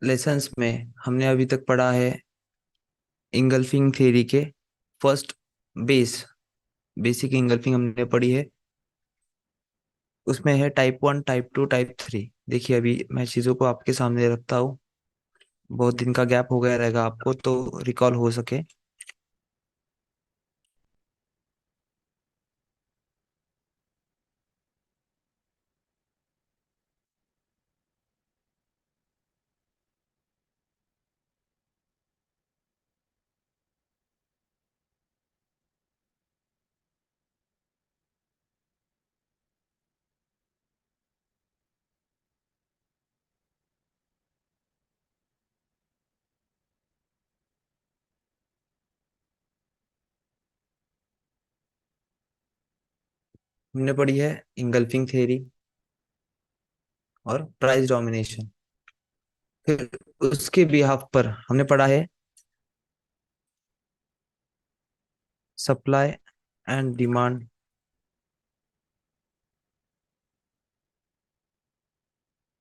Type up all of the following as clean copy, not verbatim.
Lessons में हमने अभी तक पढ़ा है इंगल्फिंग थ्योरी के फर्स्ट बेस बेसिक इंगल्फिंग हमने पढ़ी है। उसमें है टाइप 1, टाइप 2, टाइप 3। देखिए अभी मैं चीज़ों को आपके सामने रखता हूँ। बहुत दिन का गैप हो गया रहेगा आपको तो रिकॉल हो सके। हमने पढ़ी है इंगल्फिंग थ्योरी और प्राइस डोमिनेशन। फिर उसके बिहाफ पर हमने पढ़ा है सप्लाई एंड डिमांड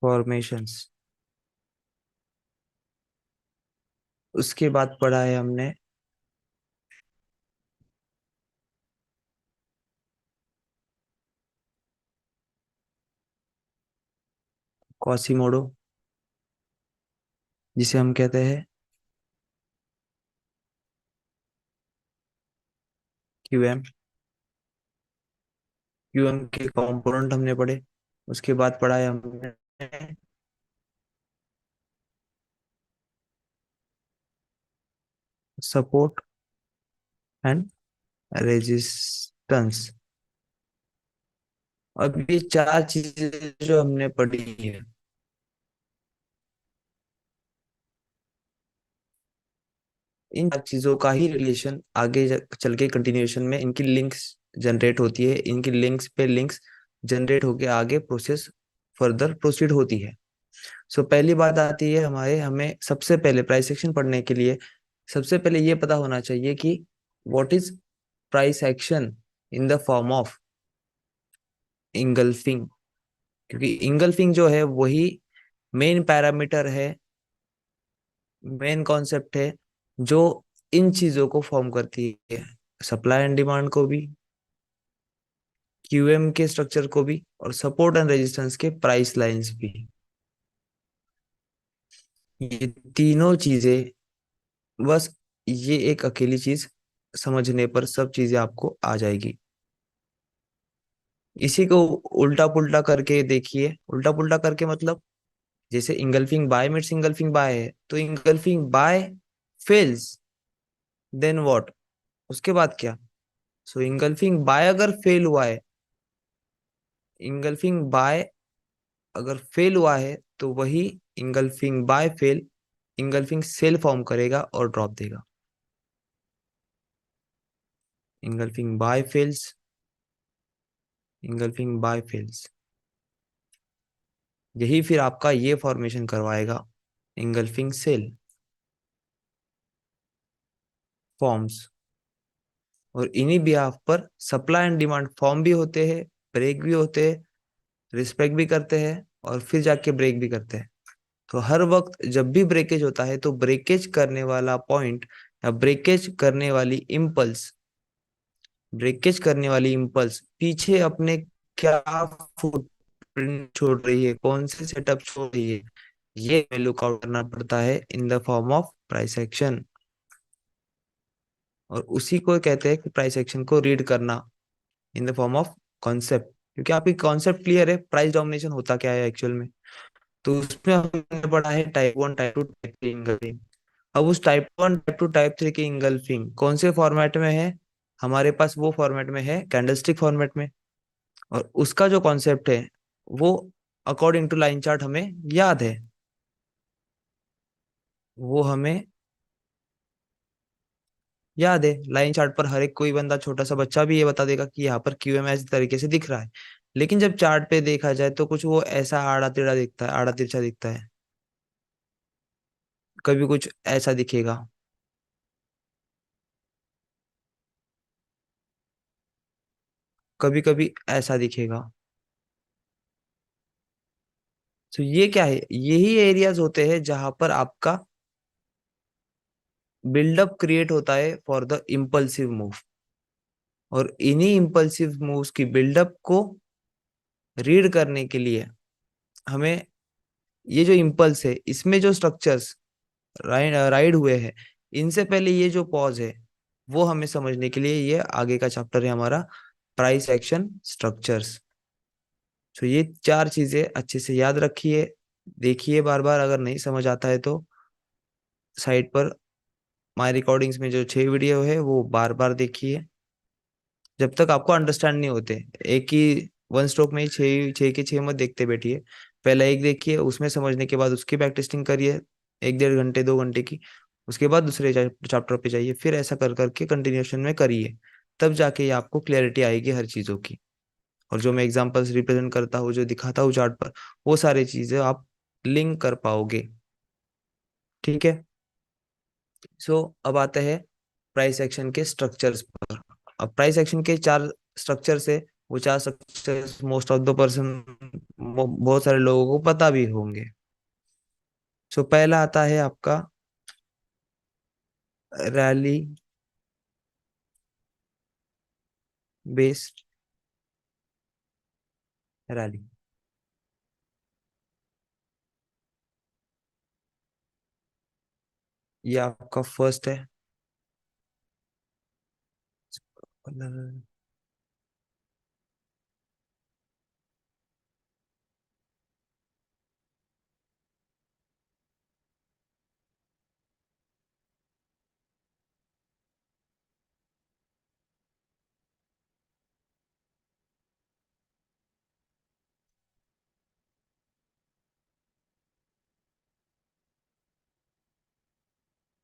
फॉर्मेशंस। उसके बाद पढ़ा है हमने क्वासीमोडो, जिसे हम कहते हैं क्यूएम। क्यूएम के कंपोनेंट हमने पढ़े। उसके बाद पढ़ा है हमने सपोर्ट एंड रेजिस्टेंस। अब ये चार चीजें जो हमने पढ़ी है, इन चार चीजों का ही रिलेशन आगे चल के कंटिन्यूएशन में इनकी लिंक्स जनरेट होती है। इनकी लिंक्स पे लिंक्स जनरेट होके आगे प्रोसेस फर्दर प्रोसीड होती है। सो पहली बात आती है हमारे हमें सबसे पहले प्राइस एक्शन पढ़ने के लिए सबसे पहले ये पता होना चाहिए कि what is price action in the form of engulfing. क्योंकि इंगल्फिंग जो है वही मेन पैरामीटर है, मेन कॉन्सेप्ट है जो इन चीजों को फॉर्म करती है, सप्लाई एंड डिमांड को भी, क्यूएम के स्ट्रक्चर को भी, और सपोर्ट एंड रेजिस्टेंस के प्राइस लाइंस भी। ये तीनों चीजें, बस ये एक अकेली चीज समझने पर सब चीजें आपको आ जाएगी। इसी को उल्टा पुल्टा करके देखिए। उल्टा पुल्टा करके मतलब जैसे engulfing buy meets engulfing buy है तो engulfing buy fails, then what, उसके बाद क्या। सो इंगल्फिंग बाय अगर फेल हुआ है, इंगल्फिंग बाय अगर फेल हुआ है तो वही engulfing bye fail engulfing sell form करेगा और ड्रॉप देगा। Engulfing buy fails, engulfing buy fails, यही फिर आपका ये फॉर्मेशन करवाएगा इंगल्फिंग सेल फॉर्म्स। और इन्हीं बिहाफ पर सप्लाई एंड डिमांड फॉर्म भी होते हैं, ब्रेक भी होते हैं, रिस्पेक्ट भी करते हैं, और फिर जाके ब्रेक भी करते हैं। तो हर वक्त जब भी ब्रेकेज होता है तो ब्रेकेज करने वाला पॉइंट या ब्रेकेज करने वाली इम्पल्स पीछे अपने क्या फुटप्रिंट छोड़ रही है, कौन से सेटअप छोड़ रही है, ये हमें लुकआउट करना पड़ता है in the form of price action. और उसी को कहते हैं कि प्राइस एक्शन को रीड करना in the form of concept. क्योंकि आपकी कॉन्सेप्ट क्लियर है प्राइस डोमिनेशन होता क्या है एक्चुअल में। तो उसमें हमने पढ़ा है टाइप 1, टाइप 2, टाइप 3 इंगल्फिंग। अब उस टाइप 1, टाइप 2, टाइप 3 की इंगल्फिंग कौन से फॉर्मेट में है, हमारे पास वो फॉर्मेट में है कैंडलस्टिक फॉर्मेट में। और उसका जो कॉन्सेप्ट है वो अकॉर्डिंग टू लाइन चार्ट हमें याद है। वो हमें याद है, लाइन चार्ट पर हर एक कोई बंदा छोटा सा बच्चा भी ये बता देगा कि यहाँ पर क्यूएमएस तरीके से दिख रहा है। लेकिन जब चार्ट पे देखा जाए तो कुछ वो ऐसा आड़ा टेढ़ा दिखता है, आड़ा तिरछा दिखता है। कभी कुछ ऐसा दिखेगा, कभी कभी ऐसा दिखेगा। तो ये क्या है, यही एरियाज होते हैं जहां पर आपका बिल्डअप क्रिएट होता है फॉर द इम्पल्सिव मूव। और इन्हीं इम्पल्सिव मूव्स की बिल्डअप को रीड करने के लिए हमें ये जो इम्पल्स है इसमें जो स्ट्रक्चर्स राइड हुए हैं, इनसे पहले ये जो पॉज है वो हमें समझने के लिए ये आगे का चैप्टर है हमारा, प्राइस एक्शन स्ट्रक्चर्स। तो ये चार चीजें अच्छे से याद रखिए, देखिए बार बार, अगर नहीं समझ आता है तो साइट पर माय रिकॉर्डिंग्स में जो 6 वीडियो है वो बार बार देखिए, जब तक आपको अंडरस्टैंड नहीं होते। एक ही वन स्ट्रोक में ही छः छः के छः मत देखते बैठिए, पहले एक देखिए, उसमें समझने के बाद उसकी बैक टेस्टिंग करिए 1 1.5 घंटे 2 घंटे की, उसके बाद दूसरे चैप्टर पे जाइए, फिर ऐसा कर करके कंटिन्यूशन में करिए, तब जाके ये आपको क्लैरिटी आएगी हर चीज़ों की। और जो मैं एग्जांपल्स रिप्रेजेंट करता हूँ, जो दिखाता हूँ चार्ट पर, वो सारी चीज़ें आप लिंक कर पाओगे। ठीक है। सो अब आते हैं प्राइस एक्शन के स्ट्रक्चर्स पर। अब प्राइस एक्शन के चार स्ट्रक्चर्स है, वो चार structures most of the person, बहुत सारे लोगों को पता भी होंगे। सो पहला आता है आपका रैली बेस्ड रैली। ये आपका फर्स्ट है।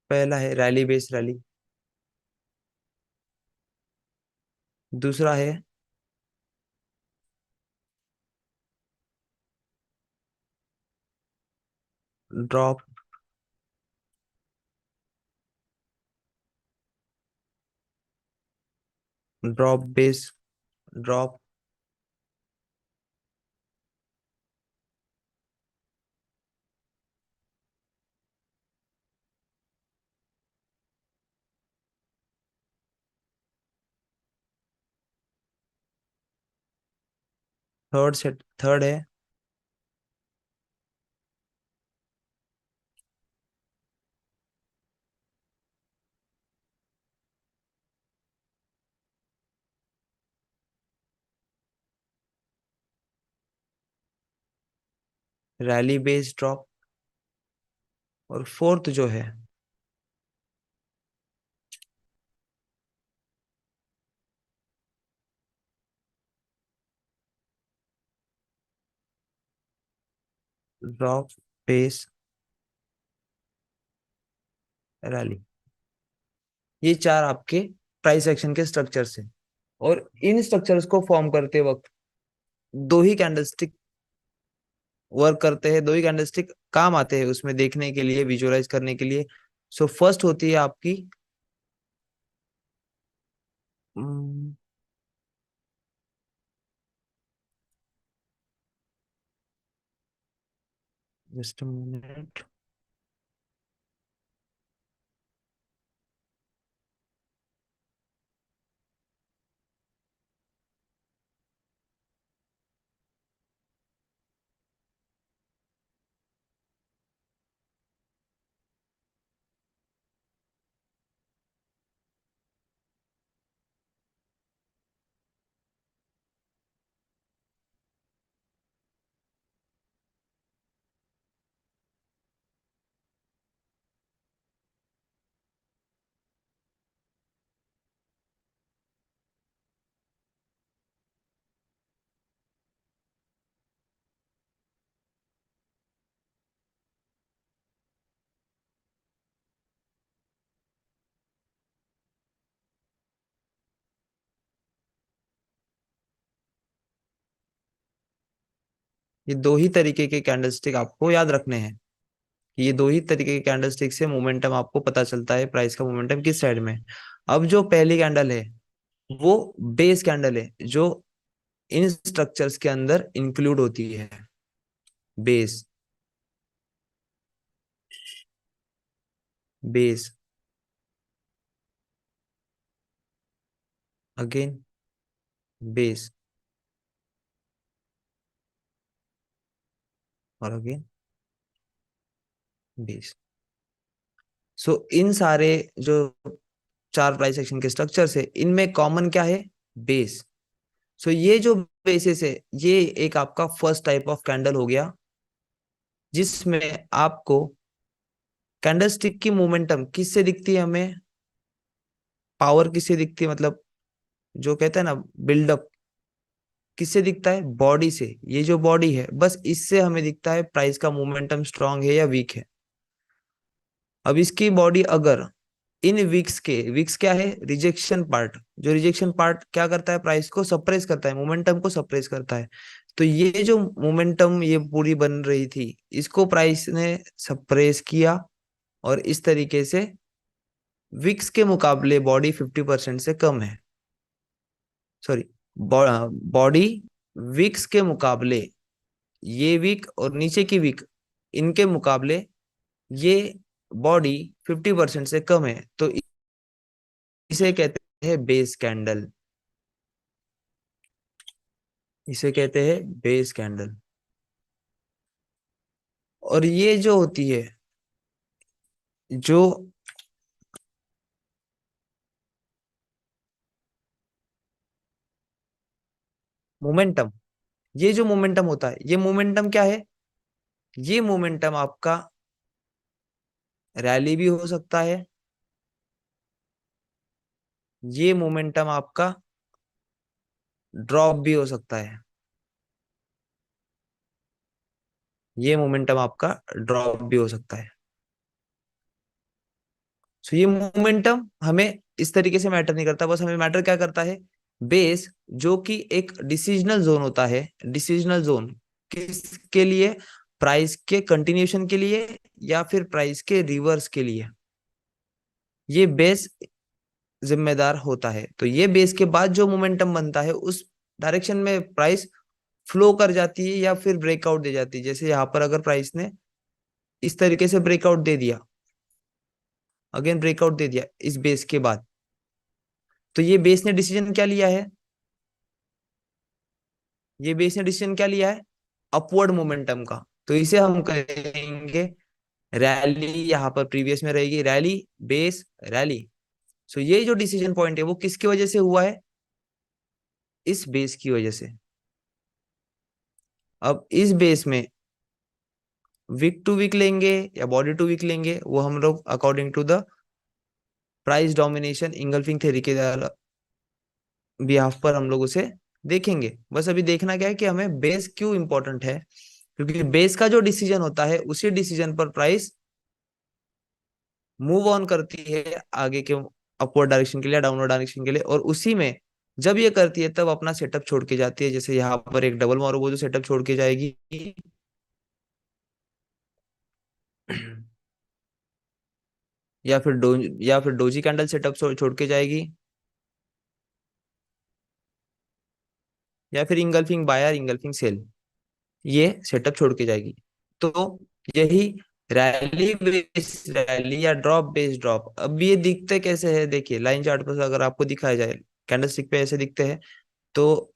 पहला है रैली बेस्ड रैली। दूसरा है drop drop based drop. Third है रैली बेस्ड ड्रॉप। और फोर्थ जो है ड्रॉप बेस्ड रैली। ये चार आपके प्राइस एक्शन के स्ट्रक्चर्स हैं। और इन स्ट्रक्चर्स को फॉर्म करते वक्त दो ही कैंडलस्टिक वर्क करते हैं, दो ही कैंडलस्टिक काम आते हैं उसमें देखने के लिए, विजुअलाइज करने के लिए। सो फर्स्ट होती है आपकी जस्ट मिनट। ये दो ही तरीके के कैंडलस्टिक आपको याद रखने हैं, कि ये दो ही तरीके के कैंडलस्टिक से मोमेंटम आपको पता चलता है, प्राइस का मोमेंटम किस साइड में है। अब जो पहली कैंडल है वो बेस कैंडल है, जो इन स्ट्रक्चर्स के अंदर इंक्लूड होती है। बेस, बेस, अगेन बेस, और अगेन बेस। सो इन सारे जो चार प्राइस एक्शन के स्ट्रक्चर्स है, इनमें कॉमन क्या है? बेस। सो ये जो बेसिस है, ये एक आपका फर्स्ट टाइप ऑफ कैंडल हो गया, जिसमें आपको कैंडलस्टिक की मोमेंटम किससे दिखती है हमें? पावर किससे दिखती है, मतलब जो कहते हैं ना बिल्डअप, किससे दिखता है? बॉडी से। ये जो बॉडी है, बस इससे हमें दिखता है प्राइस का मोमेंटम स्ट्रांग है या वीक है। अब इसकी बॉडी अगर इन वीक्स के, वीक्स क्या है? Rejection part. जो रिजेक्शन पार्ट क्या करता है? प्राइस को सप्रेस करता है, मोमेंटम को सप्रेस करता है। तो ये जो मोमेंटम ये पूरी बन रही थी, इसको प्राइस ने सप्रेस किया, और इस तरीके से विक्स के मुकाबले बॉडी 50% से कम है। सॉरी, बॉडी विक्स के मुकाबले, ये वीक और नीचे की वीक, इनके मुकाबले ये बॉडी 50% से कम है, तो इसे कहते हैं बेस कैंडल। इसे कहते हैं बेस कैंडल। और ये जो होती है, जो मोमेंटम, ये जो मोमेंटम होता है, ये मोमेंटम क्या है? ये मोमेंटम आपका रैली भी हो सकता है, ये मोमेंटम आपका ड्रॉप भी हो सकता है, ये मोमेंटम आपका ड्रॉप भी हो सकता है। सो ये मोमेंटम हमें इस तरीके से मैटर नहीं करता, बस हमें मैटर क्या करता है? बेस, जो कि एक डिसीजनल जोन होता है। डिसीजनल जोन किसके लिए? प्राइस के कंटिन्यूशन के लिए या फिर प्राइस के रिवर्स के लिए, ये बेस जिम्मेदार होता है। तो ये बेस के बाद जो मोमेंटम बनता है, उस डायरेक्शन में प्राइस फ्लो कर जाती है या फिर ब्रेकआउट दे जाती है। जैसे यहाँ पर अगर प्राइस ने इस तरीके से ब्रेकआउट दे दिया, अगेन ब्रेकआउट दे दिया इस बेस के बाद, तो ये बेस ने डिसीजन क्या लिया है? ये बेस ने डिसीजन क्या लिया है? अपवर्ड मोमेंटम का। तो इसे हम कहेंगे रैली। यहाँ पर प्रीवियस में रहेगी रैली, बेस, रैली। सो ये जो डिसीजन पॉइंट है वो किसकी वजह से हुआ है? इस बेस की वजह से। अब इस बेस में वीक टू वीक लेंगे या बॉडी टू वीक लेंगे, वो हम लोग according to the price domination engulfing theory के बिहाफ पर हम लोग उसे देखेंगे। बस अभी देखना क्या है कि हमें बेस क्यों इंपॉर्टेंट है, क्योंकि बेस का जो डिसीजन होता है, उसी डिसीजन पर प्राइस मूव ऑन करती है आगे के अपवर्ड डायरेक्शन के लिए, डाउनवर्ड डायरेक्शन के लिए। और उसी में जब ये करती है, तब अपना सेटअप छोड़ के जाती है। जैसे यहाँ पर एक डबल मारो, वो जो सेटअप छोड़ के जाएगी, या फिर या फिर डोजी कैंडल सेटअप छोड़ के जाएगी, या फिर इंगल्फिंग बायर, इंगल्फिंग सेल, ये सेटअप छोड़ के जाएगी। तो यही रैली बेस रैली या ड्रॉप बेस ड्रॉप। अब ये दिखते कैसे है? देखिए लाइन चार्ट पर अगर आपको दिखाया जाए, कैंडलस्टिक पे ऐसे दिखते हैं। तो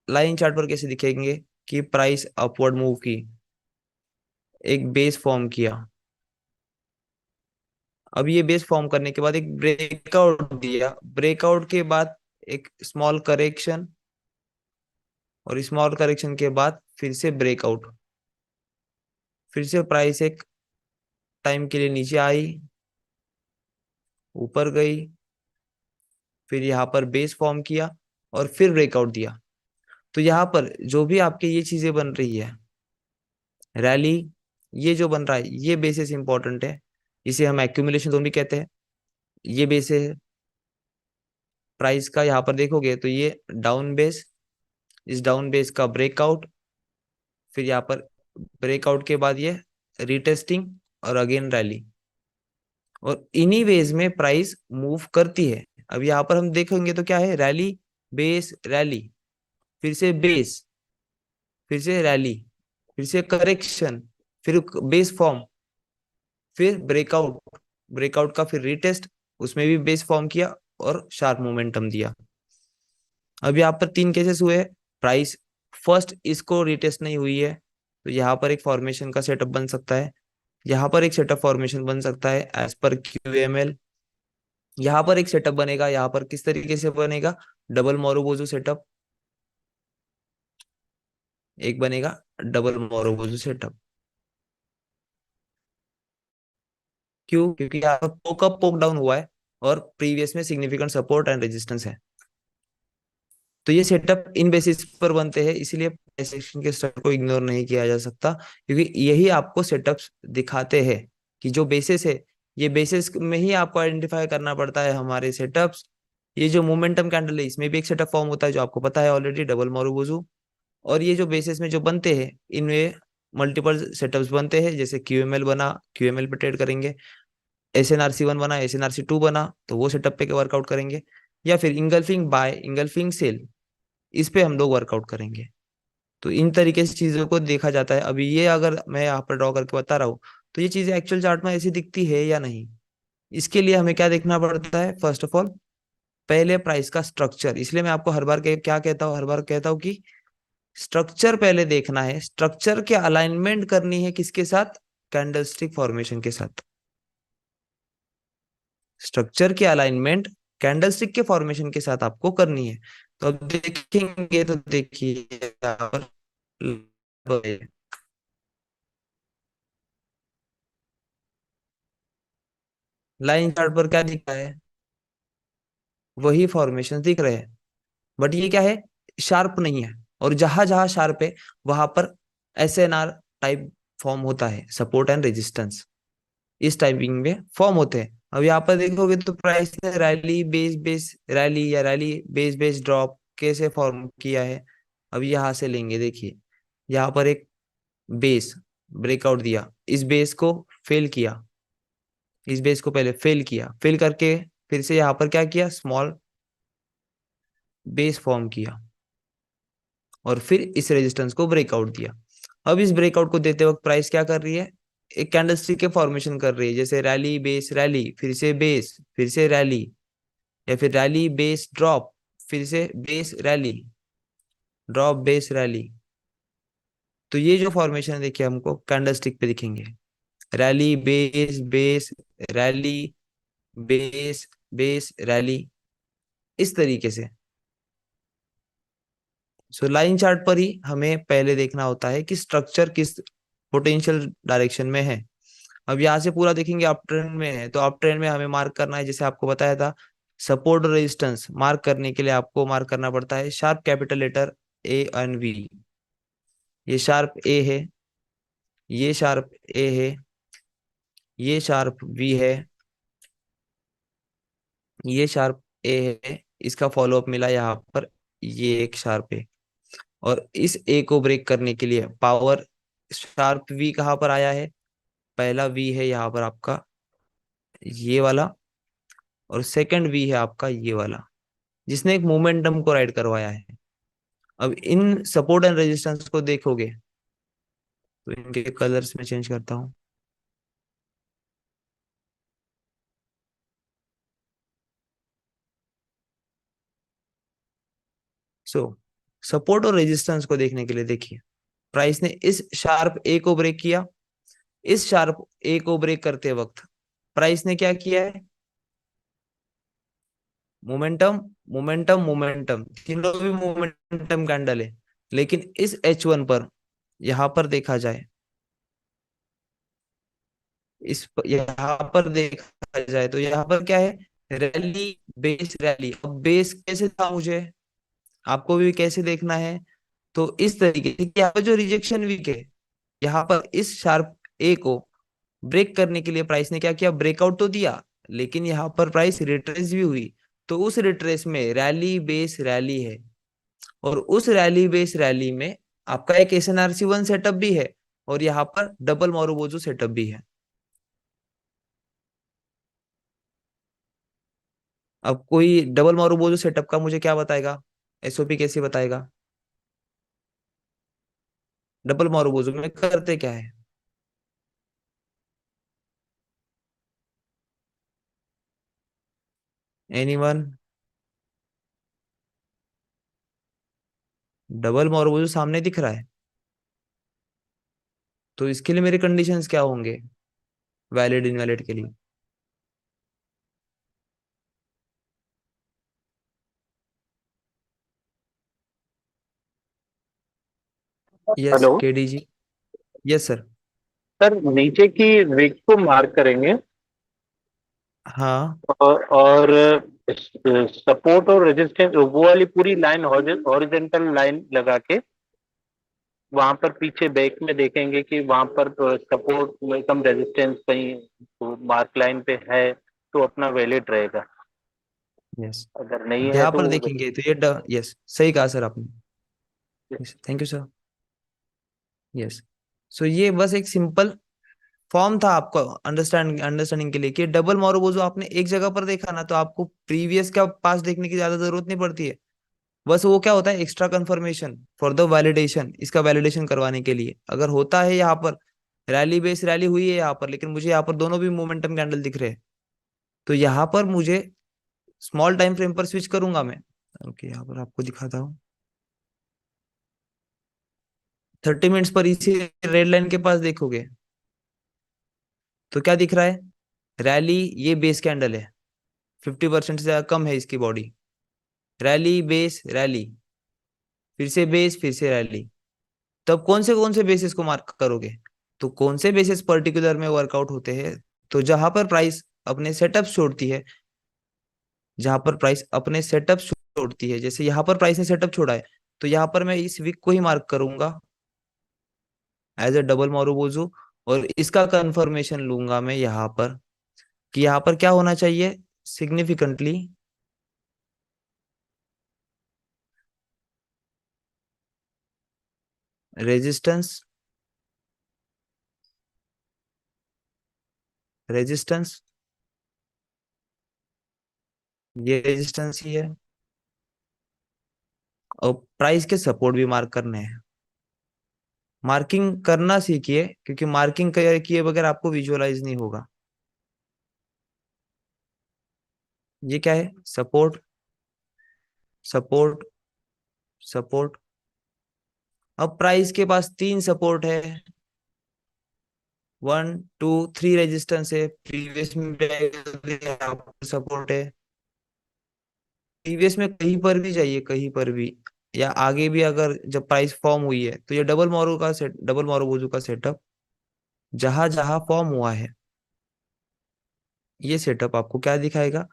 लाइन चार्ट पर कैसे दिखेंगे? कि प्राइस अपवर्ड मूव की, एक बेस फॉर्म किया, अब ये बेस फॉर्म करने के बाद एक ब्रेकआउट दिया, ब्रेकआउट के बाद एक स्मॉल करेक्शन, और स्मॉल करेक्शन के बाद फिर से ब्रेकआउट, फिर से प्राइस एक टाइम के लिए नीचे आई, ऊपर गई, फिर यहाँ पर बेस फॉर्म किया, और फिर ब्रेकआउट दिया। तो यहाँ पर जो भी आपके ये चीजें बन रही है, रैली, ये जो बन रहा है, ये बेसिस इंपॉर्टेंट है। इसे हम एक्यूमुलेशन जोन भी कहते हैं। ये बेस है प्राइस का। यहाँ पर देखोगे तो ये डाउन बेस, इस डाउन बेस का ब्रेकआउट, फिर यहाँ पर ब्रेकआउट के बाद ये रीटेस्टिंग, और अगेन रैली। और इन्हीं वेज में प्राइस मूव करती है। अब यहाँ पर हम देखेंगे तो क्या है? रैली, बेस, रैली, फिर से बेस, फिर से रैली। फिर से करेक्शन, फिर बेस फॉर्म, फिर ब्रेकआउट, ब्रेकआउट का फिर रीटेस्ट, उसमें भी बेस फॉर्म किया और शार्प मोमेंटम दिया। अब यहाँ पर तीन केसेस हुए। प्राइस फर्स्ट इसको रिटेस्ट नहीं हुई है, तो यहाँ पर एक फॉर्मेशन का सेटअप बन सकता है, यहाँ पर एक सेटअप फॉर्मेशन बन सकता है एज पर QML। यहाँ पर एक सेटअप बनेगा, यहाँ पर किस तरीके से बनेगा, डबल मोरोबोजो सेटअप, एक बनेगा डबल मोरोबोजो सेटअप। क्यों? क्योंकि यहाँ पर पोक अप पोक डाउन हुआ है और प्रीवियस में सिग्निफिकेंट सपोर्ट एंड रेजिस्टेंस है। तो ये सेटअप इन बेसिस पर बनते हैं, इसीलिए प्राइस एक्शन के स्टार्ट को इग्नोर नहीं किया जा सकता, क्योंकि यही आपको सेटअप्स दिखाते हैं कि जो बेसिस है, ये बेसिस में ही आपको आइडेंटिफाई करना पड़ता है हमारे सेटअप्स। ये जो मोमेंटम कैंडल है, इसमें भी एक सेटअप फॉर्म होता है जो आपको पता है ऑलरेडी, डबल मोरोबोजू। और ये जो बेसिस में जो बनते हैं, इनमें मल्टीपल सेटअप्स बनते हैं, जैसे QML बना, QML पे ट्रेड करेंगे, SNRC1 बना, SNRC2 बना, तो वो सेटअप पे वर्कआउट करेंगे, या फिर इंगल्फिंग बाय, इंगल्फिंग सेल, इस पे हम लोग वर्कआउट करेंगे। तो इन तरीके से चीजों को देखा जाता है। अभी ये अगर मैं यहाँ पर ड्रॉ करके बता रहा हूँ, तो ये चीजें एक्चुअल चार्ट में ऐसी दिखती है या नहीं, इसके लिए हमें क्या देखना पड़ता है, फर्स्ट ऑफ ऑल पहले प्राइस का स्ट्रक्चर। इसलिए मैं आपको हर बार क्या कहता हूँ, हर बार कहता हूँ कि स्ट्रक्चर पहले देखना है, स्ट्रक्चर के अलाइनमेंट करनी है किसके साथ, कैंडलस्टिक फॉर्मेशन के साथ। स्ट्रक्चर की अलाइनमेंट कैंडलस्टिक के फॉर्मेशन के साथ आपको करनी है। तो अब देखेंगे, तो देखिए यहाँ पर लाइन चार्ट पर क्या दिख रहा है, वही फॉर्मेशन दिख रहे हैं, बट ये क्या है, शार्प नहीं है। और जहां जहां शार्प है, वहां पर SNR टाइप फॉर्म होता है, सपोर्ट एंड रेजिस्टेंस, इस टाइपिंग में फॉर्म होते हैं। अब यहाँ पर देखोगे तो प्राइस ने रैली बेस बेस रैली, या रैली बेस बेस ड्रॉप कैसे फॉर्म किया है। अब यहाँ से लेंगे, देखिए यहाँ पर एक बेस ब्रेकआउट दिया, इस बेस को फेल किया, इस बेस को पहले फेल किया, फेल करके फिर से यहाँ पर क्या किया, स्मॉल बेस फॉर्म किया, और फिर इस रेजिस्टेंस को ब्रेकआउट दिया। अब इस ब्रेकआउट को देते वक्त प्राइस क्या कर रही है, एक कैंडलस्टिक के फॉर्मेशन कर रही है, जैसे रैली बेस रैली, फिर से बेस, फिर से रैली, या फिर रैली बेस ड्रॉप, फिर से base rally, drop base rally. तो ये जो फॉर्मेशन है, देखिए हमको कैंडलस्टिक पे दिखेंगे, rally base base rally, base base rally, इस तरीके से। सो लाइन चार्ट पर ही हमें पहले देखना होता है कि स्ट्रक्चर किस पोटेंशियल डायरेक्शन में है। अब यहाँ से पूरा देखेंगे अप ट्रेंड में है, तो अप ट्रेंड में हमें मार्क करना है, जैसे आपको बताया था, सपोर्ट और रेजिस्टेंस मार्क करने के लिए आपको मार्क करना पड़ता है शार्प कैपिटल लेटर A और V। ये शार्प ए है, ये शार्प ए है, ये शार्प V है, ये शार्प ए है, इसका फॉलोअप मिला यहाँ पर, ये एक शार्प है। और इस ए को ब्रेक करने के लिए पावर शार्प V कहाँ पर आया है, पहला V है यहाँ पर आपका ये वाला, और सेकंड V है आपका ये वाला, जिसने एक मोमेंटम को राइड करवाया है। अब इन सपोर्ट एंड रेजिस्टेंस को देखोगे, तो इनके कलर्स में चेंज करता हूँ। सो सपोर्ट और रेजिस्टेंस को देखने के लिए देखिए, प्राइस ने इस शार्प ए को ब्रेक किया, इस शार्प ए को ब्रेक करते वक्त प्राइस ने क्या किया है, मोमेंटम मोमेंटम मोमेंटम, तीनों भी मोमेंटम कैंडल है। लेकिन इस H1 पर यहां पर देखा जाए, यहाँ पर देखा जाए, तो यहाँ पर क्या है, रैली बेस रैली। अब बेस कैसे था मुझे, आपको भी कैसे देखना है, तो इस तरीके से कि यहाँ पर जो रिजेक्शन वीक है, यहाँ पर इस शार्प ए को ब्रेक करने के लिए प्राइस ने क्या किया, ब्रेकआउट तो दिया, लेकिन यहाँ पर प्राइस रिट्रेस भी हुई। तो उस रिट्रेस में रैली बेस रैली है, और उस रैली बेस रैली में आपका एक SNRC1 सेटअप भी है, और यहाँ पर डबल मोरोबोजो सेटअप भी है। अब कोई डबल मोरोबोजो सेटअप का मुझे क्या बताएगा, SOP कैसे बताएगा। डबल मोरोबोजो में करते क्या है? एनीवन? डबल मोरोबोजो सामने दिख रहा है, तो इसके लिए मेरे कंडीशंस क्या होंगे वैलिड इनवैलिड के लिए? Yes hello KD ji. Yes sir. Sir, नीचे की विक को मार्क करेंगे हाँ। और सपोर्ट और रेजिस्टेंस वो वाली पूरी लाइन हॉरिजेंटल लाइन लगा के वहां पर पीछे बैक में देखेंगे कि वहां पर सपोर्ट में कम रेजिस्टेंस कहीं मार्क लाइन पे है तो अपना वैलिड रहेगा। यस। अगर नहीं है यहाँ तो पर वो देखेंगे तो ये यस सही कहा सर आपने। Thank you sir. यस। सो ये बस एक सिंपल फॉर्म था आपको अंडरस्टैंडिंग के लिए कि डबल मोरोबोजो आपने एक जगह पर देखा ना, तो आपको प्रीवियस का पास देखने की ज्यादा जरूरत नहीं पड़ती है। बस वो क्या होता है, extra confirmation for the validation, इसका वैलिडेशन करवाने के लिए अगर होता है यहाँ पर रैली बेस रैली हुई है यहाँ पर, लेकिन मुझे यहाँ पर दोनों भी मोमेंटम कैंडल दिख रहे हैं, तो यहाँ पर मुझे स्मॉल टाइम फ्रेम पर स्विच करूंगा मैं। ओके, यहाँ पर आपको दिखाता हूँ। 30 मिनट्स पर इसी रेड लाइन के पास देखोगे तो क्या दिख रहा है, रैली, ये बेस कैंडल है, 50% से ज्यादा कम है इसकी बॉडी, रैली बेस रैली, फिर से बेस फिर से रैली। तब कौन से बेसिस को मार्क करोगे? तो कौन से बेसिस पर्टिकुलर में वर्कआउट होते हैं? तो जहां पर प्राइस अपने सेटअप छोड़ती है, जहां पर प्राइस अपने सेटअप छोड़ती है, जैसे यहाँ पर प्राइस ने सेटअप छोड़ा है, तो यहाँ पर मैं इस वीक को ही मार्क करूंगा एज ए डबल मोरोबोजो, और इसका कंफर्मेशन लूंगा मैं यहाँ पर कि यहाँ पर क्या होना चाहिए, सिग्निफिकेंटली रेजिस्टेंस, रेजिस्टेंस, ये रेजिस्टेंस ही है, और प्राइस के सपोर्ट भी मार्क करने हैं। मार्किंग करना सीखिए, क्योंकि मार्किंग किए बगैर आपको विजुअलाइज नहीं होगा। ये क्या है, सपोर्ट, सपोर्ट, सपोर्ट। अब प्राइस के पास तीन सपोर्ट है, 1 2 3 रेजिस्टेंस है, प्रीवियस में सपोर्ट है, प्रीवियस में कहीं पर भी जाइए, कहीं पर भी, या आगे भी अगर जब प्राइस फॉर्म हुई है, तो ये डबल मोरोबोजू का सेटअप जहां जहां फॉर्म हुआ है, ये सेटअप आपको क्या दिखाएगा,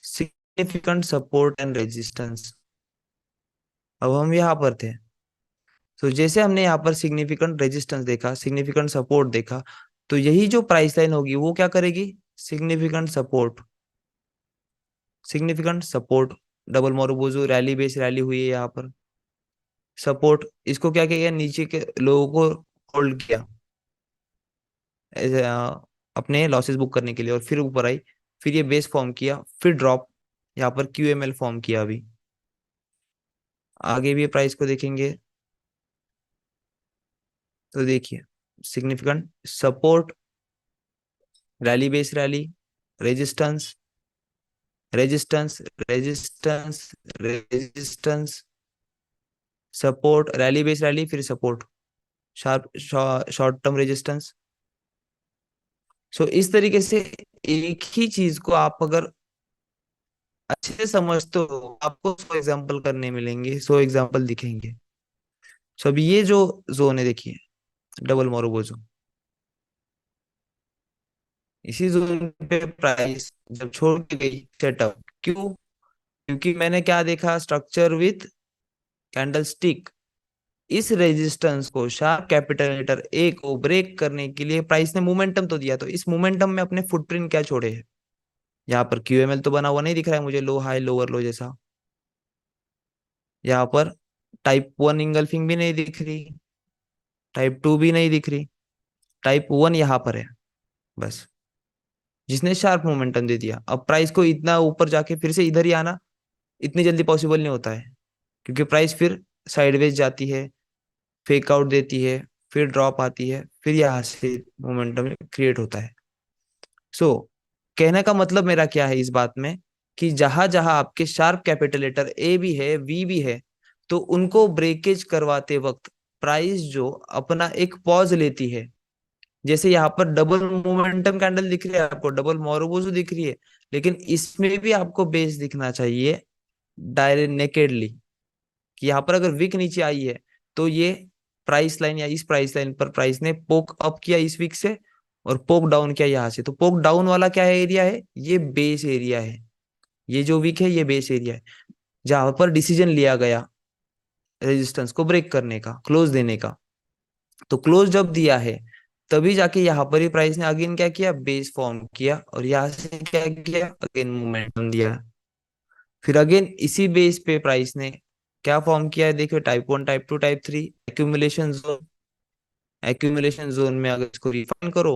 सिग्निफिकेंट सपोर्ट एंड रेजिस्टेंस। अब हम यहाँ पर थे, तो जैसे हमने यहाँ पर सिग्निफिकेंट रेजिस्टेंस देखा, सिग्निफिकेंट सपोर्ट देखा, तो यही जो प्राइस लाइन होगी वो क्या करेगी, significant support, significant support, double marubozu rally base rally हुई है यहाँ पर, सपोर्ट, इसको क्या किया, नीचे के लोगों को होल्ड किया अपने लॉसेस बुक करने के लिए, और फिर ऊपर आई, फिर ये बेस फॉर्म किया, फिर ड्रॉप, यहाँ पर क्यूएमएल फॉर्म किया अभी। आगे भी प्राइस को देखेंगे तो देखिए, significant support, rally base rally, resistance, resistance, resistance, resistance, support, rally base rally, फिर support, sharp short term resistance. So इस तरीके से एक ही चीज को आप अगर अच्छे से समझते हो, आपको 100 एग्जाम्पल करने मिलेंगे, 100 एग्जाम्पल दिखेंगे। सो अभी ये जो जोन है देखिए, डबल मोरोबोजो, इसी जोन पे प्राइस जब छोड़ के गई सेटअप, क्यों? क्योंकि मैंने क्या देखा, स्ट्रक्चर विथ कैंडल स्टिक, इस रेजिस्टेंस को शार्प कैपिटल लेटर ए को ब्रेक करने के लिए प्राइस ने मोमेंटम तो दिया, तो इस मोमेंटम में अपने फुटप्रिंट क्या छोड़े हैं, यहाँ पर क्यूएमएल तो बना हुआ नहीं दिख रहा है मुझे, लो हाई लोअर लो जैसा, यहाँ पर टाइप 1 इंगल्फिंग भी नहीं दिख रही, टाइप 2 भी नहीं दिख रही, टाइप 1 यहाँ पर है बस, जिसने शार्प मोमेंटम दे दिया। अब प्राइस को इतना ऊपर जाके फिर से इधर ही आना इतनी जल्दी पॉसिबल नहीं होता है, क्योंकि प्राइस फिर साइडवेज जाती है, फेक आउट देती है, फिर ड्रॉप आती है, फिर यहाँ से मोमेंटम क्रिएट होता है। सो कहने का मतलब मेरा क्या है इस बात में, कि जहां जहां आपके शार्प कैपिटल लेटर ए भी है, वी भी है, तो उनको ब्रेकेज करवाते वक्त प्राइस जो अपना एक पॉज लेती है। जैसे यहाँ पर डबल मोमेंटम कैंडल दिख रही है आपको, डबल मोरोबोजो दिख रही है, लेकिन इसमें भी आपको बेस दिखना चाहिए डायरेक्ट नेकेडली, कि यहाँ पर अगर विक नीचे आई है तो ये प्राइस लाइन या इस प्राइस लाइन पर प्राइस ने पोक अप किया इस विक से, और पोक डाउन किया यहाँ से, तो पोक डाउन वाला क्या है, एरिया है, ये बेस एरिया है। ये जो विक है ये बेस एरिया है, जहां पर डिसीजन लिया गया रेजिस्टेंस को ब्रेक करने का, क्लोज देने का। तो क्लोज जब दिया है तभी जाके यहाँ पर ही प्राइस ने अगेन क्या किया, बेस फॉर्म किया, और यहाँ से क्या किया, अगेन मोमेंटम दिया। फिर अगेन इसी बेस पे प्राइस ने क्या फॉर्म किया है, देखिए type 1, type 2, type 3, accumulation zone. Accumulation zone में अगर इसको रिफाइन करो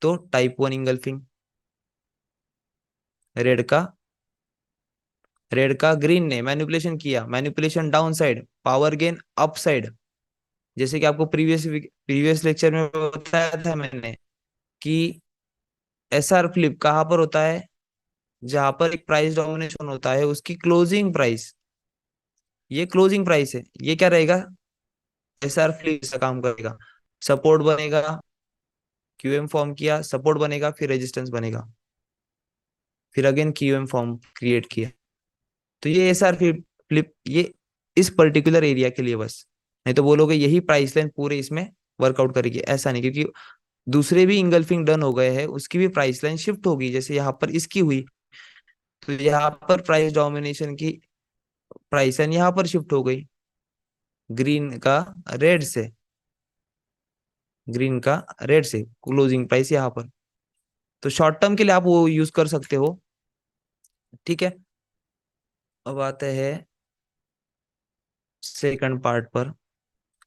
तो टाइप 1 इंगल्फिंग, रेड का, रेड का ग्रीन ने मैनिपुलेशन किया, manipulation down side, power gain up side. जैसे कि आपको प्रीवियस प्रीवियस लेक्चर में बताया था मैंने कि एसआर फ्लिप कहाँ पर होता है, जहां पर एक प्राइस डोमिनेशन होता है उसकी क्लोजिंग प्राइस, ये क्लोजिंग प्राइस है, ये क्या रहेगा, एसआर फ्लिप से काम करेगा। सपोर्ट बनेगा, क्यूएम फॉर्म किया, सपोर्ट बनेगा, फिर रेजिस्टेंस बनेगा, फिर अगेन क्यूएम फॉर्म क्रिएट किया। तो ये एसआर फ्लिप फ्लिप ये इस पर्टिकुलर एरिया के लिए बस, नहीं तो बोलोगे यही प्राइस लाइन पूरे इसमें वर्कआउट करेगी, ऐसा नहीं, क्योंकि दूसरे भी इंगल्फिंग डन हो गए हैं, उसकी भी प्राइस लाइन शिफ्ट होगी, जैसे यहाँ पर इसकी हुई, तो यहाँ पर प्राइस डोमिनेशन की प्राइस लाइन यहाँ पर शिफ्ट हो गई, ग्रीन का रेड से, ग्रीन का रेड से क्लोजिंग प्राइस यहाँ पर। तो शॉर्ट टर्म के लिए आप वो यूज कर सकते हो, ठीक है। अब आते हैं सेकंड पार्ट पर,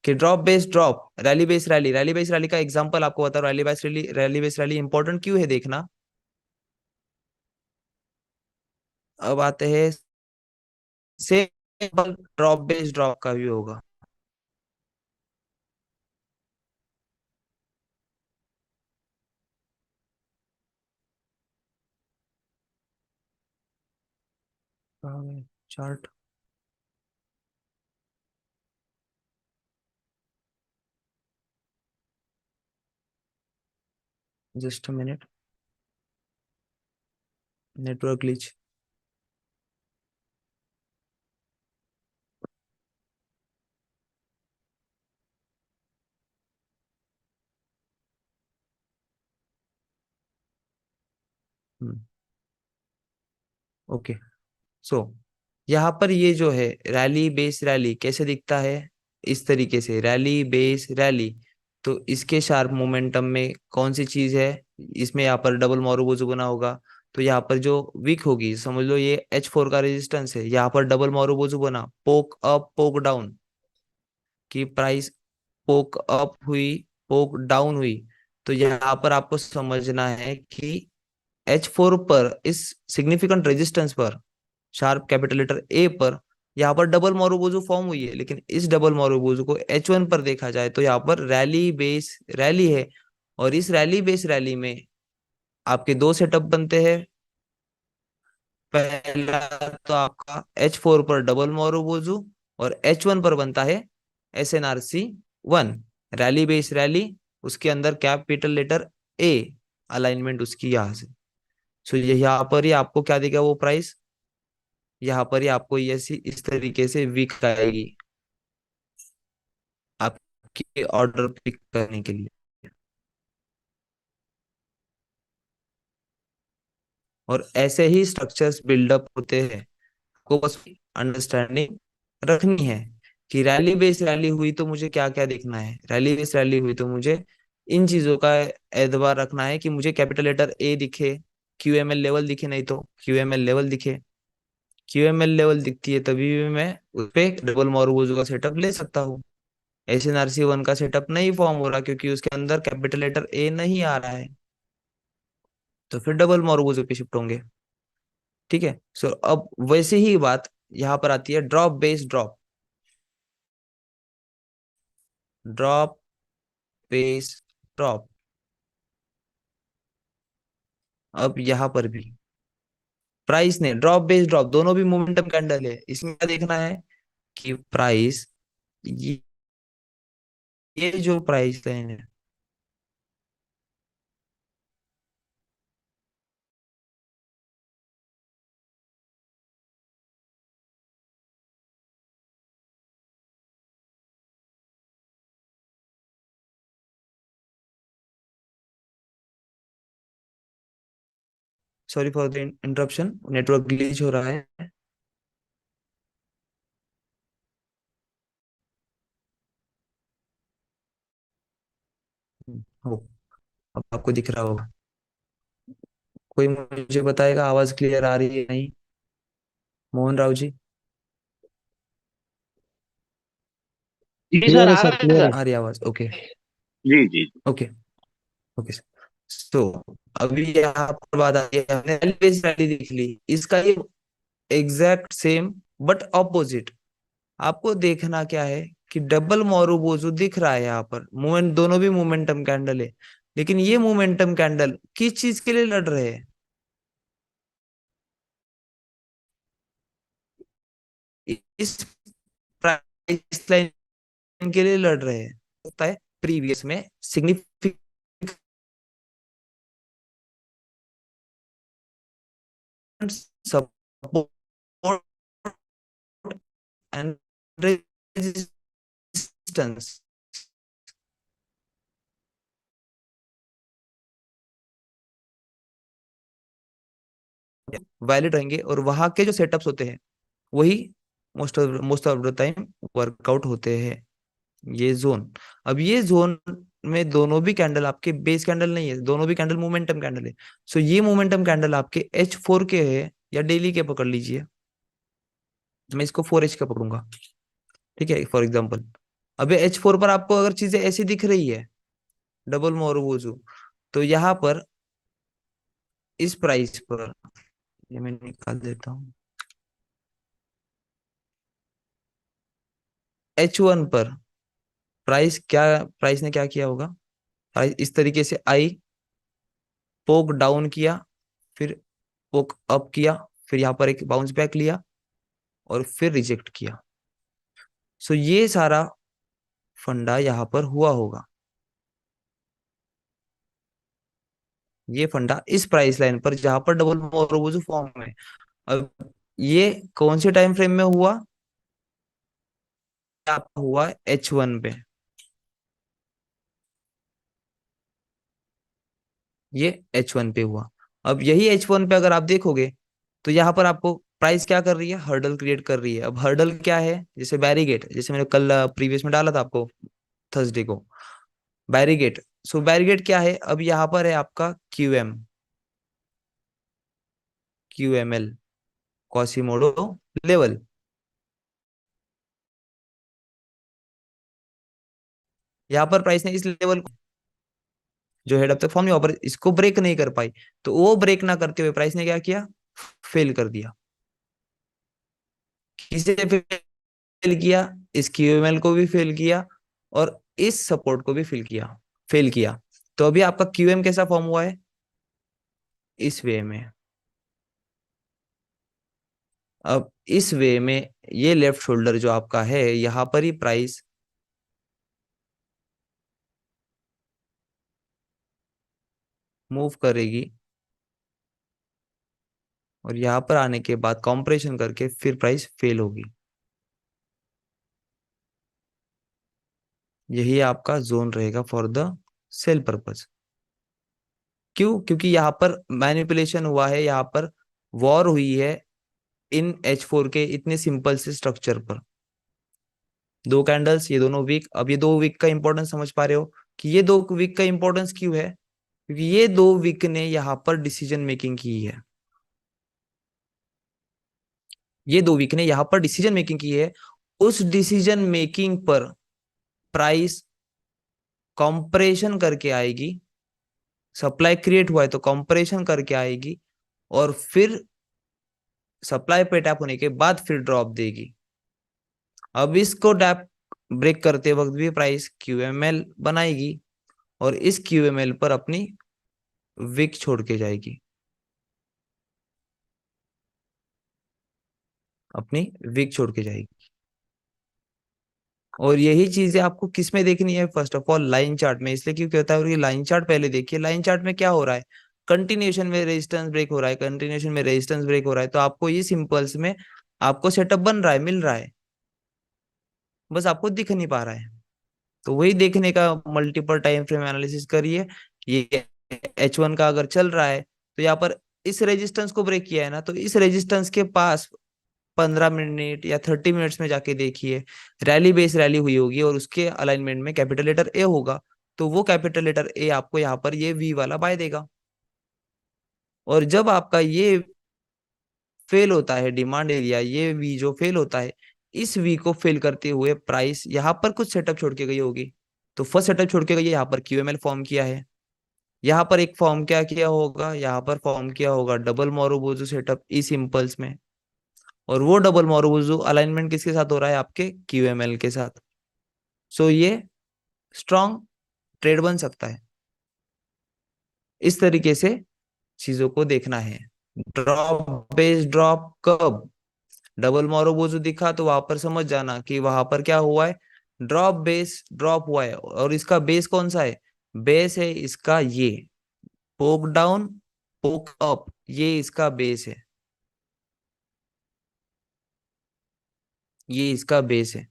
कि drop base drop, rally base rally, rally base rally का एग्जांपल आपको बता रहा हूं, rally base rally, rally base rally important क्यों है देखना। अब आते हैं सेम ड्रॉप बेस ड्रॉप का भी होगा। Chart, just a minute, network glitch. Okay, so यहाँ पर ये जो है रैली बेस रैली कैसे दिखता है, इस तरीके से रैली बेस रैली। तो इसके शार्प मोमेंटम में कौन सी चीज है, इसमें यहाँ पर डबल मोरोबोजो बना होगा, तो यहाँ पर जो वीक होगी, समझ लो ये H4 का रेजिस्टेंस है, यहाँ पर डबल मोरोबोजो बना, पोक अप पोक डाउन की प्राइस, पोक अप हुई, पोक डाउन हुई। तो यहाँ पर आपको समझना है कि H4 पर, इस सिग्निफिकेंट रेजिस्टेंस पर, शार्प कैपिटल लेटर ए पर, यहाँ पर डबल मोरोबोजो फॉर्म हुई है, लेकिन इस डबल मोरोबोजो को H1 पर देखा जाए तो यहाँ पर रैली बेस रैली है। और इस रैली बेस रैली में आपके दो सेटअप बनते हैं। पहला तो आपका H4 पर डबल मोरोबोजो, और H1 पर बनता है SNRC 1, रैली बेस रैली, उसके अंदर कैपिटल लेटर ए, अलाइनमेंट उसकी यहाँ से। सो ये यहाँ पर ही आपको क्या देगा वो प्राइस, यहाँ पर ही आपको ये ऐसी इस तरीके से वीक आएगी आपके ऑर्डर पिक करने के लिए। और ऐसे ही स्ट्रक्चर्स बिल्डअप होते हैं, आपको बस अंडरस्टैंडिंग रखनी है कि रैली बेस रैली हुई तो मुझे क्या क्या देखना है, रैली बेस रैली हुई तो मुझे इन चीजों का एतबार रखना है, कि मुझे कैपिटल लेटर ए दिखे, क्यूएमएल लेवल दिखे, नहीं तो क्यूएमएल लेवल दिखे, क्यूएमएल लेवल दिखती है तभी भी मैं उस पे डबल मॉर्गोजो का सेटअप ले सकता हूँ। SNRC 1 का सेटअप नहीं फॉर्म हो रहा क्योंकि उसके अंदर कैपिटल लेटर ए नहीं आ रहा है, तो फिर डबल मॉर्गोजो पे शिफ्ट होंगे, ठीक है। सो अब वैसे ही बात यहाँ पर आती है drop base drop. Drop, base, drop. अब यहाँ पर भी प्राइस ने ड्रॉप बेस ड्रॉप दोनों भी मोमेंटम कैंडल है। इसमें क्या देखना है कि प्राइस, ये जो प्राइस लाइन है, sorry for the interruption, network glitch हो रहा है। हो, अब आपको दिख रहा होगा। कोई मुझे बताएगा आवाज क्लियर आ रही है नहीं? मोहन राव जी। जी सर, क्लियर है आ सर, रहा है क्लियर है। सर। आ रही आवाज? ओके। जी जी। ओके। ओके। तो अभी यहाँ पर बात आती है, हमने बेस वैल्यू देख ली, इसका ये एग्जैक्ट सेम बट ऑपोजिट। आपको देखना क्या है कि डबल मोरुबोजू दिख रहा है यहाँ पर, मूवमेंट दोनों भी मोमेंटम कैंडल है, लेकिन ये मोमेंटम कैंडल किस चीज के लिए लड़ रहे हैं? इस प्राइस लाइन के लिए लड़ रहे हैं। होता है प्रीवियस में significant support and resistance valid रहेंगे, और वहां के जो सेटअप्स होते हैं वही most of the time workout होते हैं। ये जोन, अब ये जोन में दोनों भी कैंडल आपके बेस कैंडल नहीं है, दोनों भी कैंडल मोमेंटम कैंडल है। सो ये मोमेंटम कैंडल आपके H4 के है या डेली के पकड़ लीजिए। मैं इसको 4H का पकड़ूंगा, ठीक है, फॉर एग्जाम्पल। अब ये H4 पर आपको अगर चीजें ऐसी दिख रही है, डबल मोरवोजू, तो यहाँ पर इस प्राइस पर, ये मैं निकाल देता हूँ, H1 पर प्राइस ने क्या किया होगा? प्राइस इस तरीके से आई, पोक डाउन किया, फिर पोक अप किया, फिर यहाँ पर एक बाउंस बैक लिया, और फिर रिजेक्ट किया। सो ये सारा फंडा यहाँ पर हुआ होगा। ये फंडा इस प्राइस लाइन पर जहां पर डबल मोरवोजू फॉर्म है। अब ये कौन से टाइम फ्रेम में हुआ? आपका हुआ H1 पे, ये H1 पे हुआ। अब यही H1 पे अगर आप देखोगे तो यहाँ पर आपको प्राइस क्या कर रही है? हर्डल क्रिएट कर रही है। अब हर्डल क्या है? जैसे बैरिगेट, जैसे मैंने कल प्रीवियस में डाला था आपको, थर्सडे को, बैरिगेट। सो बैरिगेट क्या है? अब यहाँ पर है आपका QML, क्वासीमोडो लेवल। यहाँ पर प्राइस ने इस लेवल को, जो हेड अप तक फॉर्म, यहाँ पर इसको ब्रेक नहीं कर पाई, तो वो ब्रेक ना करते हुए प्राइस ने क्या किया? फेल कर दिया। किसे फेल किया? इस QML को भी फेल किया, और इस सपोर्ट को भी फेल किया। तो अभी आपका QM कैसा फॉर्म हुआ है? इस वे में। अब इस वे में ये लेफ्ट शोल्डर जो आपका है, यहाँ पर ही प्राइस मूव करेगी, और यहाँ पर आने के बाद कॉम्प्रेशन करके फिर प्राइस फेल होगी। यही आपका जोन रहेगा फॉर द सेल पर्पज। क्यों? क्योंकि यहाँ पर मैनिपुलेशन हुआ है, यहाँ पर वॉर हुई है इन H4 के इतने सिंपल से स्ट्रक्चर पर। दो कैंडल्स, ये दोनों वीक। अब ये दो वीक का इंपॉर्टेंस समझ पा रहे हो कि ये दो वीक का इंपॉर्टेंस क्यों है? क्योंकि ये दो वीक ने यहाँ पर डिसीजन मेकिंग की है। ये दो वीक ने यहाँ पर डिसीजन मेकिंग की है। उस डिसीजन मेकिंग पर प्राइस कॉम्प्रेशन करके आएगी। सप्लाई क्रिएट हुआ है तो कॉम्प्रेशन करके आएगी, और फिर सप्लाई पे टैप होने के बाद फिर ड्रॉप देगी। अब इसको टैप ब्रेक करते वक्त भी प्राइस क्यूएमएल बनाएगी और इस क्यूएमएल पर अपनी विक छोड़ के जाएगी, अपनी विक छोड़ के जाएगी। और यही चीजें आपको किस में देखनी है, first of all line chart में। इसलिए क्यों कहता है, लाइन चार्ट पहले देखिए। लाइन चार्ट में क्या हो रहा है, कंटिन्यूएशन में रेजिस्टेंस ब्रेक हो रहा है, कंटिन्यूएशन में रेजिस्टेंस ब्रेक हो रहा है, तो आपको ये सिंपल्स में आपको सेटअप बन रहा है, मिल रहा है, बस आपको दिख नहीं पा रहा है। तो वही देखने का, मल्टीपल टाइम फ्रेम एनालिसिस करिए। ये H1 का अगर चल रहा है तो यहाँ पर इस रेजिस्टेंस को ब्रेक किया है ना, तो इस रेजिस्टेंस के पास 15 मिनट या 30 मिनट्स में जाके देखिए, रैली बेस रैली हुई होगी और उसके अलाइनमेंट में कैपिटल लेटर ए होगा। तो वो कैपिटल लेटर ए आपको यहाँ पर ये वी वाला बाय देगा। और जब आपका ये फेल होता है, डिमांड एरिया ये वी जो फेल होता है, इस वी को फेल करते हुए प्राइस यहाँ पर कुछ सेटअप छोड़ के गई होगी। तो फर्स्ट सेटअप छोड़ के गई है, यहाँ पर क्यूएमएल फॉर्म किया है। यहाँ पर एक फॉर्म क्या किया होगा, यहाँ पर फॉर्म किया होगा डबल मोरोबोजो सेटअप इस इम्पल्स में। और वो डबल मोरोबोजो अलाइनमेंट किसके साथ हो रहा है, आपके क्यूएमएल के साथ। सो ये स्ट्रॉन्ग ट्रेड बन सकता है। इस तरीके से चीजों को देखना है। ड्रॉप बेस्ड ड्रॉप कब, डबल मोरोबोजो दिखा तो वहां पर समझ जाना कि वहां पर क्या हुआ है, ड्रॉप बेस ड्रॉप हुआ है। और इसका बेस कौन सा है, बेस है इसका ये पोक डाउन पोक अप, ये इसका बेस है, ये इसका बेस है,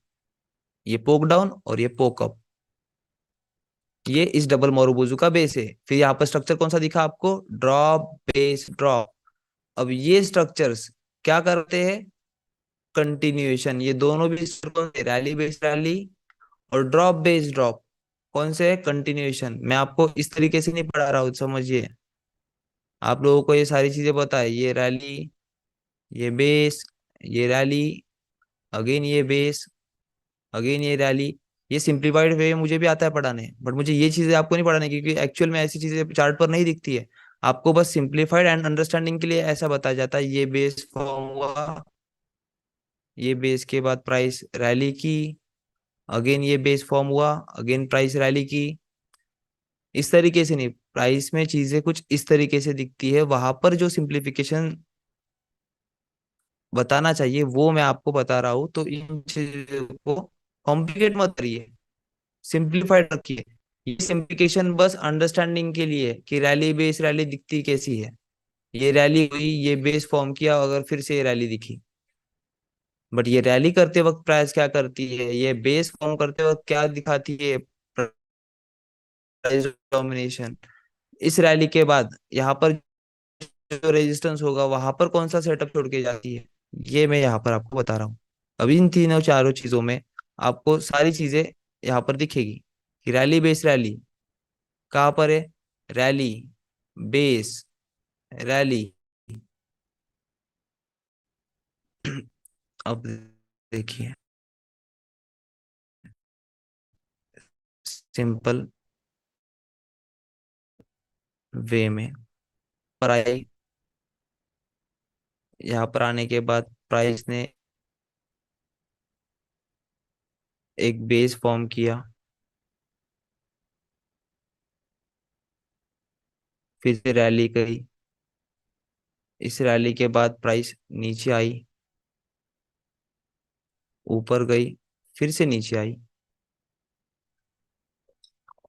ये पोक डाउन और ये पोक अप, ये इस डबल मोरोबोजू का बेस है। फिर यहाँ पर स्ट्रक्चर कौन सा दिखा आपको, ड्रॉप बेस ड्रॉप। अब ये स्ट्रक्चर्स क्या करते हैं, कंटिन्यूएशन। ये दोनों भी कौन से, रैली बेस रैली और ड्रॉप बेस ड्रॉप, कौन से है, कंटिन्यूएशन। मैं आपको इस तरीके से नहीं पढ़ा रहा हूँ, समझिए। आप लोगों को ये सारी चीजें पता है, ये रैली, ये बेस, ये रैली, अगेन ये बेस, अगेन ये रैली। ये सिंप्लीफाइड वे मुझे भी आता है पढ़ाने, बट मुझे ये चीजें आपको नहीं पढ़ाने, क्योंकि एक्चुअल में ऐसी चीजें चार्ट पर नहीं दिखती है। आपको बस सिंप्लीफाइड एंड अंडरस्टैंडिंग के लिए ऐसा बताया जाता है, ये बेस फॉर्म हुआ, ये बेस के बाद प्राइस रैली की, अगेन ये बेस फॉर्म हुआ, अगेन प्राइस रैली की। इस तरीके से नहीं, प्राइस में चीजें कुछ इस तरीके से दिखती है, वहां पर जो सिंप्लीफिकेशन बताना चाहिए वो मैं आपको बता रहा हूँ। तो इन चीजों को कॉम्प्लिकेट मत करिए, सिंप्लीफाइड रखिए। ये सिंप्लीकेशन बस अंडरस्टैंडिंग के लिए है कि रैली बेस रैली दिखती कैसी है। ये रैली हुई, ये बेस फॉर्म किया, अगर फिर से ये रैली दिखी, बट ये रैली करते वक्त प्राइस क्या करती है, ये बेस फॉर्म करते वक्त क्या दिखाती है, प्राइस डोमिनेशन। इस रैली के बाद यहाँ पर जो रेजिस्टेंस होगा वहां पर कौन सा सेटअप छोड़ के जाती है, ये मैं यहाँ पर आपको बता रहा हूँ। अब इन तीनों चारों चीजों में आपको सारी चीजें यहाँ पर दिखेगी कि रैली बेस रैली कहाँ पर है, रैली बेस रैली। अब देखिए, सिंपल वे में पर आई, यहाँ पर आने के बाद प्राइस ने एक बेस फॉर्म किया, फिर से रैली गई, इस रैली के बाद प्राइस नीचे आई, ऊपर गई, फिर से नीचे आई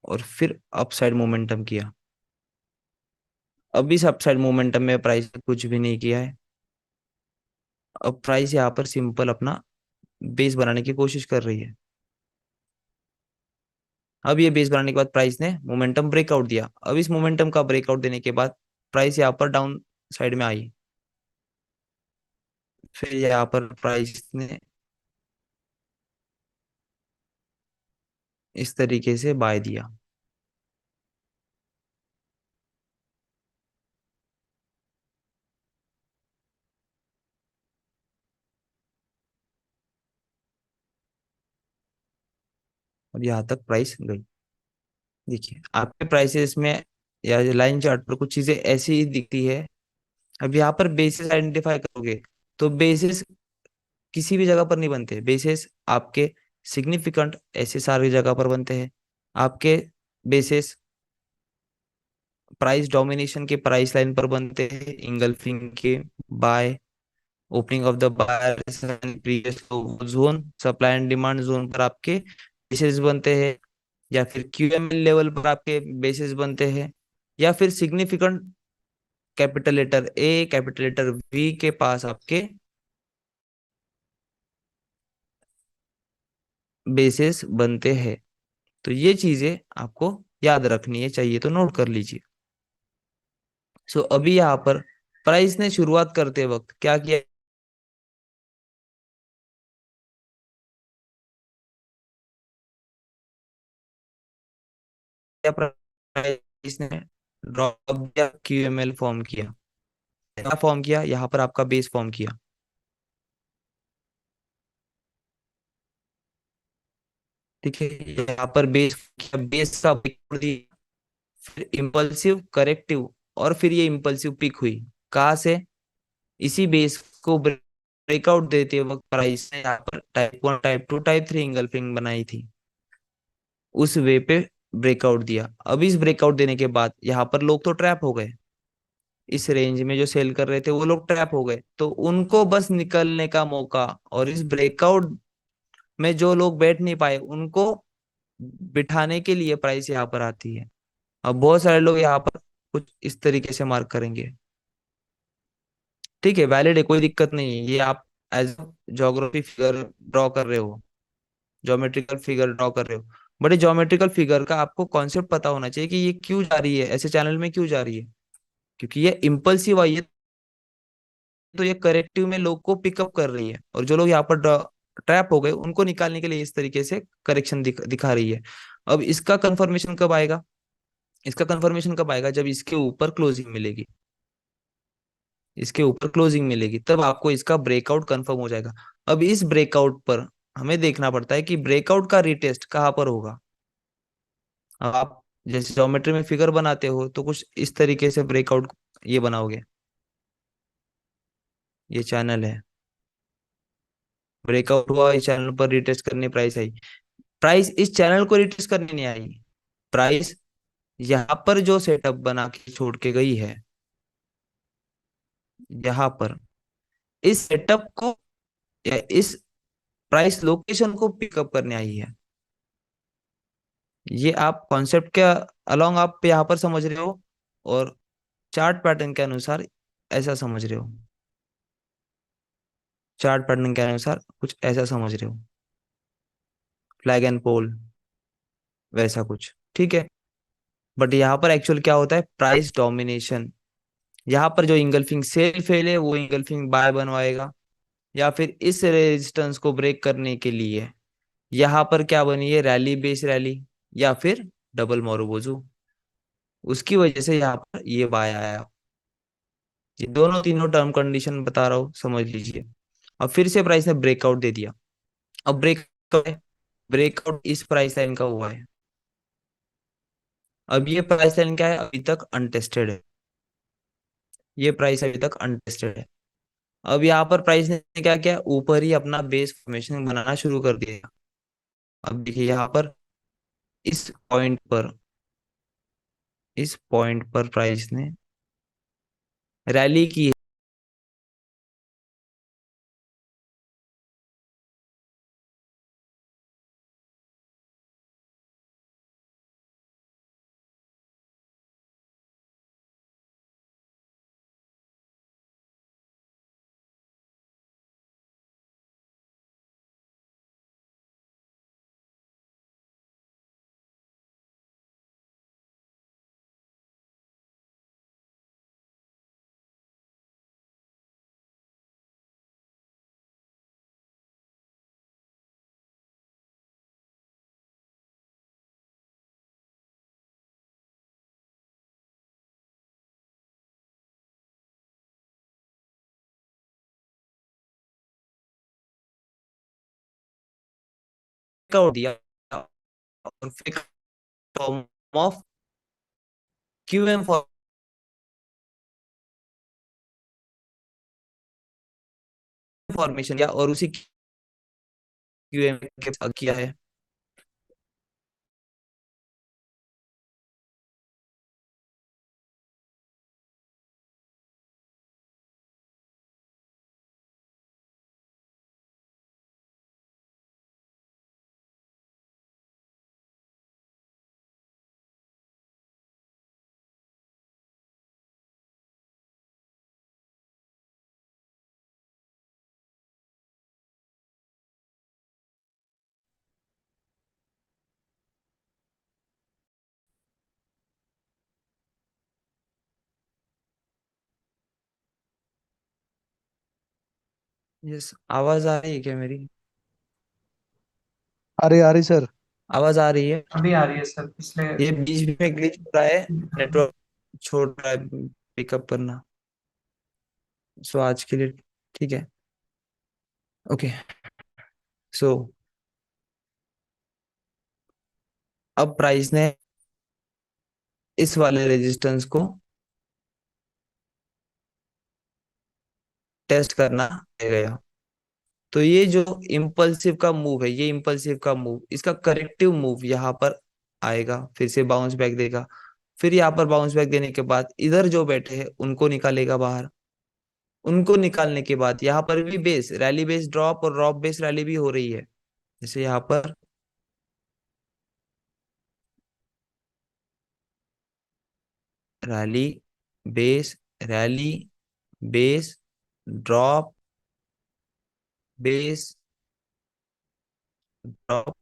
और फिर अपसाइड मोमेंटम किया। अब इस अपसाइड मोमेंटम में प्राइस ने कुछ भी नहीं किया है। अब प्राइस यहाँ पर सिंपल अपना बेस बनाने की कोशिश कर रही है। अब ये बेस बनाने के बाद प्राइस ने मोमेंटम ब्रेकआउट दिया। अब इस मोमेंटम का ब्रेकआउट देने के बाद प्राइस यहाँ पर डाउन साइड में आई, फिर यहाँ पर प्राइस ने इस तरीके से बाय दिया। और यहाँ तक प्राइस गई। देखिए आपके प्राइसेस में या लाइन चार्ट पर कुछ चीजें ऐसी ही दिखती है। अब यहाँ पर बेसिस आइडेंटिफाई करोगे तो बेसिस किसी भी जगह पर नहीं बनते, बेसिस आपके सिग्निफिकेंट ऐसे सारी जगह पर बनते हैं। आपके बेसिस प्राइस डोमिनेशन के प्राइस लाइन पर बनते हैं, इंगल्फिंग के bye opening of the buyers and previous zone, supply and demand zone पर आपके बेसिस बनते हैं, या फिर क्यूएमएल लेवल पर आपके बेसिस बनते हैं, या फिर significant capital letter A capital letter V के पास आपके बेसिस बनते हैं। तो ये चीजें आपको याद रखनी है, चाहिए तो नोट कर लीजिए। सो अभी यहाँ पर प्राइस ने शुरुआत करते वक्त क्या किया, प्राइस ने ड्रॉप दिया, क्यूएमएल फॉर्म किया। क्या फॉर्म किया, यहाँ पर आपका बेस फॉर्म किया। ठीक है, यहाँ पर बेस किया, बेस का breakdown दिया, फिर इम्पल्सिव करेक्टिव, और फिर ये इम्पल्सिव पिक हुई। कहाँ से, इसी बेस को ब्रेकआउट देते वक्त प्राइस ने यहाँ पर टाइप 1 टाइप 2 टाइप 3 इंगल्फिंग बनाई थी, उस वे पे ब्रेकआउट दिया। अब इस ब्रेकआउट देने के बाद यहाँ पर लोग तो ट्रैप हो गए, इस रेंज में जो सेल कर रहे थे वो लोग ट्रैप हो गए, तो उनको बस निकलने का मौका, और इस ब्रेकआउट में जो लोग बैठ नहीं पाए उनको बिठाने के लिए प्राइस यहाँ पर आती है। अब बहुत सारे लोग यहाँ पर कुछ इस तरीके से मार्क करेंगे। ठीक है, वैलिड है, कोई दिक्कत नहीं है, ये आप एज ज्योग्राफी फिगर ड्रॉ कर रहे हो, ज्योमेट्रिकल फिगर ड्रॉ कर रहे हो। बट ज्योमेट्रिकल फिगर का आपको कॉन्सेप्ट पता होना चाहिए कि ये क्यों जा रही है, ऐसे चैनल में क्यों जा रही है। क्योंकि ये इम्पल्सिव आई है, तो ये करेक्टिव में लोग को पिकअप कर रही है, और जो लोग यहाँ पर ट्रैप हो गए उनको निकालने के लिए इस तरीके से करेक्शन दिखा रही है। अब इसका कंफर्मेशन कब आएगा, इसका कंफर्मेशन कब आएगा, जब इसके ऊपर क्लोजिंग मिलेगी, इसके ऊपर क्लोजिंग मिलेगी, तब आपको इसका ब्रेकआउट कंफर्म हो जाएगा। अब इस ब्रेकआउट पर हमें देखना पड़ता है कि ब्रेकआउट का रिटेस्ट कहाँ पर होगा। अब आप जैसे ज्योमेट्री में फिगर बनाते हो तो कुछ इस तरीके से ब्रेकआउट ये बनाओगे, ये चैनल है, ब्रेकआउट हुआ, इस चैनल पर रिटेस्ट करने प्राइस आई। प्राइस इस चैनल को रिटेस्ट करने नहीं आई, प्राइस यहाँ पर जो सेटअप बना के छोड़ के गई है, यहाँ पर इस सेटअप को या इस प्राइस लोकेशन को पिकअप करने आई है। ये आप कॉन्सेप्ट के अलोंग आप यहाँ पर समझ रहे हो, और चार्ट पैटर्न के अनुसार ऐसा समझ रहे हो, चार्ट पैटर्न के अनुसार कुछ ऐसा समझ रहे हो, फ्लैग एंड पोल वैसा कुछ। ठीक है, बट यहाँ पर एक्चुअल क्या होता है, प्राइस डोमिनेशन। यहाँ पर जो इंगल्फिंग सेल फेल है वो इंगल्फिंग बाय बनवाएगा, या फिर इस रेजिस्टेंस को ब्रेक करने के लिए यहाँ पर क्या बनी है, रैली बेस रैली, या फिर डबल मोरोबोजू, उसकी वजह से यहाँ पर ये बाय आया। ये दोनों तीनों टर्म कंडीशन बता रहा हूँ, समझ लीजिए। अब फिर से प्राइस ने ब्रेकआउट दे दिया। अब ब्रेकआउट इस प्राइस लाइन का हुआ है। अब ये प्राइस लाइन क्या है, अभी तक अनटेस्टेड है, ये प्राइस अभी तक अनटेस्टेड है। अब यहाँ पर प्राइस ने क्या किया, ऊपर ही अपना बेस फॉर्मेशन बनाना शुरू कर दिया। अब देखिए यहाँ पर इस पॉइंट पर, इस पॉइंट पर प्राइस ने रैली की है, दिया, और फिर फॉर्म ऑफ क्यूएम फॉर्मेशन, या और उसी क्यूएम के साथ किया है। यस, आवाज आ रही है क्या मेरी? आ रही सर। आवाज आ रही है? अभी आ रही है सर, पिछले। ये बीच बीच में ग्लिच हो रहा है, नेटवर्क छोड़ रहा है पिकअप करना। सो आज के लिए ठीक है। ओके। सो अब प्राइस ने इस वाले रेजिस्टेंस को टेस्ट करना गया। तो ये जो इम्पल्सिव का मूव है, ये इम्पल्सिव का मूव, इसका करेक्टिव मूव यहाँ पर आएगा, फिर से बाउंस बैक देगा। फिर यहाँ पर बाउंस बैक देने के बाद इधर जो बैठे हैं उनको निकालेगा बाहर। उनको निकालने के बाद यहाँ पर भी बेस रैली बेस ड्रॉप और ड्रॉप बेस रैली भी हो रही है। जैसे यहाँ पर rally base rally base drop base drop,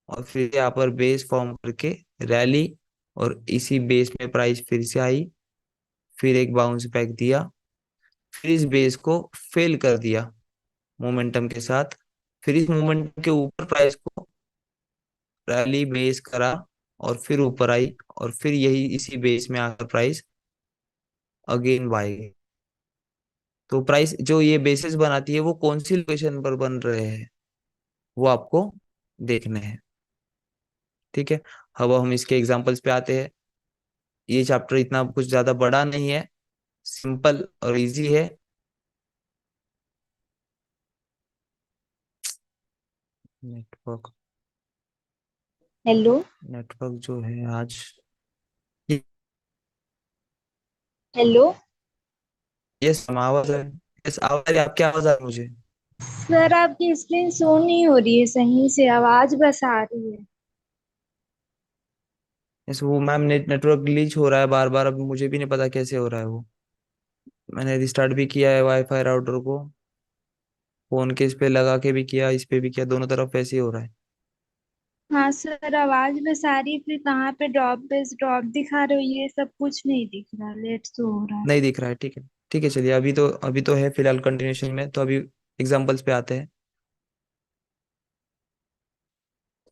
और फिर यहाँ पर बेस फॉर्म करके रैली, और इसी बेस में प्राइस फिर से आई, फिर एक बाउंस बैक दिया, फिर इस बेस को फेल कर दिया मोमेंटम के साथ। फिर इस मोमेंटम के ऊपर प्राइस को रैली बेस करा, और फिर ऊपर आई, और फिर यही इसी बेस में आकर प्राइस अगेन बाय गई। तो प्राइस जो ये बेसिस बनाती है वो कौन सी लोकेशन पर बन रहे हैं वो आपको देखने हैं। ठीक है, अब हम इसके एग्जांपल्स पे आते हैं। ये चैप्टर इतना कुछ ज्यादा बड़ा नहीं है, सिंपल और इजी है। Network hello. नेटवर्क जो है आज, हेलो यस हम आवाज है, यस आवाज है, आपकी आवाज आ रही है मुझे। सर, आपकी स्क्रीन शो नहीं हो रही है सही से, आवाज बस आ रही है। यस वो मैम नेटवर्क ग्लिच हो रहा है बार बार, अब मुझे भी नहीं पता कैसे हो रहा है वो। मैंने रिस्टार्ट भी किया है वाईफाई राउटर को, फोन के इस पे लगा के भी किया, इस पे भी किया, दोनों तरफ ऐसे ही हो रहा है। हाँ सर, आवाज बस आ रही है, फिर कहाँ पे ड्रॉप दिखा रहे हो, ये सब कुछ नहीं दिख रहा, लेट शो हो रहा है। नहीं दिख रहा है, ठीक है। ठीक है चलिए, अभी तो है फिलहाल कंटिन्यूशन में, तो अभी एग्जांपल्स पे आते हैं।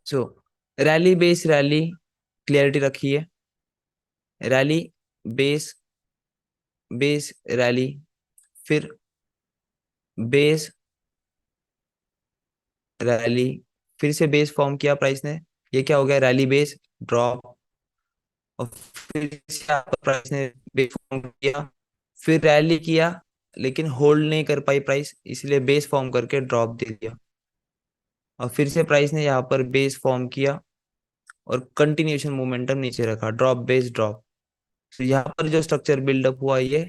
सो रैली बेस रैली, क्लियरिटी रखिए। रैली बेस बेस रैली, फिर बेस रैली, फिर से बेस फॉर्म किया प्राइस ने, ये क्या हो गया, रैली बेस ड्रॉप, और फिर से यहाँ पर प्राइस ने बेस फॉर्म किया, फिर रैली किया, लेकिन होल्ड नहीं कर पाई प्राइस, इसलिए बेस फॉर्म करके ड्रॉप दे दिया। और फिर से प्राइस ने यहाँ पर बेस फॉर्म किया और कंटिन्यूशन मोमेंटम नीचे रखा, ड्रॉप बेस ड्रॉप। तो यहाँ पर जो स्ट्रक्चर बिल्डअप हुआ ये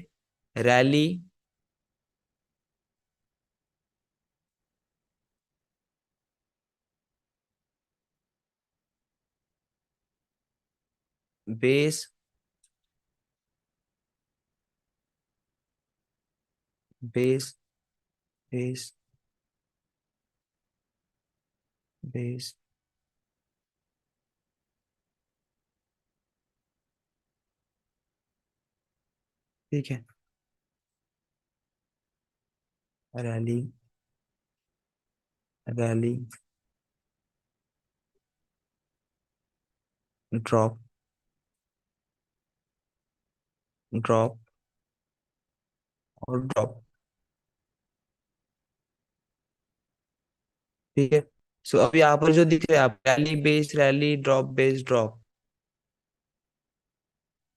rally base base base base, ठीक है, रैली रैली ड्रॉप ड्रॉप और ड्रॉप, ठीक है। सो अब यहाँ पर जो दिख रहा है आप, रैली ड्रॉप बेस ड्रॉप,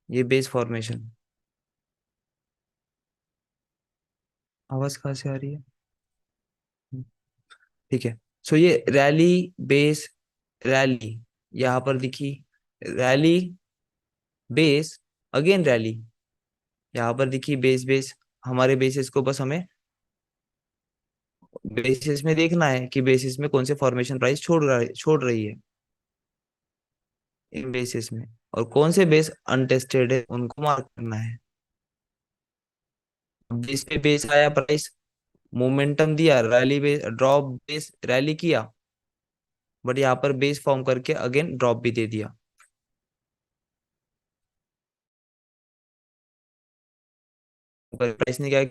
ये बेस फॉर्मेशन। आवाज कहाँ से आ रही है? ठीक है। सो ये रैली बेस रैली यहाँ पर दिखी, रैली बेस अगेन रैली यहाँ पर दिखी, बेस बेस। हमारे बेसिस को बस हमें बेसिस में देखना है कि बेसिस में कौन से फॉर्मेशन प्राइस छोड़ रही है इन बेसिस में, और कौन से बेस अनटेस्टेड है उनको मार्क करना है। जिस पे बेस आया प्राइस मोमेंटम दिया, rally base drop base rally किया, बट यहाँ पर बेस फॉर्म करके अगेन ड्रॉप भी दे दिया। प्राइस ने क्या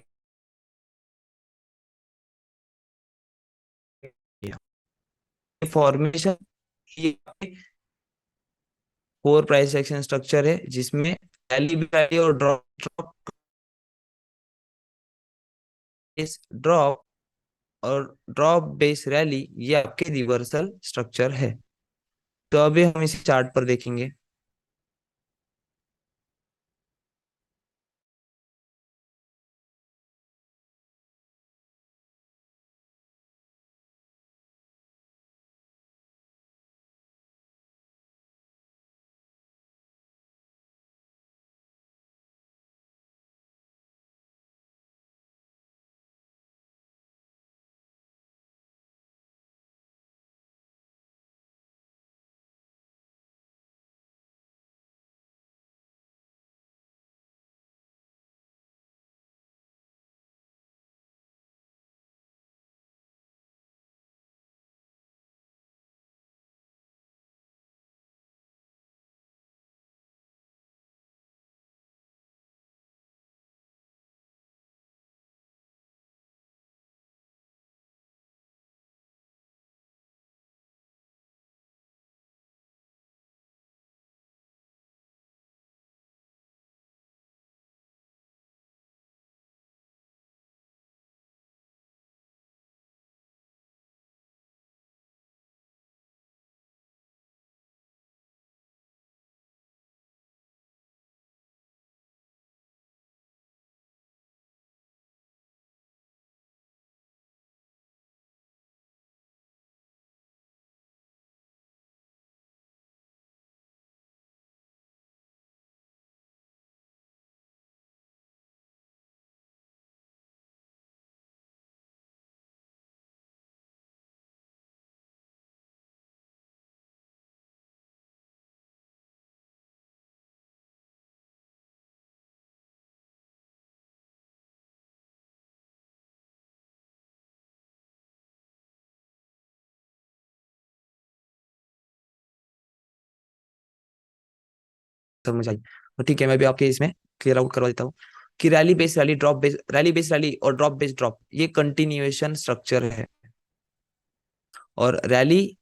किया, formation, four price action structure है जिसमें रैली भी रैली और ड्रॉप ड्रॉप बेस ड्रॉप और ड्रॉप बेस रैली, ये आपके रिवर्सल स्ट्रक्चर है। तो अभी हम इस चार्ट पर देखेंगे। समझ आई तो ठीक है, मैं भी आपके इसमें क्लियर आउट करवा देता हूँ कि रैली बेस रैली और ड्रॉप बेस ड्रॉप ये कंटिन्यूएशन स्ट्रक्चर है। और रैली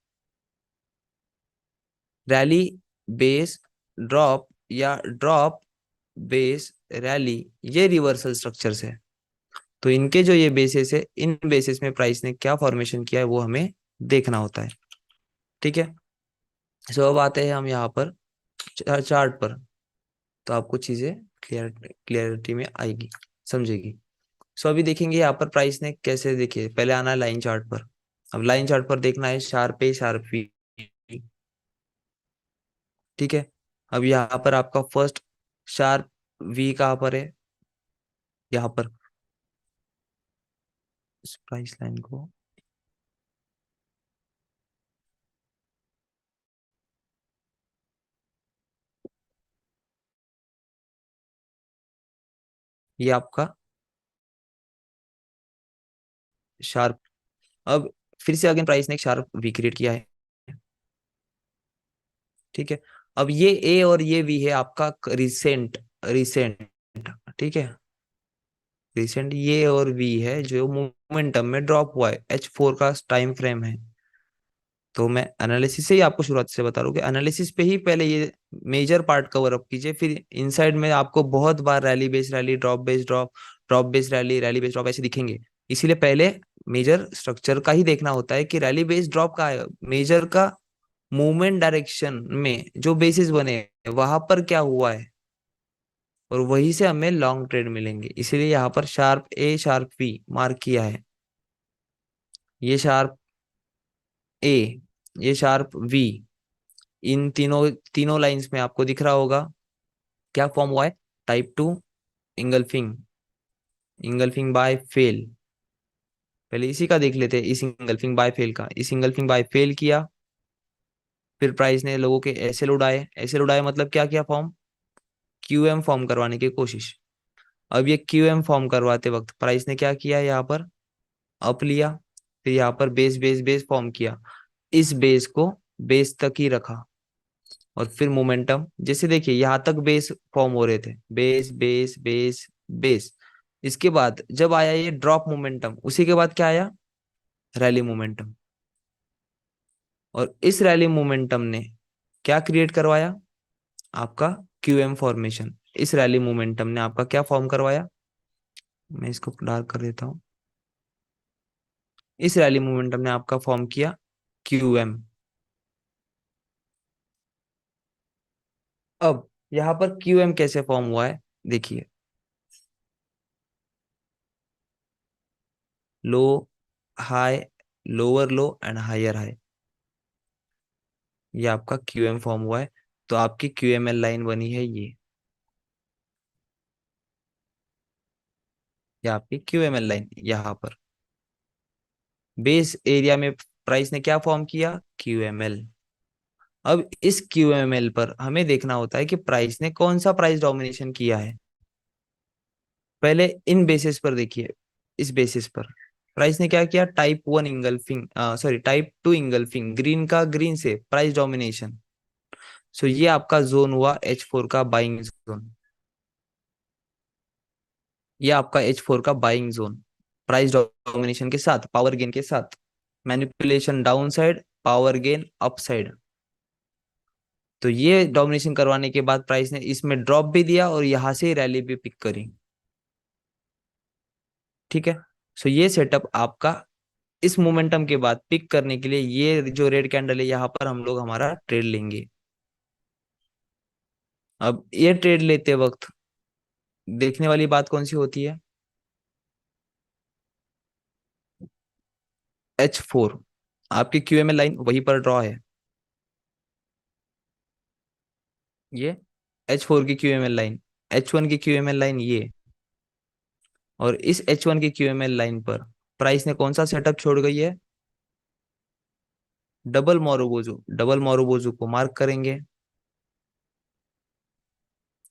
रैली बेस ड्रॉप या ड्रॉप बेस रैली ये रिवर्सल स्ट्रक्चर्स है। तो इनके जो ये बेसिस है, इन बेसिस में प्राइस ने क्या फॉर्मेशन किया है वो हमें देखना होता है। ठीक है, सो अब आते हैं हम यहाँ पर चार्ट पर, तो आपको चीजें क्लियरिटी में आएगी, समझेगी। सो अभी देखेंगे यहाँ पर प्राइस ने कैसे, देखिए पहले आना है लाइन चार्ट पर। अब लाइन चार्ट पर देखना है शार्प ए शार्प बी। ठीक है, अब यहाँ पर आपका फर्स्ट शार्प वी कहाँ पर है, यहाँ पर इस प्राइस लाइन को, ये आपका शार्प। अब फिर से अगेन प्राइस ने एक शार्प वी क्रिएट किया है। ठीक है, अब ये ए और ये वी है आपका रिसेंट रिसेंट ठीक है, रिसेंट ये और वी है जो मोमेंटम में ड्रॉप हुआ है, H4 का टाइम फ्रेम है। तो मैं एनालिसिस से ही आपको शुरुआत से बता रहा हूँ कि एनालिसिस पे ही पहले ये मेजर पार्ट कवर अप कीजिए, फिर इनसाइड में आपको बहुत बार rally base rally drop base drop drop base rally base drop ऐसे दिखेंगे। इसीलिए पहले मेजर स्ट्रक्चर का ही देखना होता है कि रैली बेस ड्रॉप का है, मेजर का मूवमेंट डायरेक्शन में जो बेसिस बने वहां पर क्या हुआ है, और वहीं से हमें लॉन्ग ट्रेड मिलेंगे। इसीलिए यहाँ पर sharp A sharp B mark किया है। ये शार्प ए, ये शार्प वी, इन तीनों तीनों लाइंस में आपको दिख रहा होगा क्या फॉर्म हुआ है, type 2 engulfing, engulfing bye fail. पहले इसी का देख लेते हैं, इस इंगल्फिंग बाय फेल का। इस इंगल्फिंग बाय फेल किया, फिर प्राइस ने लोगों के एसएल उड़ाए, एसएल उड़ाए मतलब क्या किया, फॉर्म क्यूएम फॉर्म करवाने की कोशिश। अब ये क्यूएम फॉर्म करवाते वक्त प्राइस ने क्या किया, यहाँ पर अप लिया, फिर यहाँ पर बेस बेस बेस फॉर्म किया, इस बेस को बेस तक ही रखा, और फिर मोमेंटम, जैसे देखिए यहाँ तक बेस फॉर्म हो रहे थे, बेस बेस बेस बेस। इसके बाद जब आया ये ड्रॉप मोमेंटम, उसी के बाद क्या आया, रैली मोमेंटम। और इस रैली मोमेंटम ने क्या क्रिएट करवाया, आपका क्यूएम फॉर्मेशन। इस रैली मोमेंटम ने आपका क्या फॉर्म करवाया, मैं इसको डार्क कर देता हूं, इस रैली मोमेंटम ने आपका फॉर्म किया क्यूएम। अब यहाँ पर क्यूएम कैसे फॉर्म हुआ है, देखिए, low high, lower low and higher high, ये आपका क्यूएम फॉर्म हुआ है। तो आपकी क्यूएमएल लाइन बनी है ये आपकी क्यूएमएल लाइन। यहाँ पर बेस एरिया में प्राइस ने क्या फॉर्म किया, क्यूएमएल। अब इस क्यूएमएल पर हमें देखना होता है कि प्राइस ने कौन सा प्राइस डोमिनेशन किया है। पहले इन बेसिस पर देखिए, इस बेसिस पर प्राइस ने क्या किया, type 1 engulfing, sorry type 2 engulfing, green का ग्रीन से प्राइस डोमिनेशन। सो ये आपका जोन हुआ H4 का बाइंग जोन, ये आपका H4 का बाइंग जोन, प्राइस डोमिनेशन के साथ, पावर गेन के साथ, manipulation down side, power gain up side. तो ये डोमिनेशन करवाने के बाद प्राइस ने इसमें ड्रॉप भी दिया और यहां से रैली भी पिक करी, ठीक है। सो ये सेटअप आपका इस मोमेंटम के बाद पिक करने के लिए, ये जो रेड कैंडल है यहाँ पर हम लोग हमारा ट्रेड लेंगे। अब ये ट्रेड लेते वक्त देखने वाली बात कौन सी होती है, H4, आपकी क्यूएमएल लाइन वहीं पर ड्रॉ है, ये H4 की क्यूएमएल लाइन, H1 की क्यूएमएल लाइन ये, और इस H1 की क्यूएमएल लाइन पर प्राइस ने कौन सा सेटअप छोड़ गई है, डबल मोरोबोजू, डबल मोरोबोजू को मार्क करेंगे,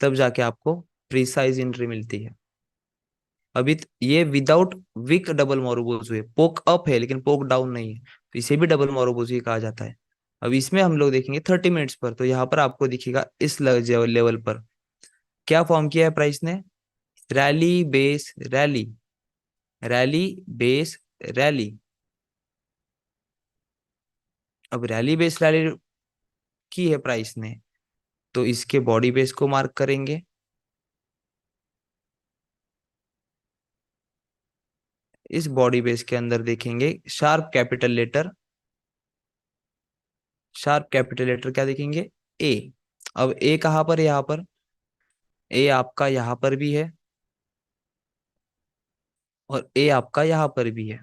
तब जाके आपको प्रिसाइज एंट्री मिलती है। अभी ये विदाउट विक डबल मोरोबोजू है, पोक अप है लेकिन पोक डाउन नहीं है, तो इसे भी डबल मोरोबोजू ही कहा जाता है। अब इसमें हम लोग देखेंगे 30 मिनट्स पर, तो यहाँ पर आपको दिखेगा इस लेवल पर क्या फॉर्म किया है प्राइस ने, rally base rally, rally base rally. अब रैली बेस रैली की है प्राइस ने, तो इसके बॉडी बेस को मार्क करेंगे, इस बॉडी बेस के अंदर देखेंगे sharp capital letter, sharp capital letter क्या देखेंगे, ए। अब ए कहाँ पर है, यहाँ पर ए आपका यहाँ पर भी है, और ए आपका यहाँ पर भी है।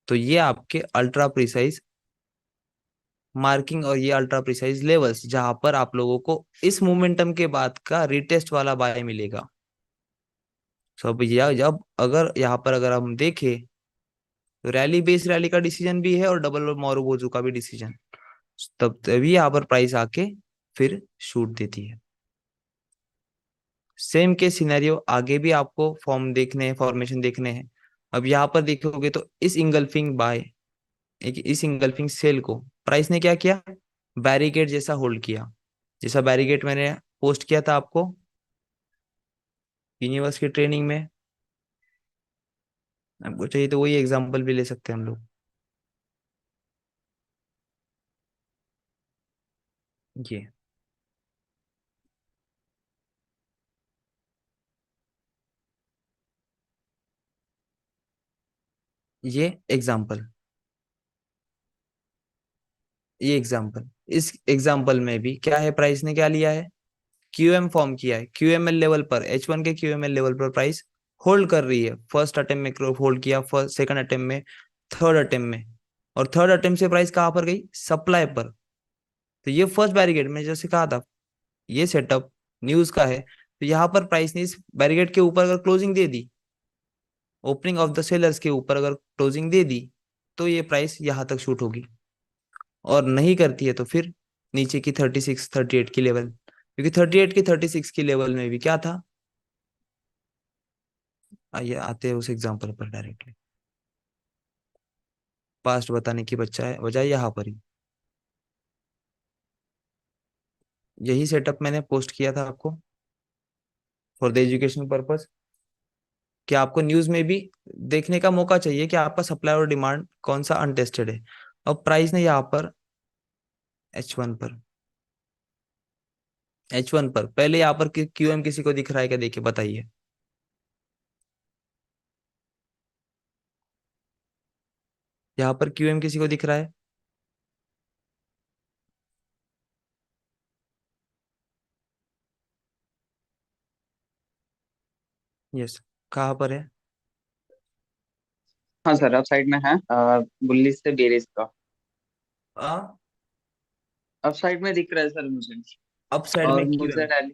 तो ये आपके अल्ट्रा प्रिसाइज मार्किंग और ये अल्ट्रा प्रिसाइज लेवल्स, जहां पर आप लोगों को इस मोमेंटम के बाद का रिटेस्ट वाला बाय मिलेगा। तो अब जब अगर यहाँ पर अगर हम देखें, तो रैली बेस रैली का डिसीजन भी है और डबल मोरोबोजू का भी डिसीजन, तब तभी यहाँ पर प्राइस आके फिर शूट देती है। सेम के सिनेरियो आगे भी आपको फॉर्म देखने हैं, फॉर्मेशन देखने हैं। अब यहाँ पर देखोगे तो इस इंगल्फिंग बाय, एक इस इंगल्फिंग सेल को प्राइस ने क्या किया, बैरिकेड जैसा होल्ड किया, जैसा बैरिकेड मैंने पोस्ट किया था आपको यूनिवर्स की ट्रेनिंग में। आपको चाहिए तो वही एग्जांपल भी ले सकते हैं हम लोग, ये ये एग्जांपल, ये एग्जांपल, इस एग्जांपल में भी क्या है, प्राइस ने क्या लिया है, क्यूएम फॉर्म किया है, क्यूएमएल लेवल पर, H1 के क्यूएमएल लेवल पर प्राइस होल्ड कर रही है। फर्स्ट अटेम्प्ट में होल्ड किया, फर्स्ट सेकंड अटेम्प्ट में, थर्ड अटेम्प्ट में, और थर्ड अटेम्प्ट से प्राइस कहाँ पर गई, सप्लाई पर। तो ये फर्स्ट बैरिकेड में जैसे कहा था, ये सेटअप न्यूज का है, तो यहाँ पर प्राइस ने इस बैरिकेड के ऊपर अगर closing they the, opening of the sellers के ऊपर अगर क्लोजिंग दे दी, तो ये प्राइस यहाँ तक शूट होगी। और नहीं करती है तो फिर नीचे की 36 38 की लेवल, क्योंकि 38 की 36 की लेवल में भी क्या था, आइए आते हैं उस एग्जांपल पर डायरेक्टली, पास्ट बताने की बच्चा है बजाय यहाँ पर ही। यही सेटअप मैंने पोस्ट किया था आपको फॉर द एजुकेशन पर्पस, कि आपको न्यूज में भी देखने का मौका चाहिए कि आपका सप्लाई और डिमांड कौन सा अनटेस्टेड है। अब प्राइस ने यहाँ पर H1 पर, H1 पर पहले यहाँ पर QM किसी को दिख रहा है क्या, देखिए बताइए। यहाँ पर QM किसी को दिख रहा है? यस, कहाँ पर है? हाँ सर, अब साइड में है, बुल्लिस से बेरिस का। आ अब साइड में दिख रहा है सर मुझे। अप साइड और में मुझे QM, रैली,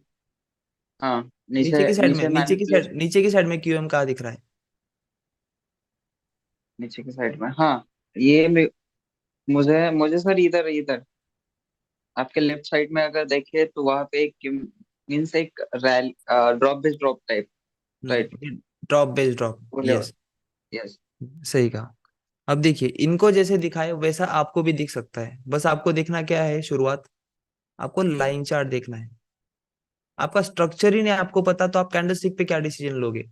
हाँ, नीचे नीचे की साइड में, नीचे मैनिपुलेशन, नीचे की साइड में QM कहाँ दिख रहा है? नीचे की साइड में, हाँ। ये मुझे मुझे सर इधर इधर आपके लेफ्ट साइड में अगर देखे तो वहां पे एक मीन्स एक rally, drop base drop type, right. Drop base drop, वो लेवल, यस, यस। सही कहा। अब देखिए इनको जैसे दिखाए वैसा आपको भी दिख सकता है, बस आपको देखना क्या है, शुरुआत आपको लाइन चार्ट देखना है। आपका स्ट्रक्चर ही नहीं आपको पता तो आप कैंडलस्टिक पे क्या डिसीजन लोगे।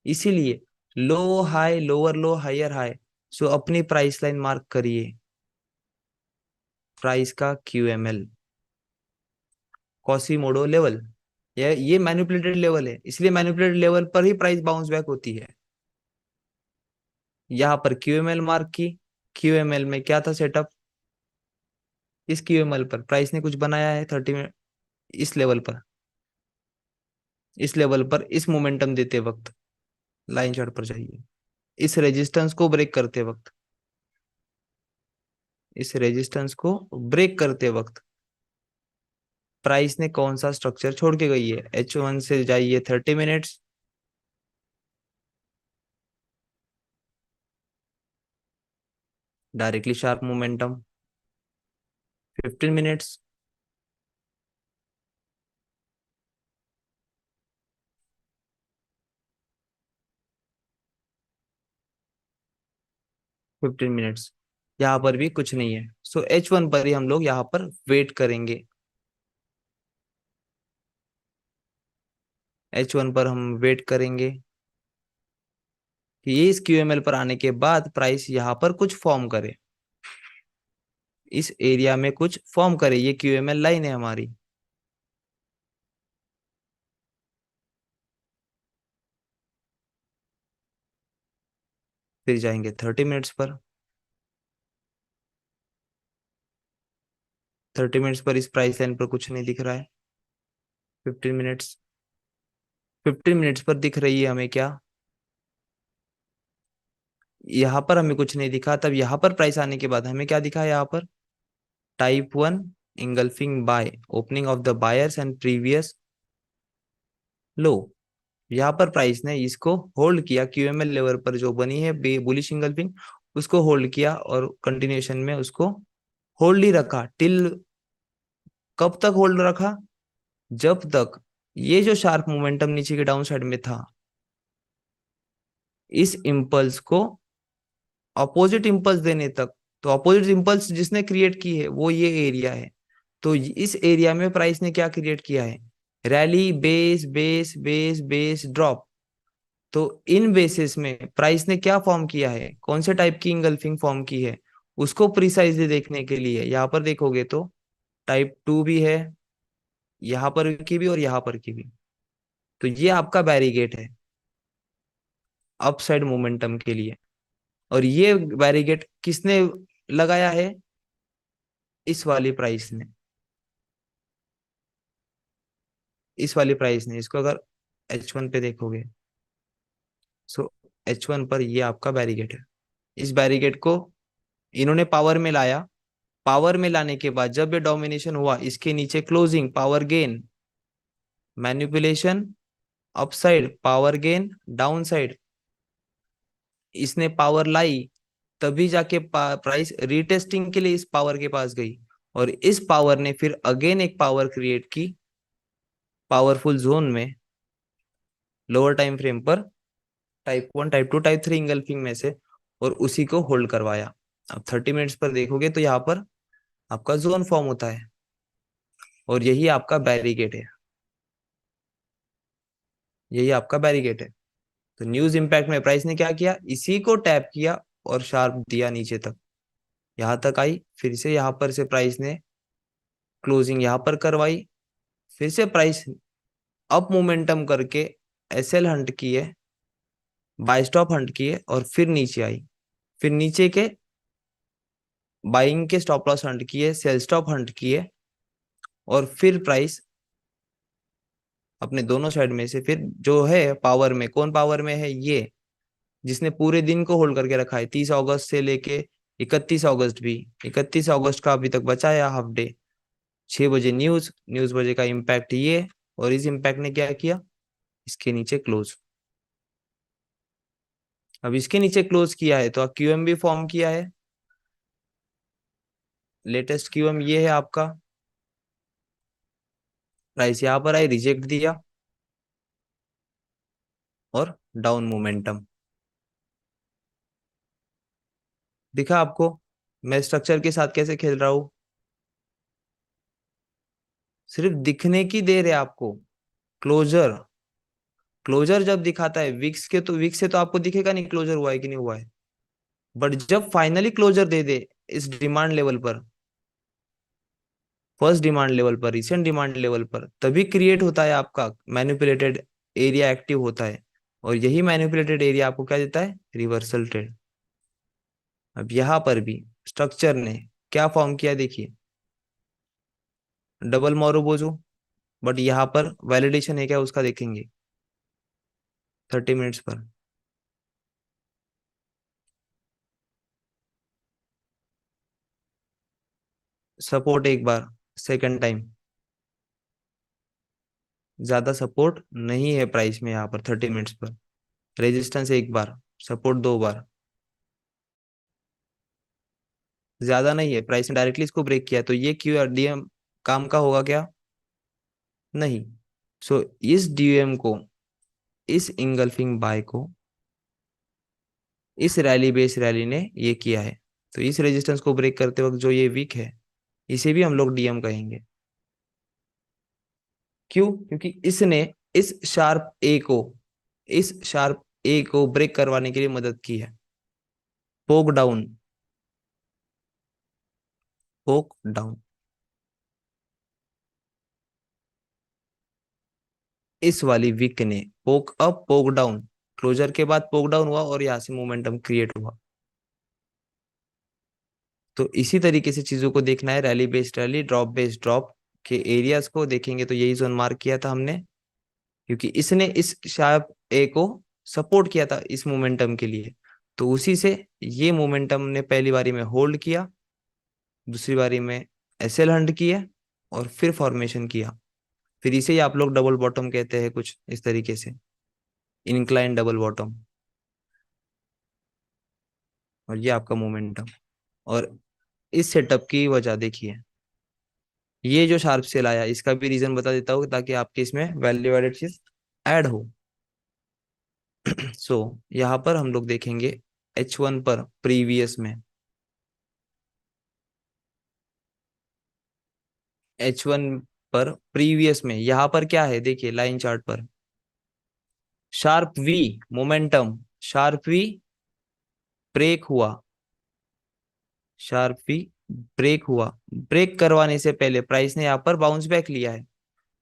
इसीलिए low high lower low higher high, so अपनी प्राइस लाइन मार्क करिए, प्राइस का QML, कॉसीमोडो लेवल। ये मैनिपुलेटेड लेवल है, इसलिए मैनिपुलेटेड लेवल पर ही प्राइस बाउंस बैक होती है। यहाँ पर QML मार्क की, QML में क्या था सेटअप, इस QML पर प्राइस ने कुछ बनाया है 30 में, इस लेवल पर, इस लेवल पर इस मोमेंटम देते वक्त लाइन चार्ट पर जाइए, इस रेजिस्टेंस को ब्रेक करते वक्त, इस रेजिस्टेंस को ब्रेक करते वक्त प्राइस ने कौन सा स्ट्रक्चर छोड़ के गई है। H1 से जाइए 30 minutes, directly sharp momentum 15 minutes, 15 minutes, यहाँ पर भी कुछ नहीं है, सो H1 पर ही हम लोग यहाँ पर वेट करेंगे। H1 पर हम वेट करेंगे कि ये इस QML पर आने के बाद प्राइस यहाँ पर कुछ फॉर्म करे, इस एरिया में कुछ फॉर्म करे, ये QML लाइन है हमारी। फिर जाएंगे 30 मिनट्स पर, 30 मिनट्स पर इस प्राइस लाइन पर कुछ नहीं दिख रहा है। 15 मिनट्स, 15 मिनट्स पर दिख रही है हमें क्या, यहाँ पर हमें कुछ नहीं दिखा। तब यहाँ पर प्राइस आने के बाद हमें क्या दिखा, यहाँ पर type 1 engulfing by, opening of the buyers and previous low. यहाँ पर प्राइस ने इसको होल्ड किया, QML लेवल पर जो बनी है बुलिश इंगल्फिंग, उसको होल्ड किया और कंटिन्यूएशन में उसको होल्ड ही रखा टिल, कब तक होल्ड रखा, जब तक ये जो शार्प मोमेंटम नीचे के डाउन साइड में था, इस इम्पल्स को अपोजिट इम्पल्स देने तक। तो अपोजिट इम्पल्स जिसने क्रिएट की है वो ये एरिया है, तो इस एरिया में प्राइस ने क्या क्रिएट किया है, rally base base base base drop. तो इन बेसिस में प्राइस ने क्या फॉर्म किया है, कौन से टाइप की इंगल्फिंग फॉर्म की है, उसको प्रिसाइजली देखने के लिए यहाँ पर देखोगे तो टाइप 2 भी है, यहाँ पर की भी और यहाँ पर की भी। तो ये आपका बैरिगेट है अपसाइड मोमेंटम के लिए, और ये बैरिगेट किसने लगाया है, इस वाली प्राइस ने, इस वाली प्राइस ने इसको अगर H1 पे देखोगे, सो H1 पर ये आपका बैरिगेट है। इस बैरिगेट को इन्होंने पावर में लाया, पावर में लाने के बाद जब ये डोमिनेशन हुआ, इसके नीचे closing, power gain, manipulation, upside, power gain, down side, इसने पावर लाई, तभी जाके प्राइस रीटेस्टिंग के लिए इस पावर के पास गई, और इस पावर ने फिर अगेन एक पावर क्रिएट की पावरफुल जोन में, लोअर टाइम फ्रेम पर, टाइप 1, टाइप 2, टाइप 3 इंगल्फिंग में से, और उसी को होल्ड करवाया। अब 30 मिनट्स पर देखोगे तो यहाँ पर आपका जोन फॉर्म होता है, और यही आपका बैरिकेड है, यही आपका बैरिकेड है। तो न्यूज इंपैक्ट में प्राइस ने क्या किया, इसी को टैप किया और शार्प दिया नीचे तक, यहाँ तक आई, फिर से यहाँ पर से प्राइस ने क्लोजिंग यहाँ पर करवाई, फिर से प्राइस अप मोमेंटम करके एसएल हंट किए, बाय स्टॉप हंट किए, और फिर नीचे आई, फिर नीचे के बाइंग के स्टॉप लॉस हंट किए, सेल स्टॉप हंट किए, और फिर प्राइस अपने दोनों साइड में से फिर जो है पावर में, कौन पावर में है, ये जिसने पूरे दिन को होल्ड करके रखा है, 30 अगस्त से लेके 31 अगस्त भी, 31 अगस्त का अभी तक बचा है हाफ डे, 6 बजे न्यूज, न्यूज बजे का इम्पैक्ट ये, और इस इम्पैक्ट ने क्या किया, इसके नीचे क्लोज। अब इसके नीचे क्लोज किया है तो क्यूएम भी फॉर्म किया है, लेटेस्ट क्यूएम ये है आपका, प्राइस यहाँ पर आई, रिजेक्ट दिया, और डाउन मोमेंटम दिखा आपको। मैं स्ट्रक्चर के साथ कैसे खेल रहा हूं, सिर्फ दिखने की देर है आपको। क्लोजर, क्लोजर जब दिखाता है विक्स के, तो विक्स से तो आपको दिखेगा नहीं क्लोजर हुआ है कि नहीं हुआ है, बट जब फाइनली क्लोजर दे दे इस डिमांड लेवल पर, फर्स्ट डिमांड लेवल पर, रिसेंट डिमांड लेवल पर, तभी क्रिएट होता है आपका मैनिपुलेटेड एरिया, एक्टिव होता है, और यही मैनिपुलेटेड एरिया आपको क्या देता है, रिवर्सल ट्रेड। अब यहाँ पर भी स्ट्रक्चर ने क्या फॉर्म किया देखिए, डबल मोरोबोजो, बट यहाँ पर वैलिडेशन है क्या उसका देखेंगे 30 मिनट्स पर। सपोर्ट एक बार, सेकंड टाइम, ज्यादा सपोर्ट नहीं है प्राइस में यहाँ पर 30 मिनट्स पर, रेजिस्टेंस एक बार, सपोर्ट 2 बार, ज्यादा नहीं है, प्राइस ने डायरेक्टली इसको ब्रेक किया, तो ये क्यू डीएम काम का होगा क्या, नहीं। सो इस डीएम को, इस इंगल्फिंग बाय को इस रैली बेस रैली ने ये किया है, तो इस रेजिस्टेंस को ब्रेक करते वक्त जो ये वीक है, इसे भी हम लोग डीएम कहेंगे। क्यों, क्योंकि इसने इस शार्प ए को, इस शार्प ए को ब्रेक करवाने के लिए मदद की है। पोक डाउन, पोक डाउन, इस वाली वीक ने पोक अप, पोक डाउन, क्लोजर के बाद पोक डाउन हुआ, और यहां से मोमेंटम क्रिएट हुआ। तो इसी तरीके से चीजों को देखना है, rally based rally, drop based drop के एरियाज को देखेंगे, तो यही जोन मार्क किया था हमने, क्योंकि इसने इस शार्प ए को सपोर्ट किया था इस मोमेंटम के लिए, तो उसी से ये मोमेंटम ने पहली बारी में होल्ड किया, दूसरी बारी में एसएल हंट किया, और फिर फॉर्मेशन किया, फिर इसे ही आप लोग डबल बॉटम कहते हैं कुछ इस तरीके से, इंक्लाइन डबल बॉटम, और ये आपका मोमेंटम। और इस सेटअप की वजह देखिए, ये जो शार्प सेल आया इसका भी रीजन बता देता हूँ, ताकि आपके इसमें वैल्यू एडेड चीज ऐड हो। सो यहाँ पर हम लोग देखेंगे H1 पर प्रीवियस में, H1 पर प्रीवियस में यहाँ पर क्या है देखिए, लाइन चार्ट पर sharp V momentum, sharp V break हुआ, शार्प वी ब्रेक हुआ, ब्रेक करवाने से पहले प्राइस ने यहाँ पर बाउंस बैक लिया है,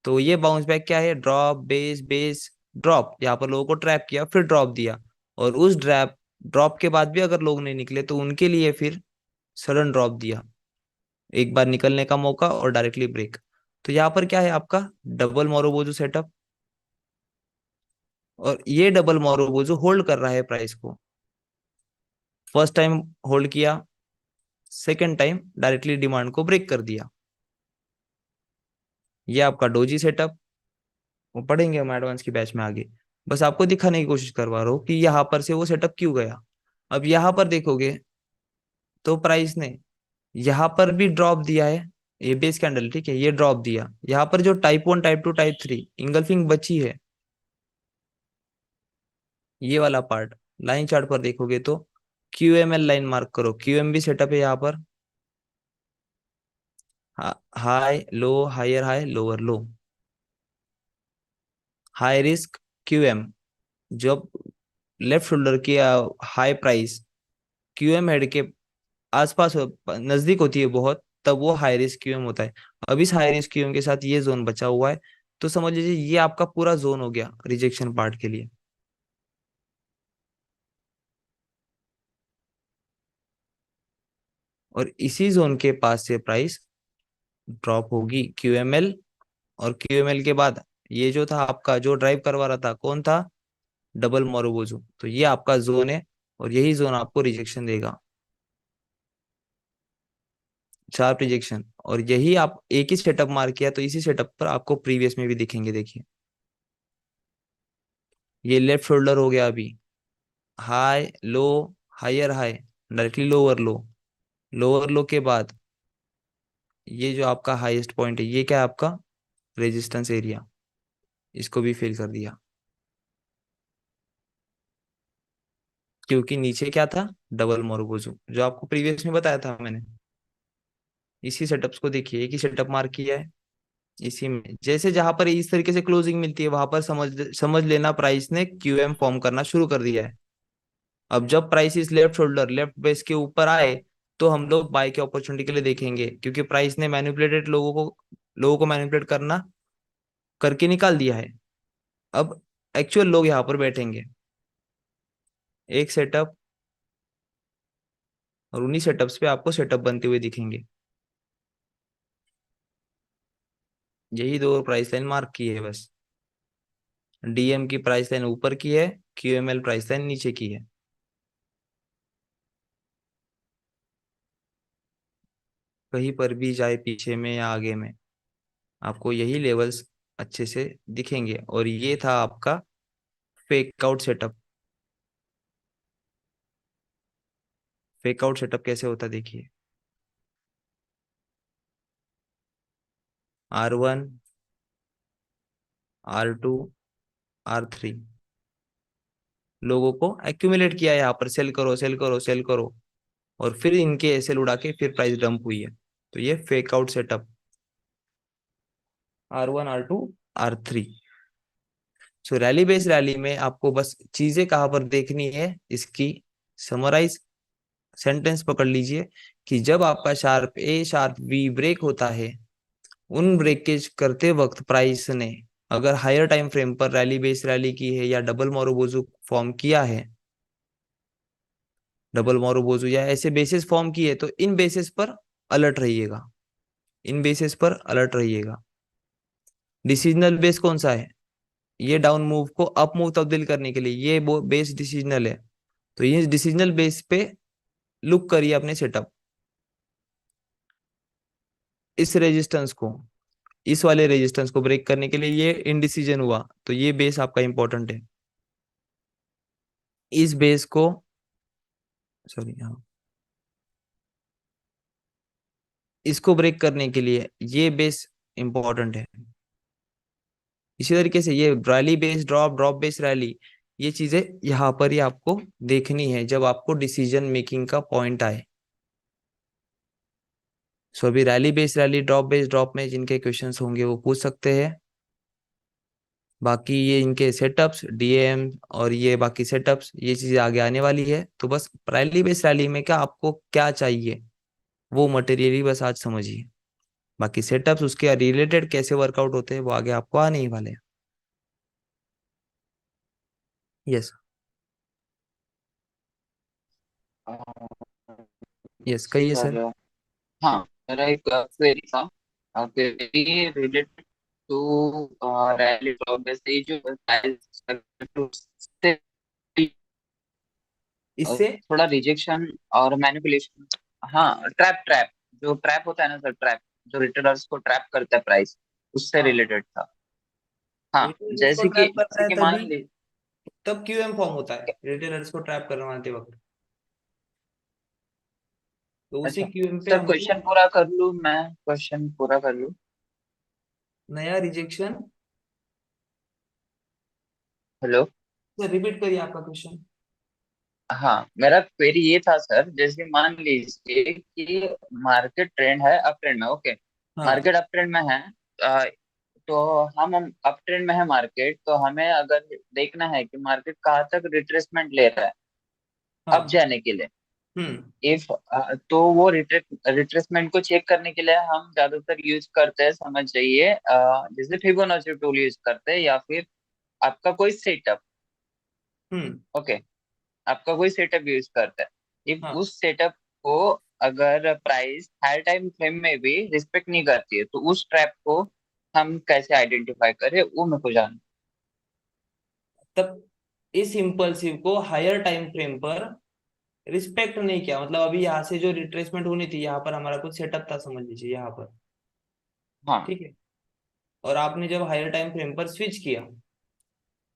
तो ये बाउंस बैक क्या है, ड्रॉप बेस बेस ड्रॉप, यहाँ पर लोगों को ट्रैप किया, फिर ड्रॉप दिया, और उस ड्रॉप के बाद भी अगर लोग नहीं निकले तो उनके लिए फिर सडन ड्रॉप दिया, एक बार निकलने का मौका और डायरेक्टली ब्रेक। तो यहाँ पर क्या है आपका डबल मोरोबोजो सेटअप, और ये डबल मोरोबोजो होल्ड कर रहा है प्राइस को, फर्स्ट टाइम होल्ड किया, सेकेंड टाइम डायरेक्टली डिमांड को ब्रेक कर दिया। ये आपका डोजी सेटअप, वो पढ़ेंगे हम एडवांस की बैच में आगे। बस आपको दिखाने की कोशिश करवा रहा हूँ कि यहाँ पर से वो सेटअप क्यों गया। अब यहाँ पर देखोगे तो प्राइस ने यहाँ पर भी ड्रॉप दिया है, ये बेस कैंडल ठीक है, ये ड्रॉप दिया। यहाँ पर जो टाइप 1 टाइप 2 टाइप 3 इंगल्फिंग बची है, ये वाला पार्ट लाइन चार्ट पर देखोगे तो QML लाइन मार्क करो, QMB सेटअप है यहाँ पर, high low higher high lower low, high risk QM। जब लेफ्ट शोल्डर की हाई प्राइस QM हेड के आसपास नजदीक होती है बहुत, तब वो हाई रिस्क क्यूएम होता है। अब इस हाई रिस्क क्यूएम के साथ ये जोन बचा हुआ है, तो समझ लीजिए ये आपका पूरा जोन हो गया रिजेक्शन पार्ट के लिए। और इसी जोन के पास से प्राइस ड्रॉप होगी QML, और QML के बाद ये जो था आपका जो ड्राइव करवा रहा था कौन था, डबल मोरोबोजू। तो ये आपका जोन है और यही जोन आपको रिजेक्शन देगा, शार्प रिजेक्शन। और यही आप एक ही सेटअप मार किया तो इसी सेटअप पर आपको प्रीवियस में भी दिखेंगे। देखिए ये लेफ्ट शोल्डर हो गया अभी, high low higher high, directly lower low, lower low के बाद ये जो आपका हाईएस्ट पॉइंट है ये क्या है आपका रेजिस्टेंस एरिया, इसको भी फिल कर दिया। क्योंकि नीचे क्या था, डबल मोरगोजू, जो आपको प्रीवियस में बताया था मैंने। इसी सेटअप्स को देखिए, एक ही सेटअप मार्क किया है इसी में। जैसे जहां पर इस तरीके से क्लोजिंग मिलती है वहां पर समझ समझ लेना प्राइस ने QM फॉर्म करना शुरू कर दिया है। अब जब प्राइस इस लेफ्ट शोल्डर लेफ्ट बेस के ऊपर आए तो हम लोग बाय के अपॉर्चुनिटी के लिए देखेंगे, क्योंकि प्राइस ने मैनिपुलेटेड लोगों को मैनिपुलेट करना करके निकाल दिया है। अब एक्चुअल लोग यहाँ पर बैठेंगे, एक सेटअप और उन्हीं सेटअप्स पे आपको सेटअप बनते हुए दिखेंगे। यही दो प्राइस लाइन मार्क की है बस, DM की प्राइस लाइन ऊपर की है, QML प्राइस लाइन नीचे की है। कहीं पर भी जाए पीछे में या आगे में आपको यही लेवल्स अच्छे से दिखेंगे। और ये था आपका fake out setup. Fake out setup कैसे होता है देखिए, R1 R2 R3 लोगों को एक्यूमुलेट किया है, यहाँ पर सेल करो सेल करो सेल करो, और फिर इनके एसएल उड़ा के फिर प्राइस डंप हुई है। तो ये fake out setup R1 R2 R3। सो रैली बेस्ड रैली में आपको बस चीजें कहाँ पर देखनी है, इसकी समराइज सेंटेंस पकड़ लीजिए कि जब आपका sharp A sharp B break होता है, उन ब्रेकेज करते वक्त प्राइस ने अगर हायर टाइम फ्रेम पर रैली बेस्ड रैली की है या डबल मोरोबोजू फॉर्म किया है, डबल मोरोबोजू या ऐसे बेसिस फॉर्म किए, तो इन बेसिस पर अलर्ट रहिएगा, इन बेसिस पर अलर्ट रहिएगा। डिसीजनल बेस कौन सा है, ये डाउन मूव को अप मूव तब्दील करने के लिए ये बेस डिसीजनल है। तो ये डिसीजनल बेस पे लुक करिए अपने सेटअप। इस रेजिस्टेंस को इस वाले रेजिस्टेंस को ब्रेक करने के लिए ये इनडिसीजन हुआ, तो ये बेस आपका इंपॉर्टेंट है। इस बेस को सॉरी हाँ, इसको ब्रेक करने के लिए ये बेस इंपॉर्टेंट है। इसी तरीके से ये rally base drop drop base rally, ये चीजें यहाँ पर ही आपको देखनी है जब आपको डिसीजन मेकिंग का पॉइंट आए। सो अभी रैली बेस ड्रॉप में जिनके क्वेश्चंस होंगे वो पूछ सकते हैं। बाकी ये इनके सेटअप्स DM और ये बाकी सेटअप्स ये चीजें आगे आने वाली है। तो बस रैली बेस रैली में क्या आपको क्या चाहिए वो मटेरियली बस आज समझिए, बाकी सेटअप्स उसके रिलेटेड कैसे वर्कआउट होते हैं वो आगे आपको आने ही वाले हैं। यस यस कहिए सर, सर। हाँ, मेरा एक क्वेरी था। Query related to rally drop, जैसे ये जो इससे थोड़ा रिजेक्शन और मैनिपुलेशन। हाँ, ट्रैप ट्रैप, जो ट्रैप होता है ना सर, ट्रैप जो रिटेलर्स को ट्रैप करता है प्राइस, उससे हाँ, रिलेटेड था। हाँ, रिटेलर्स को जैसे कि ट्रैप करता है मान तभी, ली। तब क्यूएम फॉर्म होता है रिटेलर्स को ट्रैप करवाते वक्त। तो उसी अच्छा क्यूएम पे सर, हमको क्वेश्चन पूरा कर लूँ मैं, क्वेश्चन पूरा कर लूँ। नया रिजेक्शन। हेलो। सर रिपीट करिए आपका क्वेश्चन। हाँ, मेरा क्वेरी ये था सर, जैसे मान लीजिए कि मार्केट ट्रेंड है अप ट्रेंड में, ओके, हाँ मार्केट अप ट्रेंड में है। अ, तो हम अप ट्रेंड में है मार्केट, तो हमें अगर देखना है कि मार्केट कहाँ तक रिट्रेसमेंट ले रहा है अब हाँ। जाने के लिए, हम्म। इफ तो वो रिट्रेसमेंट को चेक करने के लिए हम ज्यादातर यूज करते हैं, समझ जाइए, जैसे फिबोनाची टूल यूज करते हैं, या फिर आपका कोई सेटअप, हम्म। ओके, आपका कोई सेटअप यूज करता है। इफ हाँ, उस सेटअप को अगर प्राइस हाई टाइम फ्रेम में भी रिस्पेक्ट नहीं करती है, तो उस ट्रैप को हम कैसे आइडेंटिफाई करें, वो मेरे को जानना। तब इस इम्पल्सिव को हायर टाइम फ्रेम पर रिस्पेक्ट नहीं किया, मतलब अभी यहाँ से जो रिट्रेसमेंट होनी थी, यहाँ पर हमारा कुछ सेटअप था समझ लीजिए यहाँ पर। हाँ। ठीक है। और आपने जब हायर टाइम फ्रेम पर स्विच किया,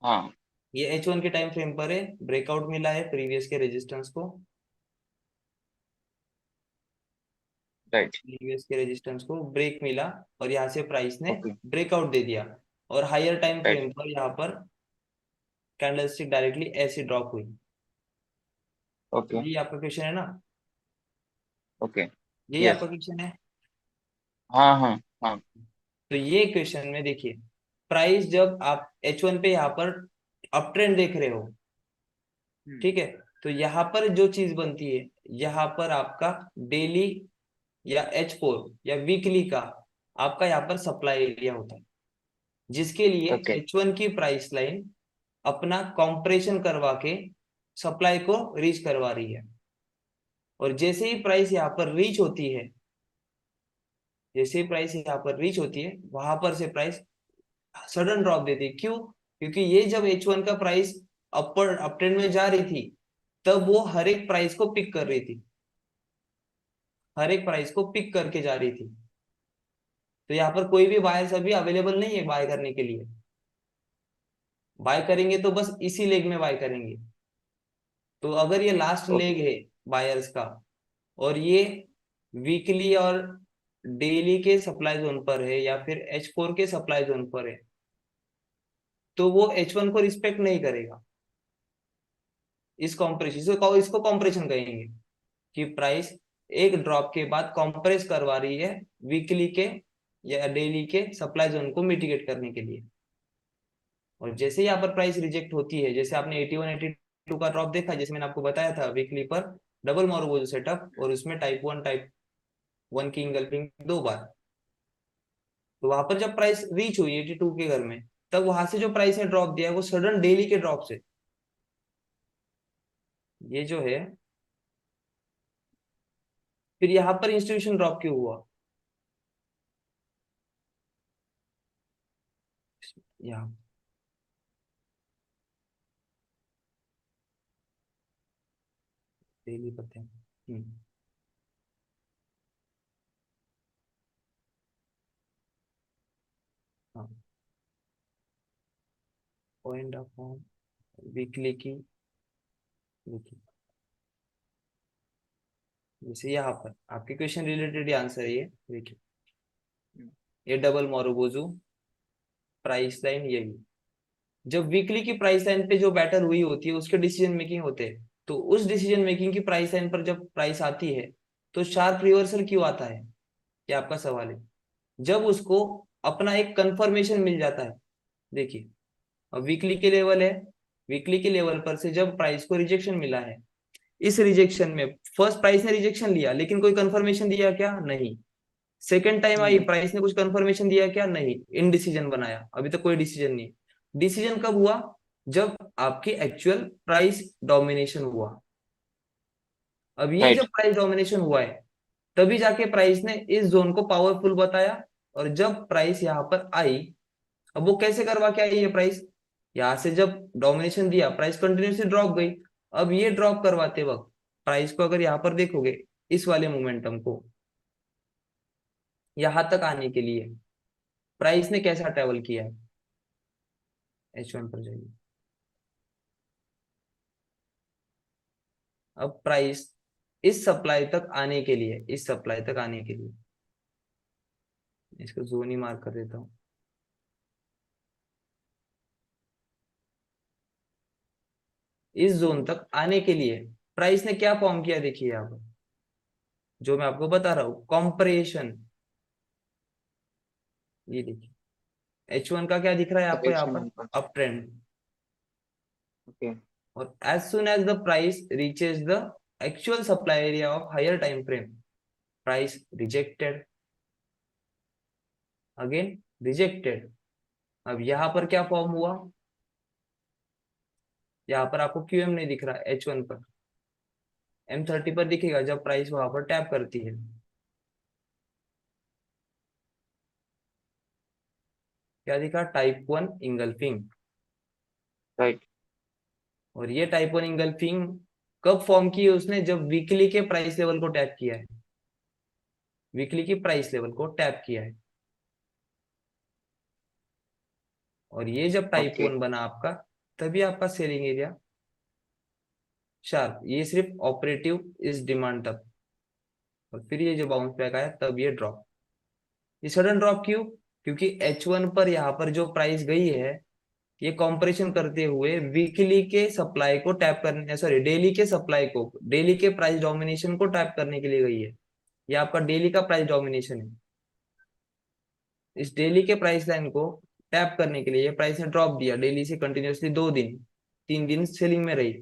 हाँ। ये H1 के टाइम फ्रेम पर है, ब्रेकआउट मिला है प्रीवियस के रेजिस्टेंस को, राइट। प्रीवियस के रेजिस्टेंस को ब्रेक मिला, और यहाँ से प्राइस ने ओके। ब्रेकआउट दे दिया, और हायर टाइम राइट। फ्रेम पर यहाँ पर कैंडलस्टिक डायरेक्टली ऐसे ड्रॉप हुई। ओके। ये आपका क्वेश्चन है ना? ओके। यही आपका यस। क्वेश्चन है। हाँ। हाँ। हाँ। तो ये क्वेश्चन में देखिए, प्राइस जब आप H1 पे यहाँ पर अप ट्रेंड देख रहे हो, हम्म। ठीक है, तो यहाँ पर जो चीज बनती है, यहाँ पर आपका डेली या H4 या वीकली का आपका यहाँ पर सप्लाई एरिया होता है, जिसके लिए ओके। H1 की प्राइस लाइन अपना कॉम्प्रेशन करवा के सप्लाई को रीच करवा रही है। और जैसे ही प्राइस यहाँ पर रीच होती है, जैसे ही प्राइस यहाँ पर रीच होती है, वहां पर से प्राइस सडन ड्रॉप देती है। क्यों? क्योंकि ये जब H1 का प्राइस अपर अप ट्रेंड में जा रही थी, तब वो हर एक प्राइस को पिक कर रही थी, हर एक प्राइस को पिक करके जा रही थी। तो यहाँ पर कोई भी बायर्स अभी अवेलेबल नहीं है बाय करने के लिए। बाय करेंगे तो बस इसी लेग में बाय करेंगे। तो अगर ये लास्ट ओके। लेग है बायर्स का, और ये वीकली और डेली के सप्लाई जोन पर है, या फिर H4 के सप्लाई जोन पर है, तो वो H1 को रिस्पेक्ट नहीं करेगा। इस कॉम्प्रेशन, इसको कॉम्प्रेशन कहेंगे, कि प्राइस एक ड्रॉप के बाद कॉम्प्रेस करवा रही है वीकली के या डेली के सप्लाई जोन को मिटिगेट करने के लिए। और जैसे ही यहाँ पर प्राइस रिजेक्ट होती है, जैसे आपने 81 82 का ड्रॉप देखा, जैसे मैंने आपको बताया था वीकली पर डबल मोरगोजो सेटअप, और उसमें टाइप 1 की इंगल्फिंग 2 बार। तो वहां पर जब प्राइस रीच हुई 82 के घर में, तब वहां से जो प्राइस ने ड्रॉप दिया है वो सडन डेली के ड्रॉप से, ये जो है। फिर यहाँ पर इंस्टीट्यूशन ड्रॉप क्यों हुआ? यहाँ डेली पते हैं। हाँ, पॉइंट ऑफ वीकली की, वीकली, जैसे यहाँ पर आपके क्वेश्चन रिलेटेड आंसर है ये। देखिए, ये डबल मोरोबोजू प्राइस लाइन यही, जब वीकली की प्राइस लाइन पे जो बैटर हुई होती है उसके डिसीजन मेकिंग होते हैं, तो उस डिसीजन मेकिंग की प्राइस लाइन पर जब प्राइस आती है, तो शार्प रिवर्सल क्यों आता है, ये आपका सवाल है। जब उसको अपना एक कंफर्मेशन मिल जाता है। देखिए, अब वीकली के लेवल है, वीकली के लेवल पर से जब प्राइस को रिजेक्शन मिला है, इस रिजेक्शन में फर्स्ट प्राइस ने रिजेक्शन लिया, लेकिन कोई कंफर्मेशन दिया क्या? नहीं। Second time I, hmm. Price ने कुछ कंफर्मेशन दिया क्या? नहीं। इनडिसीजन बनाया, अभी तक कोई डिसीजन नहीं। डिसीजन कब हुआ? जब आपकी एक्चुअल प्राइस डोमिनेशन हुआ। अब ये राइट। जब प्राइस डोमिनेशन हुआ है, तभी जाके प्राइस ने इस जोन को पावरफुल बताया। और जब प्राइस यहाँ पर आई, अब वो कैसे करवा के आई है प्राइस? यहाँ से जब डोमिनेशन दिया, प्राइस कंटिन्यूसली ड्रॉप गई। अब ये ड्रॉप करवाते वक्त प्राइस को अगर यहाँ पर देखोगे, इस वाले मोमेंटम को यहां तक आने के लिए प्राइस ने कैसा ट्रेवल किया है, H1 पर जाइए। अब प्राइस इस सप्लाई तक आने के लिए, इस सप्लाई तक आने के लिए, इसको जोन ही मार्क कर देता हूं। इस जोन तक आने के लिए प्राइस ने क्या फॉर्म किया, देखिए यहाँ पर जो मैं आपको बता रहा हूं, कॉम्प्रेशन। ये देखिए H1 का क्या दिख रहा है आपको यहाँ करेक्शन पर, ऊपर। Up trend. ओके। और as soon as the price reaches the actual supply area of higher time frame, price rejected, again rejected. अब यहाँ पर क्या फॉर्म हुआ, यहाँ पर आपको क्यूएम नहीं दिख रहा, H1 पर, M30 पर दिखेगा जब प्राइस वहां पर टैप करती है। क्या दिखा, टाइप 1 इंगल्फिंग। राइट। और ये टाइप 1 इंगल्फिंग कब फॉर्म की है उसने, जब वीकली के प्राइस लेवल को टैप किया है, वीकली की प्राइस लेवल को टैप किया है। और ये जब टाइप ओके। 1 बना आपका, तभी आपका सेलिंग एरिया शार्प, ये सिर्फ ऑपरेटिव इस डिमांड तक। और फिर ये जो बाउंस बैक आया तब ये ड्रॉप, ये सडन ड्रॉप क्यों, क्योंकि H1 पर यहाँ पर जो प्राइस गई है, ये कॉम्प्रेशन करते हुए वीकली के सप्लाई को टैप करने, सॉरी डेली के सप्लाई को, डेली के प्राइस डोमिनेशन को टैप करने के लिए गई है। ये आपका डेली का प्राइस डोमिनेशन है। इस डेली के प्राइस लाइन को टैप करने के लिए ये प्राइस ने ड्रॉप दिया डेली से कंटिन्यूअसली 2 दिन, 3 दिन सेलिंग में रही।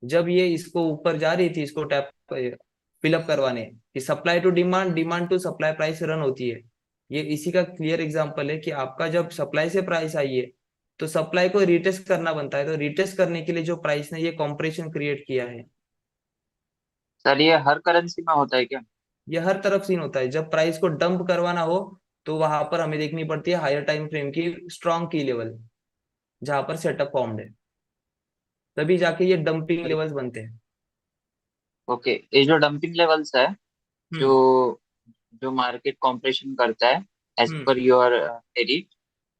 जब ये इसको ऊपर जा रही थी, इसको टैप फिलअप करवाने कि supply to demand, demand to supply price run होती है। ये इसी का क्लियर एग्जांपल है कि आपका जब सप्लाई से प्राइस आई है तो सप्लाई को रिटेस्ट करना बनता है, तो रिटेस्ट करने के लिए जो प्राइस ने ये कॉम्प्रेशन क्रिएट किया है। सर ये हर करेंसी में होता है क्या? ये हर तरफ सीन होता है, जब प्राइस को डंप करवाना हो तो वहां पर हमें देखनी पड़ती है हायर टाइम फ्रेम की स्ट्रॉन्ग की लेवल, जहां पर सेटअप फॉर्म्ड है, तभी जाके ये डंपिंग लेवल्स बनते हैं। ओके, ये जो डंपिंग लेवल्स है, जो हम्म जो मार्केट कॉम्प्रेशन करता है as hmm per your theory,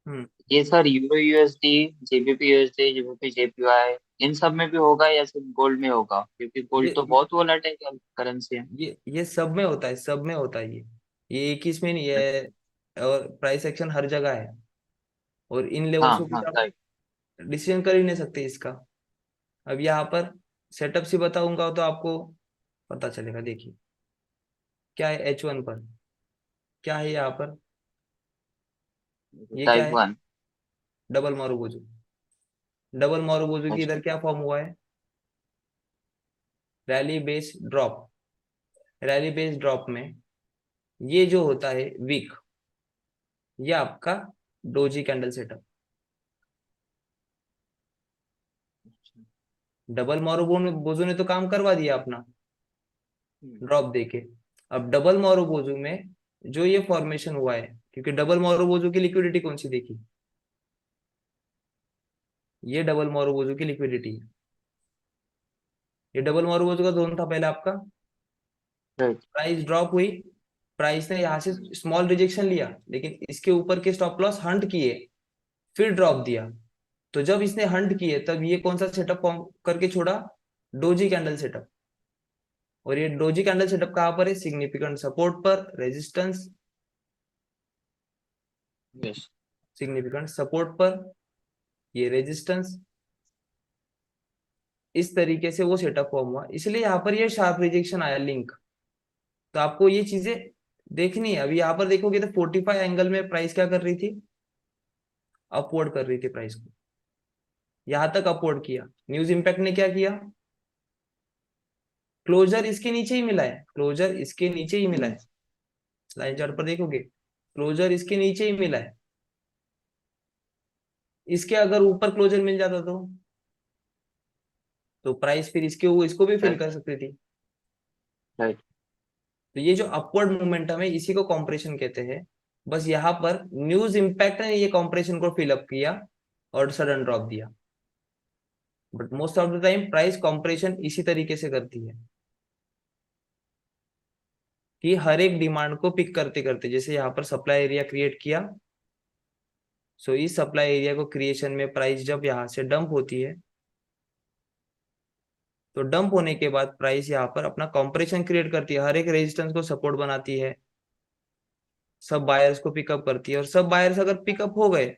hmm ये sir euro USD, GBP USD, GBP JPY, इन सब में भी होगा या सिर्फ गोल्ड में होगा? क्योंकि गोल्ड तो ये बहुत वोलेटाइल करेंसी है। ये सब में होता है, सब में होता है ये एक ही इसमें नहीं है। और प्राइस एक्शन हर जगह है, और इन लेवल्स हाँ को कुछ हाँ, आप राइट। डिसीजन कर ही नहीं सकते इसका। अब यहाँ पर सेटअप से बताऊंगा तो आपको पता चलेगा। देखिए क्या है H1 पर, क्या है यहाँ पर, ये क्या टाइप है, one. Double marubozu. Double marubozu की अच्छा। इधर क्या फॉर्म हुआ है, rally base drop. Rally base drop में ये जो होता है वीक, ये आपका doji candle setup. Double marubozu ने तो काम करवा दिया अपना हम्म, ड्रॉप देके। अब डबल मारूबोजू में जो ये फॉर्मेशन हुआ है, क्योंकि डबल मारूबोजू की लिक्विडिटी कौन सी देखी, ये डबल मारूबोजू की लिक्विडिटी है। ये डबल मारूबोजू का जोन था पहले आपका, राइट। प्राइस ड्रॉप हुई, प्राइस ने यहाँ से स्मॉल रिजेक्शन लिया, लेकिन इसके ऊपर के स्टॉप लॉस हंट किए, फिर ड्रॉप दिया। तो जब इसने हंट किए तब ये कौन सा सेटअप फॉर्म करके छोड़ा, डोजी कैंडल सेटअप। और ये डोजी कैंडल सेटअप कहां पर है, सिग्निफिकेंट सपोर्ट पर, रेजिस्टेंस, यस। सिग्निफिकेंट सपोर्ट पर, ये रेजिस्टेंस। इस तरीके से वो सेटअप फॉर्म हुआ, इसलिए यहाँ पर ये शार्प रिजेक्शन आया लिंक। तो आपको ये चीजें देखनी है। अभी यहाँ पर देखोगे तो 45 एंगल में प्राइस क्या कर रही थी, अपवर्ड कर रही थी प्राइस को, यहां तक अपवर्ड किया। न्यूज इंपैक्ट ने क्या किया, क्लोजर इसके नीचे ही मिला है, क्लोजर इसके नीचे ही मिला है। लाइन चार्ट पर देखोगे क्लोजर इसके नीचे ही मिला है। इसके अगर ऊपर क्लोजर मिल जाता तो प्राइस फिर इसको भी फिल राइट। कर सकती थी। राइट। तो ये जो अपवर्ड मोमेंटम है इसी को कॉम्प्रेशन कहते हैं। बस यहाँ पर न्यूज इंपैक्ट ने ये कॉम्प्रेशन को फिलअप किया और सडन ड्रॉप दिया। But most of the time price compression इसी तरीके से करती है। कि हर एक डिमांड को पिक करते करते, जैसे यहाँ पर सप्लाई एरिया क्रिएट किया, सो इस सप्लाई एरिया को क्रिएशन में प्राइस जब यहाँ से डंप होती है, तो डंप होने के बाद प्राइस यहाँ पर अपना कॉम्प्रेशन क्रिएट करती है, हर एक रेजिस्टेंस को सपोर्ट बनाती है, सब बायर्स को पिकअप करती है, और सब बायर्स अगर पिकअप हो गए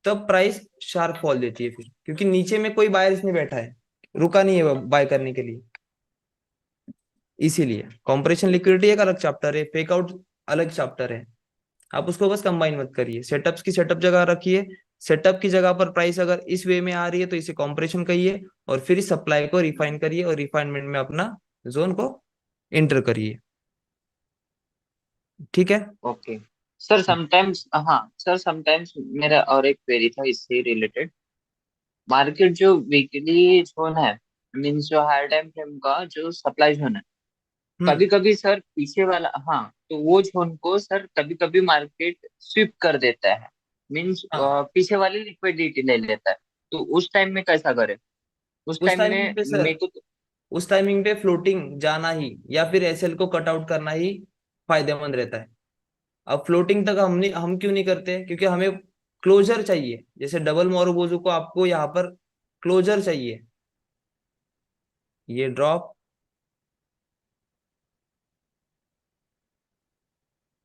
तब प्राइस शार्प फॉल देती है फिर, क्योंकि नीचे में कोई बायर्स नहीं बैठा है, रुका नहीं है बाय करने के लिए। इसीलिए कॉम्प्रेशन लिक्विडिटी एक अलग चैप्टर है, फेक आउट अलग चैप्टर है, आप उसको बस कंबाइन मत करिए। सेटअप्स की सेटअप जगह रखिए, सेटअप की जगह पर प्राइस अगर इस वे में आ रही है तो इसे कॉम्प्रेशन कहिए, और फिर इस सप्लाई को रिफाइन करिए और रिफाइनमेंट में अपना जोन को एंटर करिए। ठीक है। ओके सर, समटाइम्स, हाँ सर, समटाइम्स मेरा और एक क्वेरी था इससे रिलेटेड। मार्केट जो वीकली जोन है, मीन्स जो हायर टाइम फ्रेम का जो सप्लाई जोन है, हम्म। कभी कभी सर पीछे वाला, हाँ, तो वो जोन को सर कभी कभी मार्केट स्विप कर देता है, मीन्स हाँ, पीछे वाली लिक्विडिटी ले लेता है। तो उस टाइम में कैसा करे? उस उस टाइम में टाइमिंग पे सर, मेरे को उस टाइमिंग पे फ्लोटिंग जाना ही या फिर एसएल को कट आउट करना ही फायदेमंद रहता है। अब फ्लोटिंग तक हम क्यों नहीं करते, क्योंकि हमें क्लोजर चाहिए, जैसे डबल मोरोबोजो को आपको यहाँ पर क्लोजर चाहिए, ये ड्रॉप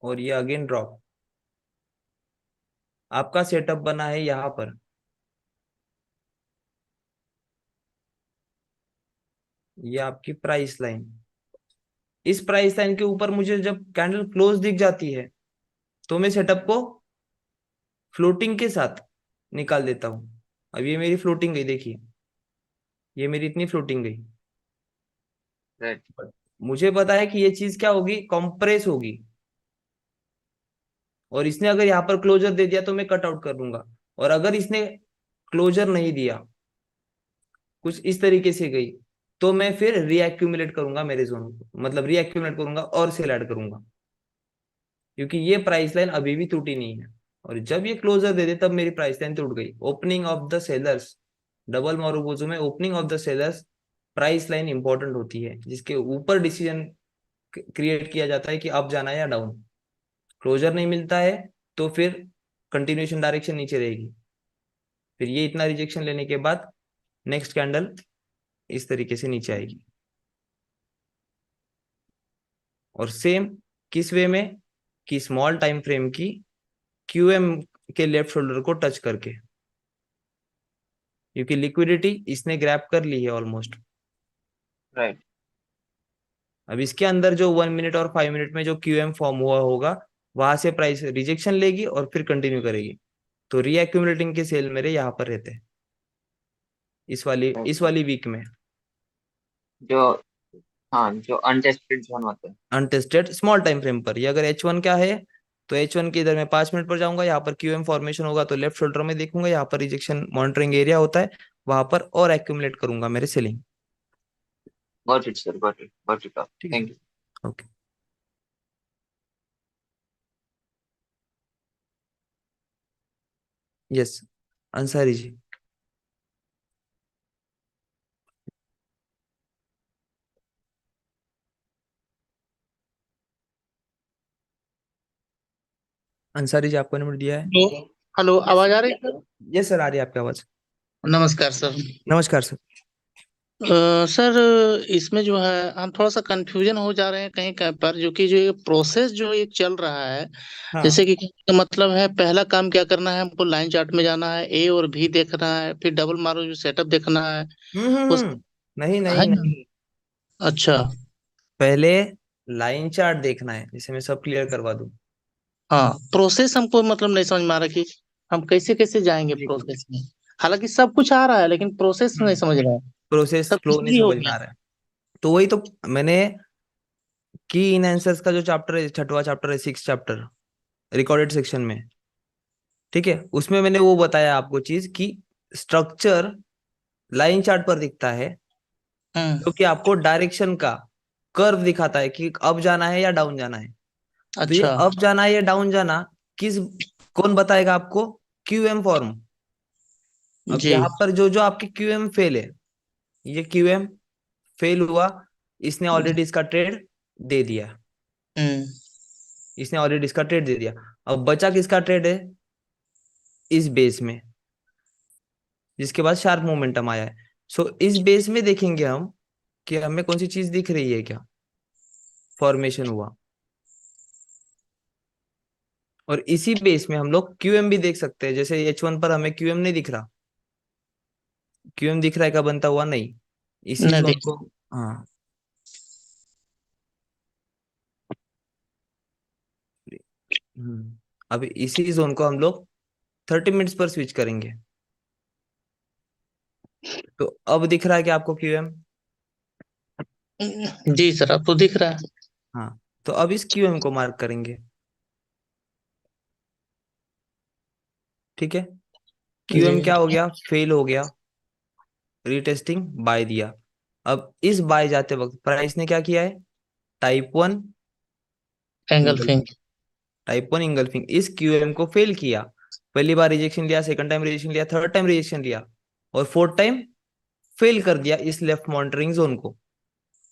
और ये अगेन ड्रॉप, आपका सेटअप बना है यहाँ पर, ये आपकी प्राइस लाइन, इस प्राइस लाइन के ऊपर मुझे जब कैंडल क्लोज दिख जाती है तो मैं सेटअप को फ्लोटिंग के साथ निकाल देता हूं। अब ये मेरी फ्लोटिंग गई, देखिए ये मेरी इतनी फ्लोटिंग गई, राइट। मुझे पता है कि ये चीज क्या होगी, कंप्रेस होगी, और इसने अगर यहाँ पर क्लोजर दे दिया तो मैं कट आउट कर लूंगा, और अगर इसने क्लोजर नहीं दिया, कुछ इस तरीके से गई, तो मैं फिर रीएक्यूमुलेट करूंगा मेरे जोन को, मतलब रीएक्यूमुलेट करूंगा और सेल ऐड करूंगा, क्योंकि ये प्राइस लाइन अभी भी टूटी नहीं है, और जब ये क्लोजर दे दे तब मेरी प्राइस लाइन टूट गई। Opening of the sellers, double marubozu में opening of the sellers price line important होती है, जिसके ऊपर डिसीजन क्रिएट किया जाता है कि अप जाना है या डाउन। क्लोजर नहीं मिलता है तो फिर कंटिन्यूएशन डायरेक्शन नीचे रहेगी, फिर ये इतना रिजेक्शन लेने के बाद नेक्स्ट कैंडल इस तरीके से नीचे आएगी, और सेम किस वे में, कि स्मॉल टाइम फ्रेम की क्यूएम के लेफ्ट शोल्डर को टच करके, क्योंकि लिक्विडिटी इसने ग्रैब कर ली है ऑलमोस्ट। राइट। अब इसके अंदर जो 1 मिनट और 5 मिनट में जो क्यूएम फॉर्म हुआ होगा, वहां से प्राइस रिजेक्शन लेगी और फिर कंटिन्यू करेगी, तो रीएक्यूमुलेटिंग के सेल मेरे यहाँ पर रहते हैं इस ओके। वाली वीक में। जो, हाँ, जो अनटेस्टेड जोन होते हैं। अनटेस्टेड स्मॉल टाइम फ्रेम पर, ये अगर H1 क्या है, तो H1 के इधर मैं 5 मिनट पर जाऊंगा, यहाँ पर क्यूएम फॉर्मेशन होगा तो लेफ्ट शोल्डर में देखूंगा, यहाँ पर रिजेक्शन मॉनिटरिंग एरिया होता है, वहां पर और एक्यूमुलेट करूंगा मेरे selling. Got it sir, got it, got it. ठीक है। Thank you. Okay. Yes, Ansari ji. Ansari ji, आपको नंबर दिया है। हेलो। हेलो, यस आवाज सर। आ रही है सर? यस सर, आ रही है आपकी आवाज। नमस्कार सर। नमस्कार सर। सर, इसमें जो है हम थोड़ा सा कंफ्यूजन हो जा रहे हैं कहीं कहीं पर, जो कि जो ये प्रोसेस जो एक चल रहा है, हाँ। जैसे कि कहने का मतलब है पहला काम क्या करना है, हमको लाइन चार्ट में जाना है, ए और बी देखना है, फिर डबल मारो जो सेटअप देखना है। उस नहीं है नहीं ना? नहीं, अच्छा। पहले लाइन चार्ट देखना है, जिसे मैं सब क्लियर करवा दूं। हाँ, प्रोसेस हमको मतलब नहीं समझ में आ रहा कि हम कैसे कैसे जाएंगे देखो। प्रोसेस में। हालांकि सब कुछ आ रहा है लेकिन प्रोसेस नहीं समझ रहा है। प्रोसेस सब फ्लो नहीं इजीली हो समझ में गया। आ रहा है, तो वही तो मैंने की इन आंसर्स का जो चैप्टर है, छठवां चैप्टर है, 6 चैप्टर रिकॉर्डेड सेक्शन में, ठीक है, उसमें मैंने वो बताया आपको चीज की स्ट्रक्चर लाइन चार्ट पर दिखता है, हम्म। जो कि आपको डायरेक्शन का कर्व दिखाता है कि अप जाना है या डाउन जाना है। तो ये अच्छा। अप जाना है या डाउन जाना किस, कौन बताएगा आपको, क्यूएम फॉर्म। अब जी। यहाँ पर जो जो आपके क्यूएम फेल है, ये क्यूएम फेल हुआ, इसने ऑलरेडी इसका ट्रेड दे दिया, हम्म। इसने ऑलरेडी इसका ट्रेड दे दिया। अब बचा किसका ट्रेड है? इस बेस में, जिसके बाद शार्प मोमेंटम आया है। सो इस बेस में देखेंगे हम कि हमें कौन सी चीज दिख रही है, क्या फॉर्मेशन हुआ। और इसी बेस में हम लोग क्यूएम भी देख सकते हैं। जैसे H1 पर हमें क्यूएम नहीं दिख रहा, क्यूएम दिख रहा है क्या बनता हुआ? नहीं। इसी नहीं जोन देख। को, हाँ, अब इसी जोन को हम लोग 30 मिनट्स पर स्विच करेंगे। तो अब दिख रहा है कि आपको क्यूएम? जी सर, अब तो दिख रहा है। हाँ, तो अब इस क्यूएम को मार्क करेंगे। ठीक है, जी। क्यूएम क्या हो गया? फेल हो गया, रीटेस्टिंग बाय दिया। अब इस बाय जाते वक्त प्राइस ने क्या किया है? टाइप 1 एंगल फिंग। इंगल्फिंग, टाइप 1 इंगल्फिंग इस क्यूएम को फेल किया। पहली बार रिजेक्शन लिया, सेकंड टाइम रिजेक्शन लिया, थर्ड टाइम रिजेक्शन लिया, और फोर्थ टाइम फेल कर दिया इस लेफ्ट मॉनिटरिंग जोन को।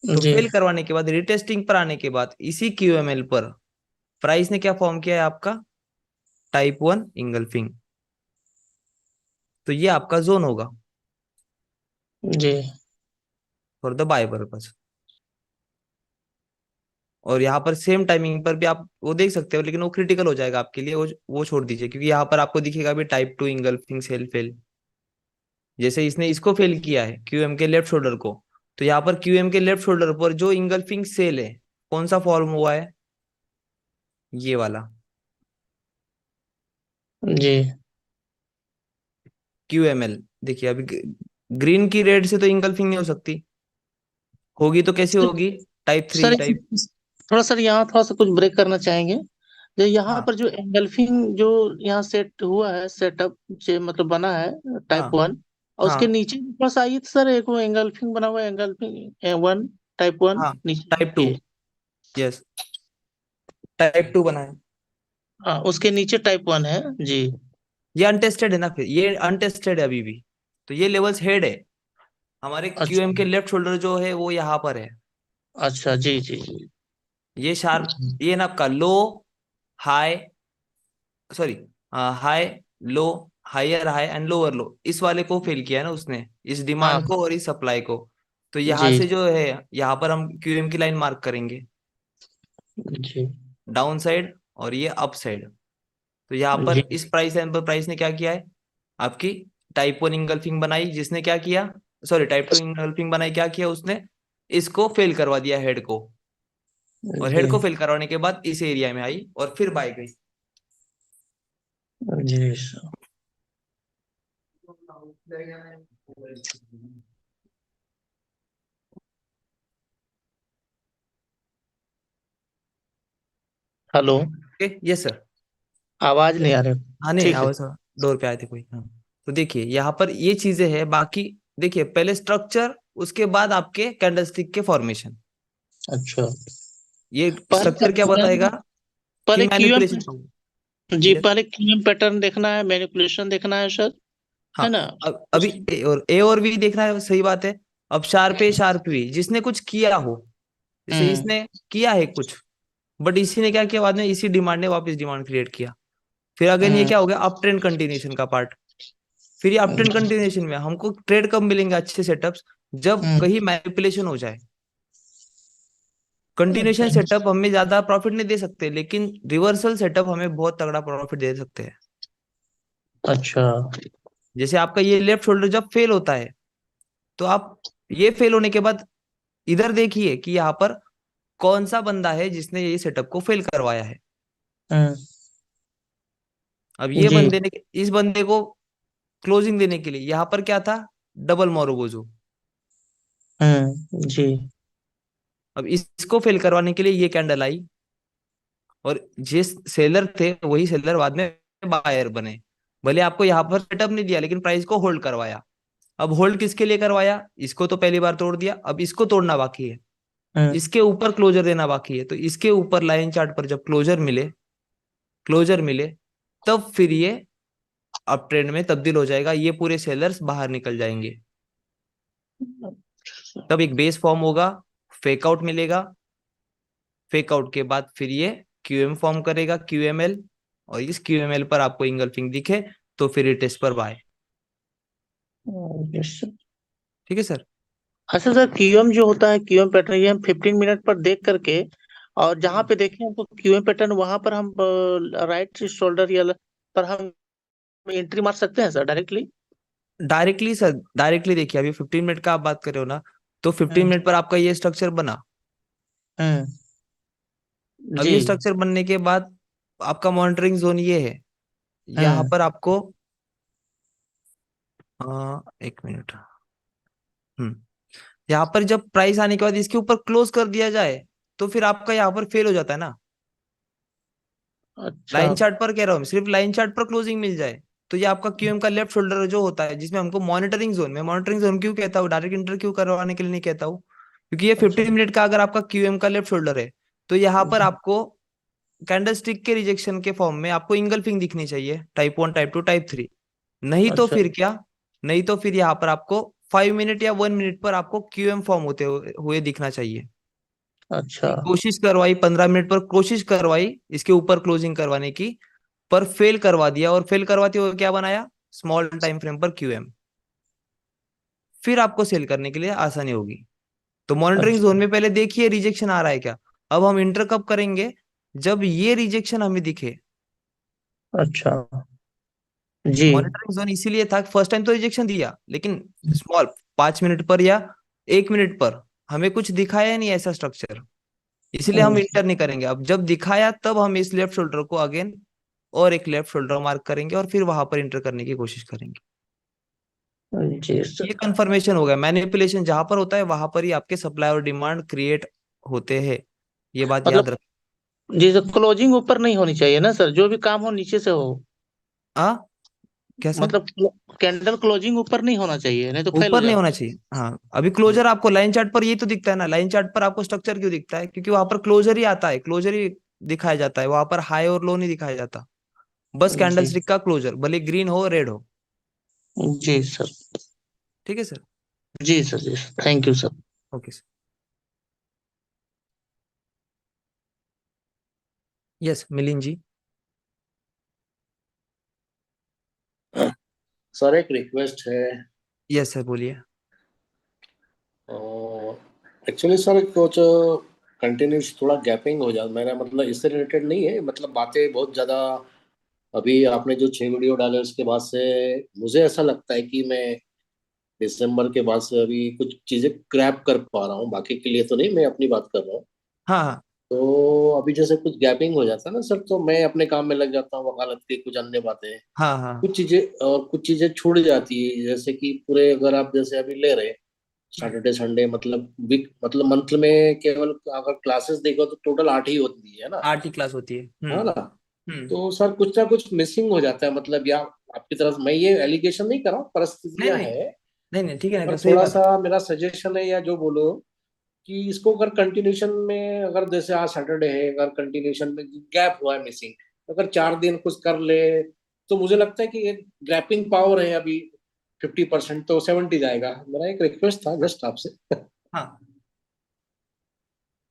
तो जी। फेल करवाने के बाद रिटेस्टिंग पर आने के बाद इसी क्यूएमएल पर प्राइस ने क्या फॉर्म किया है आपका? Type 1 engulfing. तो ये आपका जोन होगा जी। For the buy purpose. और यहाँ पर सेम टाइमिंग पर भी आप वो देख सकते हो, लेकिन वो क्रिटिकल हो जाएगा आपके लिए, वो छोड़ दीजिए, क्योंकि यहाँ पर आपको दिखेगा भी टाइप 2 इंगल्फिंग सेल फेल। जैसे इसने इसको फेल किया है क्यूएम के लेफ्ट शोल्डर को, तो यहाँ पर क्यूएम के लेफ्ट शोल्डर पर जो इंगल्फिंग सेल है, कौन सा फॉर्म हुआ है? ये वाला जी। क्यूएमएल। देखिए अभी ग्रीन की रेड से तो इंगल्फिंग नहीं हो सकती, होगी तो कैसे होगी? Type 3 sir type. थोड़ा सर यहाँ थोड़ा सा कुछ ब्रेक करना चाहेंगे। जो यहाँ हाँ पर जो एंगल्फिंग जो यहाँ सेट हुआ है, सेटअप जो मतलब बना है हाँ टाइप 1, और उसके हाँ नीचे थोड़ा सा आइए तो सर, एक वो एंगल्फिंग बना हुआ है, एंगल्फिंग 1, टाइप 1 हाँ, नीचे टाइप 2, ये। यस, टाइप 2 बना है। हाँ, उसके नीचे टाइप 1 है। जी। ये अनटेस्टेड है ना, फिर ये अनटेस्टेड है अभी भी। तो ये लेवल्स हेड है, हमारे अच्छा। क्यूएम के लेफ्ट शोल्डर जो है वो यहाँ पर है। अच्छा। जी जी जी। ये शार्प, जी। ये ना आपका low high, sorry, high low, higher high and lower low, इस वाले को फेल किया है ना उसने, इस हाँ। डिमांड को और इस सप्लाई को। तो यहाँ जी से जो है, यहाँ पर हम क्यूएम की लाइन मार्क करेंगे, जी डाउन साइड और ये अप साइड। तो यहाँ जी। पर इस प्राइस लाइन पर प्राइस ने क्या किया है? आपकी टाइप 1 इंगल्फिंग बनाई, जिसने क्या किया, सॉरी, टाइप 2 इंगल्फिंग बनाई, क्या किया उसने? इसको फेल करवा दिया हेड को, और जी हेड को फेल करवाने के बाद इस एरिया में आई और फिर बाय गई। जी sir. Hello. Okay, yes sir. आवाज नहीं आ रही। हाँ नहीं, ठीक है। आवाज डोर पे आए थे कोई, हाँ। तो देखिए यहाँ पर ये चीजें हैं, बाकी देखिए पहले स्ट्रक्चर, उसके बाद आपके कैंडलस्टिक के फॉर्मेशन। अच्छा। ये पहले स्ट्रक्चर क्या बताएगा कि पहले क्यूएम, मैनिपुलेशन का। जी यस, पहले क्यूएम पैटर्न देखना है, मैनिपुलेशन देखना है सर, हाँ। है ना? अब अभी ए और बी देखना है, सही बात है। अब शार्प ए शार्प बी, जिसने कुछ किया हो, जैसे हम्म। इसने किया है कुछ, बट इसी ने क्या किया बाद में, इसी डिमांड ने वापस डिमांड क्रिएट किया। फिर अगेन ये हम्म। क्या हो गया? अप ट्रेंड कंटिन्यूएशन का पार्ट। फिर ये अप ट्रेंड कंटिन्यूएशन में हमको ट्रेड कब मिलेंगे अच्छे सेटअप्स? जब हम्म। कहीं मैनिपुलेशन हो जाए। कंटिन्यूएशन सेटअप हमें ज्यादा प्रॉफिट नहीं दे सकते, लेकिन रिवर्सल सेटअप हमें बहुत तगड़ा प्रॉफिट दे सकते हैं। अच्छा। जैसे आपका ये लेफ्ट शोल्डर जब फेल होता है, तो आप ये फेल होने के बाद इधर देखिए कि यहाँ पर कौन सा बंदा है जिसने ये सेटअप को फेल करवाया है। हम्म। अब ये जी। बंदे ने, इस बंदे को क्लोजिंग देने के लिए यहाँ पर क्या था? डबल मोरोगोजो। जी। अब इसको फेल करवाने के लिए ये कैंडल आई, और जिस सेलर थे वही सेलर बाद में बायर बने। भले आपको यहाँ पर सेटअप नहीं दिया, लेकिन प्राइस को होल्ड करवाया। अब होल्ड किसके लिए करवाया? इसको तो पहली बार तोड़ दिया, अब इसको तोड़ना बाकी है, हम्म। इसके ऊपर क्लोजर देना बाकी है। तो इसके ऊपर लाइन चार्ट पर जब क्लोजर मिले, तब फिर ये अप ट्रेंड में तब्दील हो जाएगा, ये पूरे सेलर्स बाहर निकल जाएंगे। तब एक बेस फॉर्म होगा, फेकआउट मिलेगा, फेक आउट के बाद फिर ये क्यूएम फॉर्म करेगा, क्यूएमएल, और इस क्यूएमएल पर आपको इंगल्फिंग दिखे तो फिर ये टेस्ट पर बाय। Yes sir. ठीक है सर। अच्छा सर, क्यूएम जो होता है, क्यूएम पैटर्न, ये हम 15 मिनट पर देख करके, और जहाँ पे देखें हमको क्यूएम पैटर्न, वहां पर हम राइट शोल्डर या पर हम एंट्री मार सकते हैं sir directly? Directly sir, directly देखिए, अभी 15 मिनट का आप बात कर रहे हो ना, तो 15 मिनट पर आपका ये स्ट्रक्चर बना। हम्म। अब जी। ये स्ट्रक्चर बनने के बाद आपका मॉनिटरिंग जोन ये है। यहाँ हम्म। पर आपको 1 मिनट। हम्म। यहाँ पर जब प्राइस आने के बाद इसके ऊपर क्लोज कर दिया जाए तो फिर आपका यहाँ पर फेल हो जाता है ना। अच्छा। लाइन चार्ट पर कह रहा हूँ, सिर्फ लाइन चार्ट पर क्लोजिंग मिल जाए तो ये आपका क्यूएम का लेफ्ट शोल्डर जो होता है, जिसमें हमको मॉनिटरिंग जोन में, मॉनिटरिंग जोन क्यों कहता हूँ, डायरेक्ट इंटर क्यों करवाने के लिए नहीं कहता हूँ, क्योंकि ये अच्छा। 15 मिनट का अगर आपका क्यूएम का लेफ्ट शोल्डर है तो यहाँ पर जी। आपको कैंडलस्टिक के रिजेक्शन के फॉर्म में आपको इंगल्फिंग दिखनी चाहिए, टाइप 1, टाइप 2, टाइप 3। नहीं तो अच्छा। फिर क्या, नहीं तो फिर यहाँ पर आपको 5 मिनट या 1 मिनट पर आपको क्यूएम फॉर्म होते हुए दिखना चाहिए। अच्छा। कोशिश करवाई 15 मिनट पर, कोशिश करवाई इसके ऊपर क्लोजिंग करवाने की, पर फेल करवा दिया, और फेल करवाते हुए क्या बनाया, स्मॉल टाइम फ्रेम पर क्यूएम। फिर आपको सेल करने के लिए आसानी होगी। तो मॉनिटरिंग अच्छा। जोन में पहले देखिए रिजेक्शन आ रहा है क्या। अब हम इंटर कब करेंगे, जब ये रिजेक्शन हमें दिखे। अच्छा। जी। मॉनिटरिंग जोन इसीलिए था, फर्स्ट टाइम तो रिजेक्शन दिया, लेकिन स्मॉल 5 मिनट पर या 1 मिनट पर हमें कुछ दिखाया नहीं ऐसा स्ट्रक्चर, इसलिए हम इंटर नहीं करेंगे। अब जब दिखाया तब हम इस लेफ्ट शोल्डर को अगेन और एक लेफ्ट शोल्डर मार्क करेंगे और फिर वहां पर इंटर करने की कोशिश करेंगे। जी ये सर। कंफर्मेशन हो गया, मैनिपुलेशन जहां पर होता है वहां पर ही आपके सप्लाई और डिमांड क्रिएट होते हैं, ये बात याद मतलब रख। जी सर, क्लोजिंग ऊपर नहीं होनी चाहिए ना सर, जो भी काम हो नीचे से हो। आ क्या सर, मतलब कैंडल क्लोजिंग ऊपर नहीं होना चाहिए, नहीं तो फेल हो ऊपर नहीं जाता होना है। चाहिए। हाँ, अभी क्लोजर आपको लाइन चार्ट पर ये तो दिखता है ना, लाइन चार्ट पर आपको स्ट्रक्चर क्यों दिखता है, क्योंकि वहां पर क्लोजर ही आता है, क्लोजर ही दिखाया जाता है, वहां पर हाई और लो नहीं दिखाया जाता, बस जी। कैंडलस्टिक का क्लोजर, भले ग्रीन हो रेड हो। जी सर। ठीक है सर। जी सर। जी sir, thank you sir. Okay sir. Yes Milind ji. Sir एक रिक्वेस्ट है। यस सर बोलिए। एक्चुअली सर कुछ कंटिन्यूस थोड़ा गैपिंग हो जाता, मेरा मतलब इससे रिलेटेड नहीं है, मतलब बातें बहुत ज़्यादा। अभी आपने जो 6 वीडियो डाले उसके बाद से मुझे ऐसा लगता है कि मैं दिसंबर के बाद से अभी कुछ चीज़ें क्रैप कर पा रहा हूँ, बाकी के लिए तो नहीं, मैं अपनी बात कर रहा हूँ। हाँ हाँ तो अभी जैसे कुछ गैपिंग हो जाता है ना सर, तो मैं अपने काम में लग जाता हूँ, वकालत की कुछ अन्य बातें, हाँ हाँ। कुछ चीज़ें और कुछ चीज़ें छूट जाती है, जैसे कि पूरे अगर आप जैसे अभी ले रहे सैटरडे संडे, मतलब वीक, मतलब मंथ में केवल अगर क्लासेस देखो तो टोटल 8 ही होती है ना। 8 ही क्लास होती है। है ना। हम्म। तो सर कुछ ना कुछ मिसिंग हो जाता है, मतलब या आपकी तरफ, मैं ये एलिगेशन नहीं कर रहा हूँ, नहीं परिस्थितियां नहीं है। नहीं नहीं, ठीक है ना, पर सही थोड़ा बात है। सा मेरा सजेशन है, या जो बोलो, कि इसको अगर कंटिन्यूशन में, अगर जैसे आज सैटरडे है, अगर कंटिन्यूशन में गैप हुआ है मिसिंग, अगर 4 दिन कुछ कर ले, तो मुझे लगता है कि एक ग्रैपिंग पावर है अभी 50%, तो 70 जाएगा। मेरा एक रिक्वेस्ट था जस्ट आपसे। हाँ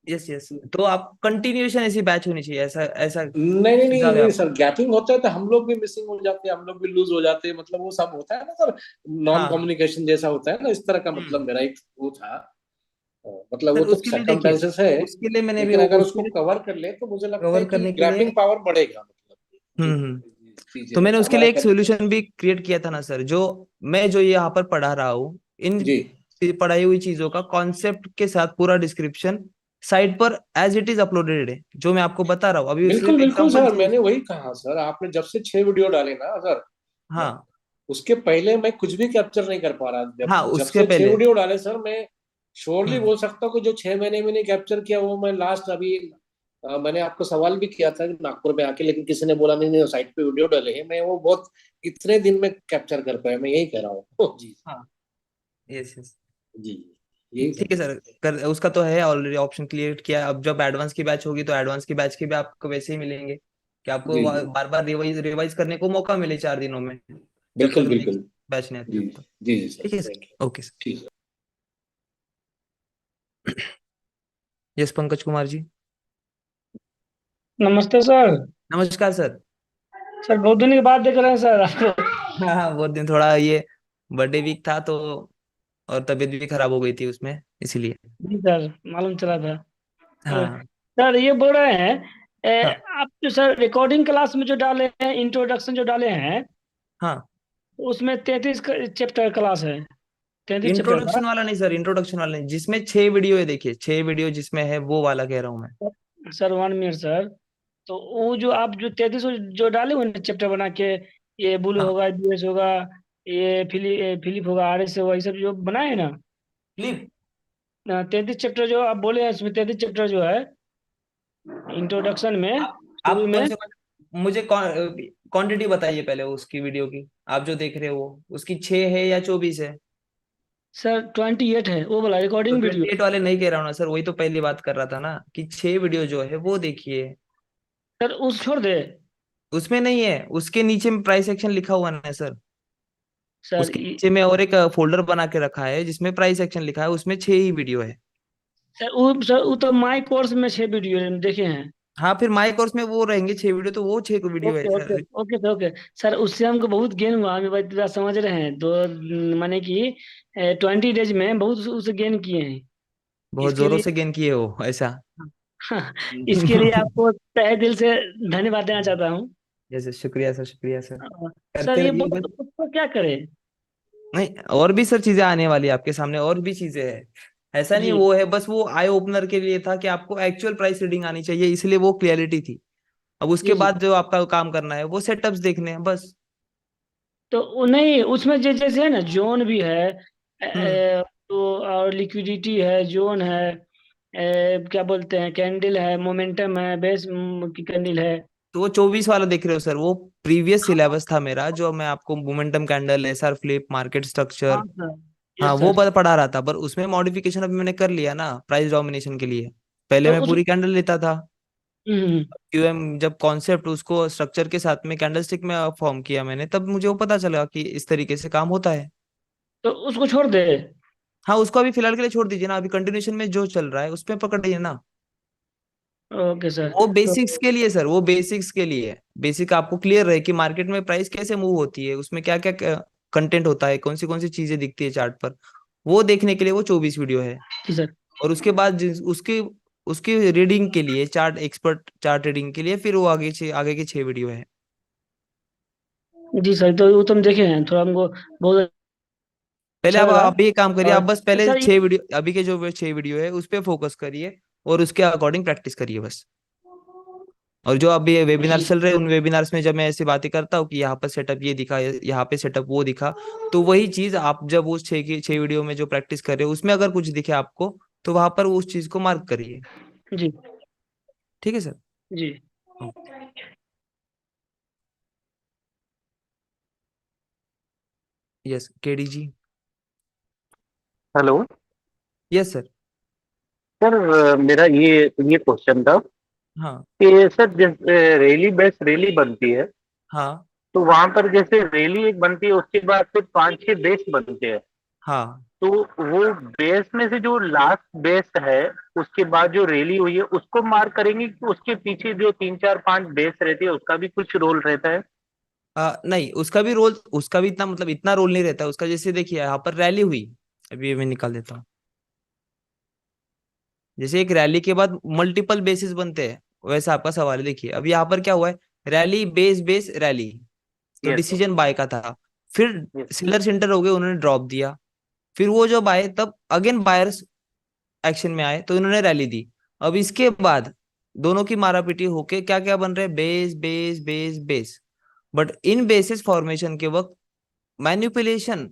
यस यस, तो आप कंटिन्यूएशन ऐसी बैच होनी चाहिए, ऐसा ऐसा नहीं नहीं नहीं सुझाव है नहीं आपका। सर, गैपिंग होता है तो हम लोग भी मिसिंग हो जाते हैं, हम लोग भी लूज हो जाते हैं, मतलब वो सब होता है ना सर, नॉन हाँ हाँ। कम्युनिकेशन जैसा होता है ना, इस तरह का, मतलब हम्म। मेरा एक वो था। मतलब वो सर तो उसके लिए देखिए, सर्कमस्टेंसेस है, उसके लिए मैंने भी लेकिन अगर उसके उसको लिए कवर कर ले तो मुझे लगता है कवर कि करने के लिए, ग्रैपिंग पावर बढ़ेगा, मतलब जो हम्म, तो चीजें मैंने उसके हमारा लिए एक कर। सॉल्यूशन भी क्रिएट किया था ना सर, जो मैं जो यहाँ पर पढ़ा रहा हूँ, इन जी पढ़ाई हुई चीजों का कॉन्सेप्ट के साथ पूरा डिस्क्रिप्शन साइट पर एज इट इज अपलोडेड है, जो मैं आपको बता रहा हूँ अभी बिल्कुल सिर्फ बिल्कुल एग्जांपल सर, चाहिए। मैंने वही कहा सर, आपने जब से 6 वीडियो डाले ना सर, हाँ उसके पहले मैं कुछ भी कैप्चर नहीं कर पा रहा, जब हाँ, जब उसके से छह पहले। वीडियो डाले सर, मैं श्योरली हम्म। बोल सकता हूँ कि जो 6 महीने में नहीं कैप्चर किया वो मैं लास्ट अभी, मैंने आपको सवाल भी किया था नागपुर में आके, लेकिन किसी ने बोला नहीं नहीं साइट पे वीडियो डाले हैं, मैं वो बहुत इतने दिन में कैप्चर कर पाया, मैं यही कह रहा हूँ। जी हाँ यस यस। जी, यही ठीक है सब। सर, कर उसका तो है ऑलरेडी, ऑप्शन क्लियर किया। अब जब एडवांस की बैच होगी तो एडवांस की बैच के भी आपको वैसे ही मिलेंगे कि आपको जी जी, बार बार रिवाइज रिवाइज करने को मौका मिले 4 दिनों में, जब बिल्कुल तक नेक्स्ट बिल्कुल। बैच नहीं आती जी तब तक। जी जी सर, ठीक है थैंक सर, ओके यू। ठीक है। सर। यस पंकज कुमार जी। नमस्ते सर। नमस्कार सर। सर बहुत दिन के बाद देख रहे हैं सर आपको। हाँ हाँ, बहुत दिन, थोड़ा ये बर्थडे वीक था तो, और तबीयत भी खराब हो गई थी उसमें, इसीलिए। जी सर, मालूम चला था। हाँ सर ये बोल रहे हैं, हाँ आप जो सर रिकॉर्डिंग क्लास में जो डाले हैं, इंट्रोडक्शन जो डाले हैं, हाँ। उसमें 33 चैप्टर क्लास है, 33 चैप्टर का। इंट्रोडक्शन वाला नहीं सर, इंट्रोडक्शन वाला नहीं, जिसमें 6 वीडियो है, देखिए 6 वीडियो जिसमें है, वो वाला कह रहा हूँ मैं। Sir 1 minute sir. तो वो जो आप जो 33 जो डाले हुए ना चैप्टर बना के, ये ब्लू हाँ, होगा, बीएस होगा, ये फिलिप होगा, आरएस होगा, ये सब जो बनाए हैं ना, क्लिप। 33 चैप्टर जो आप बोले हैं, इसमें 33 चैप्टर जो है इंट्रोडक्शन में, शुरू आप कौन में। से, मुझे क्वांटिटी बताइए पहले उसकी वीडियो की, आप जो देख रहे हो वो उसकी 6 है या 24 है? सर 28 है वो वाला तो रिकॉर्डिंग वीडियो। 28 वाले नहीं कह रहा हूँ ना सर, वही तो पहली बात कर रहा था ना, कि 6 वीडियो जो है वो देखिए। सर उस छोड़ दे। उसमें नहीं है, उसके नीचे में प्राइस सेक्शन लिखा हुआ है सर। सर उसके नीचे में और एक फोल्डर बना के रखा है जिसमें प्राइस सेक्शन लिखा है, उसमें 6 ही वीडियो है। सर वो तो माई कोर्स में 6 वीडियो देखे हैं। हाँ, फिर माई कोर्स में वो रहेंगे 6 वीडियो, तो वो 6 वीडियो है okay okay sir. Okay sir okay. Sir उससे हमको बहुत गेन हुआ, हम बात पूरा समझ रहे हैं, तो माने कि 20 डेज में बहुत उससे गेन किए हैं। बहुत इसके जोरों लिए से गेन किए हो ऐसा? इसके लिए आपको तहे दिल से धन्यवाद देना चाहता हूँ। जैसे, शुक्रिया सर, शुक्रिया सर। सर करते ये रहिए बस। बहुत उसको क्या करें। नहीं, और भी सर चीजें आने वाली है आपके सामने, और भी चीजें हैं। ऐसा नहीं, जी वो है बस, वो आई ओपनर के लिए था कि आपको एक्चुअल प्राइस रीडिंग आनी चाहिए, इसलिए वो क्लियरिटी थी। अब उसके जी जी। बाद जो आपका काम करना है वो सेटअप्स देखने हैं बस। तो नहीं, उसमें जैसे है ना, जोन भी है, हम्म। तो और लिक्विडिटी है, जोन है, क्या बोलते हैं, कैंडल है, मोमेंटम है, बेस की कैंडल है। तो वो 24 वाला देख रहे हो सर, वो प्रीवियस सिलेबस था मेरा, जो मैं आपको momentum candle, SR flip, market structure, हाँ सर। हाँ यस वो सर। पढ़ा रहा था, पर उसमें मॉडिफिकेशन अभी मैंने कर लिया ना प्राइस डोमिनेशन के लिए। पहले तो मैं उस पूरी कैंडल लेता था। हम्म, क्यूएम जब कॉन्सेप्ट उसको स्ट्रक्चर के साथ में कैंडलस्टिक में फॉर्म किया मैंने, तब मुझे वो पता चला कि इस तरीके से काम होता है। तो उसको छोड़ दे। हाँ, उसको अभी फिलहाल के लिए छोड़ दीजिए ना, अभी कंटिन्यूशन में जो चल रहा है उस पे पकड़िए ना। Okay sir. वो तो बेसिक्स के लिए सर, वो बेसिक्स के लिए है। बेसिक आपको क्लियर रहे कि मार्केट में प्राइस कैसे मूव होती है, उसमें क्या क्या कंटेंट होता है, कौन सी चीजें दिखती है चार्ट पर, वो देखने के लिए वो 24 वीडियो है। जी सर। और उसके बाद उसकी उसकी रीडिंग के लिए, चार्ट एक्सपर्ट चार्ट रीडिंग के लिए, फिर वो आगे के 6 वीडियो है। जी सर, तो वो तो हम देखे हैं, थोड़ा हमको बहुत पहले अच्छा आप लगा। आप ये काम करिए, आप और बस पहले सर ये 6 वीडियो, अभी के जो 6 वीडियो है उस पे फोकस करिए, और उसके अकॉर्डिंग प्रैक्टिस करिए बस। और जो अभी ये वेबिनार जी चल रहे हैं, उन वेबिनार्स में जब मैं ऐसी बातें करता हूँ कि यहाँ पर सेटअप ये दिखा, यहाँ पे सेटअप वो दिखा, तो वही चीज आप जब उस 6 वीडियो में जो प्रैक्टिस कर रहे हो उसमें अगर कुछ दिखे आपको, तो वहां पर उस चीज को मार्क करिए। जी ठीक है सर? जी। Yes KD ji. Hello yes sir. Sir, मेरा ये क्वेश्चन था हाँ कि सर, जैसे रैली बेस रैली बनती है, हाँ तो वहां पर जैसे रैली एक बनती है, उसके बाद फिर 5-6 बेस बनते हैं। हाँ। तो वो बेस में से जो लास्ट बेस है, उसके बाद जो रैली हुई है, उसको मार्क करेंगे कि उसके पीछे जो 3-4-5 बेस रहती है, उसका भी कुछ रोल रहता है? नहीं, उसका भी रोल, उसका भी इतना, मतलब इतना रोल नहीं रहता उसका। जैसे देखिए यहाँ पर रैली हुई, अभी ये मैं निकाल देता हूँ। जैसे एक रैली के बाद मल्टीपल बेसिस बनते हैं, वैसा आपका सवाल है। देखिए अब यहाँ पर क्या हुआ है, रैली बेस बेस रैली, तो यस डिसीजन बाय का था। फिर यस। सेलर सेंटर हो गए, उन्होंने ड्रॉप दिया। फिर वो जब आए तब अगेन बायर्स एक्शन में आए, तो इन्होंने रैली दी। अब इसके बाद दोनों की मारापीटी होके क्या क्या बन रहे हैं, base base base base. But in basis formation के वक्त मैनिपुलेशन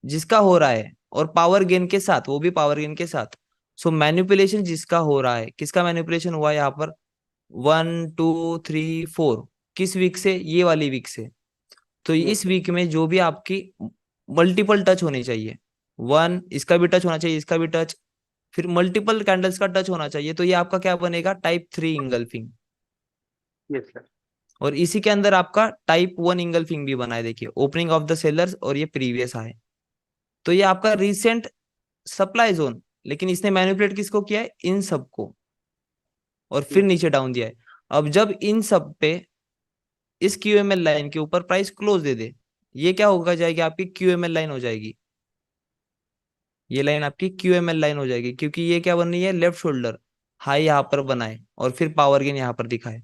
जिसका हो रहा है, और पावर गेन के साथ, वो भी पावर गेन के साथ। सो मैनिपुलेशन जिसका हो रहा है, किसका मैनिपुलेशन हुआ है यहाँ पर, 1 2 3 4, किस वीक से, ये वाली वीक से। तो यस इस वीक में जो भी आपकी मल्टीपल टच होनी चाहिए, वन इसका भी टच होना चाहिए, इसका भी टच, फिर मल्टीपल कैंडल्स का टच होना चाहिए, तो ये आपका क्या बनेगा, टाइप 3 इंगल्फिंग। Yes sir. और इसी के अंदर आपका टाइप 1 इंगल्फिंग भी बना है, देखिए ओपनिंग ऑफ द सेलर्स, और ये प्रीवियस आए। तो ये आपका रिसेंट सप्लाई जोन, लेकिन इसने मैनिपुलेट किसको किया है, इन सबको। और फिर नीचे डाउन दिया है। अब जब इन सब पे इस क्यूएमएल लाइन के ऊपर प्राइस क्लोज दे दे, ये क्या होगा जाएगी, आपकी क्यूएमएल लाइन हो जाएगी। ये लाइन आपकी क्यूएमएल लाइन हो जाएगी, क्योंकि ये क्या बन रही है, लेफ्ट शोल्डर हाई यहाँ पर बनाए और फिर पावर गेन यहाँ पर दिखाए।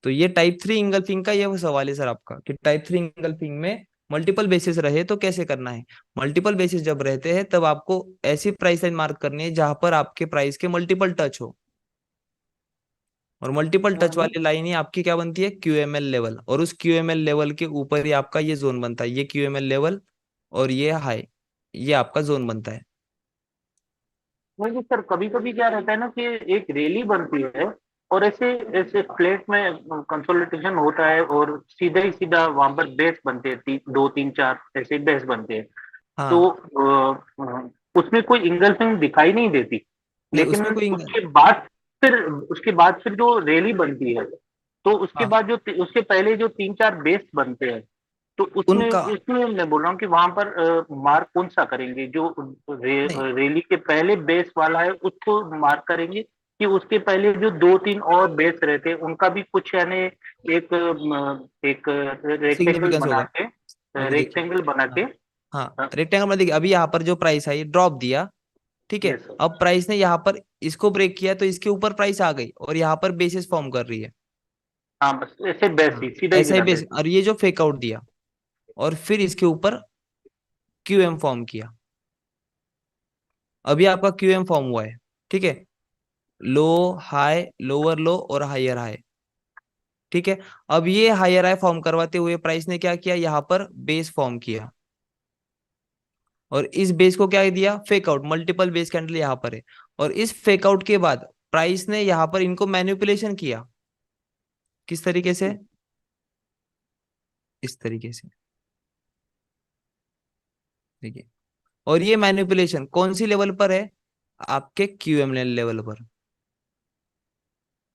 तो ये टाइप 3 इंगल्फिंग का ये वो सवाल है सर आपका, कि टाइप 3 इंगल्फिंग में मल्टीपल बेसिस रहे तो कैसे करना है। मल्टीपल बेसिस जब रहते हैं तब आपको ऐसी प्राइस लाइन मार्क करनी है जहां पर आपके प्राइस के मल्टीपल टच हो, और मल्टीपल टच वाली लाइन ही आपकी क्या बनती है, क्यूएमएल लेवल। और उस क्यूएमएल लेवल के ऊपर ही आपका ये जोन बनता है, ये क्यूएमएल लेवल और ये हाई, ये आपका जोन बनता है। नहीं सर, कभी कभी क्या रहता है ना कि एक रैली बनती है और ऐसे ऐसे फ्लैट में कंसोलिडेशन होता है और सीधा ही सीधा वहां पर बेस बनते हैं, दो तीन चार ऐसे बेस बनते हैं। तो हाँ, उसमें कोई इंगल्फिंग दिखाई नहीं देती। नहीं लेकिन उसमें कोई उसके बाद फिर जो रैली बनती है, तो उसके हाँ, बाद जो उसके पहले जो तीन चार बेस बनते हैं, तो उसमें उनका इसमें मैं बोल रहा हूँ कि वहां पर मार्क कौन सा करेंगे, जो नहीं, रैली के पहले बेस वाला है उसको मार्क करेंगे, कि उसके पहले जो दो तीन और बेस रहते हैं उनका भी कुछ यानी एक रेक्टेंगल सिग्निफिकेंस बना होगा। के, अभी देखिए, रेक्टेंगल बना के। हाँ हाँ, रेक्टेंगल में देखिए, अभी यहाँ पर जो प्राइस है ड्रॉप दिया, ठीक है। Yes sir. अब प्राइस ने यहाँ पर इसको ब्रेक किया तो इसके ऊपर प्राइस आ गई और यहाँ पर बेसिस फॉर्म कर रही है। हाँ, बस ऐसे बेस हाँ, ही सीधा ही ऐसा ही सीधा बेस, बेस। और ये जो फेक आउट दिया और फिर इसके ऊपर क्यूएम फॉर्म किया। अभी आपका क्यूएम फॉर्म हुआ है, ठीक है। लो हाई, लोअर लो और हायर हाई, ठीक है। अब ये हायर हाई फॉर्म करवाते हुए प्राइस ने क्या किया, यहाँ पर बेस फॉर्म किया और इस बेस को क्या दिया, fake out. Multiple base candle यहाँ पर है, और इस फेक आउट के बाद प्राइस ने यहाँ पर इनको मैनिपुलेशन किया। किस तरीके से, इस तरीके से, देखिए। और ये मैनिपुलेशन कौन सी लेवल पर है, आपके क्यूएम लेवल पर।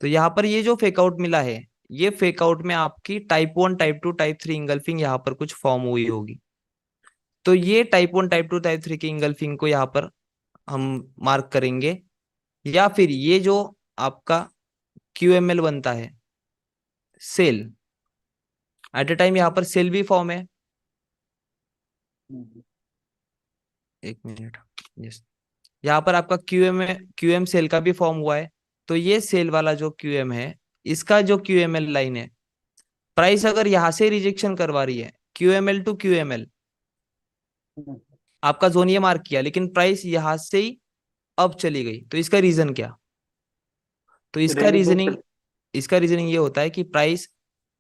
तो यहाँ पर ये जो फेक आउट मिला है, ये फेक आउट में आपकी टाइप 1 टाइप 2 टाइप 3 इंगल्फिंग यहाँ पर कुछ फॉर्म हुई होगी। तो ये टाइप 1 टाइप 2 टाइप 3 की इंगल्फिंग को यहाँ पर हम मार्क करेंगे, या फिर ये जो आपका क्यूएमएल बनता है सेल, एट ए टाइम यहाँ पर सेल भी फॉर्म है। एक मिनट, यस, यहाँ पर आपका क्यूएम सेल का भी फॉर्म हुआ है। तो ये सेल वाला जो क्यूएम है, इसका जो क्यूएमएल लाइन है, प्राइस अगर यहाँ से रिजेक्शन करवा रही है क्यूएमएल टू क्यूएमएल, आपका जोन ये मार्क किया, लेकिन प्राइस यहाँ से ही अब चली गई, तो इसका रीजन क्या। तो रैली तो चल। इसका रीजनिंग ये होता है कि प्राइस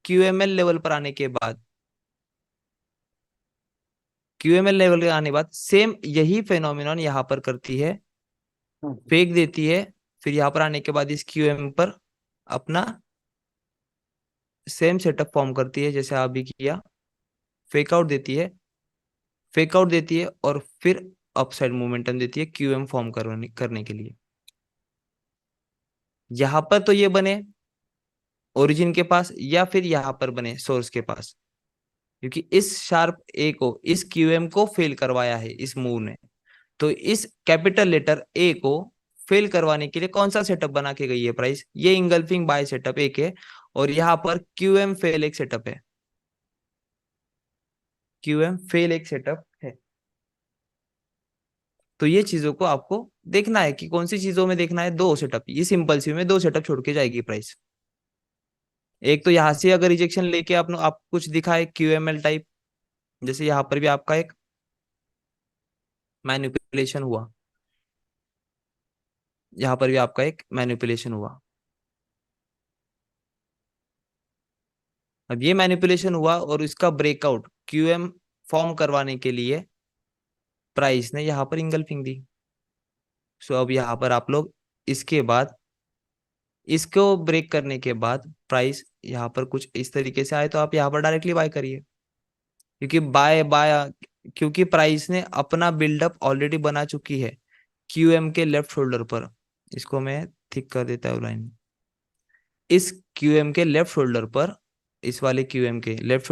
क्यूएमएल लेवल पर आने के बाद, क्यूएमएल लेवल के आने के बाद सेम यही फेनोमेनॉन यहाँ पर करती है, फेक देती है, फिर यहाँ पर आने के बाद इस क्यूएम पर अपना सेम सेटअप फॉर्म करती है जैसे अभी किया, फेक आउट देती है, फेक आउट देती है और फिर अपसाइड मोमेंटम देती है क्यूएम फॉर्म करने के लिए। यहाँ पर तो ये बने ओरिजिन के पास, या फिर यहाँ पर बने सोर्स के पास, क्योंकि इस शार्प ए को, इस क्यूएम को फेल करवाया है इस मूव ने। तो इस कैपिटल लेटर ए को फेल करवाने के लिए कौन सा सेटअप बना के गई है प्राइस, ये इंगल्फिंग बाय सेटअप एक है, और यहाँ पर क्यूएम फेल एक सेटअप है, क्यूएम फेल एक सेटअप है। तो ये चीजों को आपको देखना है कि कौन सी चीजों में देखना है, दो सेटअप, ये सिंपल सी में दो सेटअप छोड़ के जाएगी प्राइस। एक तो यहाँ से अगर रिजेक्शन लेके आप कुछ दिखाए क्यूएमएल टाइप, जैसे यहाँ पर भी आपका एक मैनिपुलेशन हुआ, यहाँ पर भी आपका एक मैनिपुलेशन हुआ। अब ये मैनिपुलेशन हुआ और इसका ब्रेकआउट क्यूएम फॉर्म करवाने के लिए प्राइस ने यहाँ पर इंगल्फिंग दी। सो अब यहाँ पर आप लोग इसके बाद, इसको ब्रेक करने के बाद प्राइस यहाँ पर कुछ इस तरीके से आए तो आप यहाँ पर डायरेक्टली बाय करिए, क्योंकि बाय बाय क्योंकि प्राइस ने अपना बिल्डअप ऑलरेडी बना चुकी है क्यूएम के लेफ्ट शोल्डर पर। इसको मैं थिक कर देता हूँ लाइन, इस क्यूएम के लेफ्ट शोल्डर पर, इस वाले क्यूएम के लेफ्ट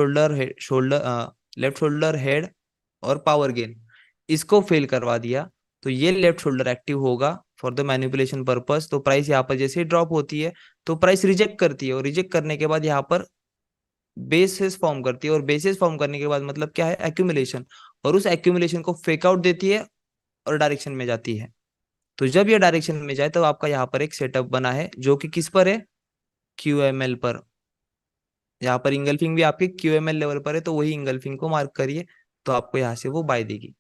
शोल्डर हेड और पावर गेन, इसको फेल करवा दिया। तो ये लेफ्ट शोल्डर एक्टिव होगा फॉर द मैनिपुलेशन पर्पस। तो प्राइस यहाँ पर जैसे ही ड्रॉप होती है तो प्राइस रिजेक्ट करती है, और रिजेक्ट करने के बाद यहाँ पर बेसिस फॉर्म करती है, और बेसिस फॉर्म करने के बाद मतलब क्या है, एक्यूमुलेशन, और उस एक्यूमुलेशन को फेक आउट देती है और डायरेक्शन में जाती है। तो जब ये डायरेक्शन में जाए तो आपका यहाँ पर एक सेटअप बना है जो कि किस पर है, QML पर। यहाँ पर इंगल्फिंग भी आपके QML लेवल पर है, तो वही इंगल्फिंग को मार्क करिए, तो आपको यहाँ से वो बाय देगी।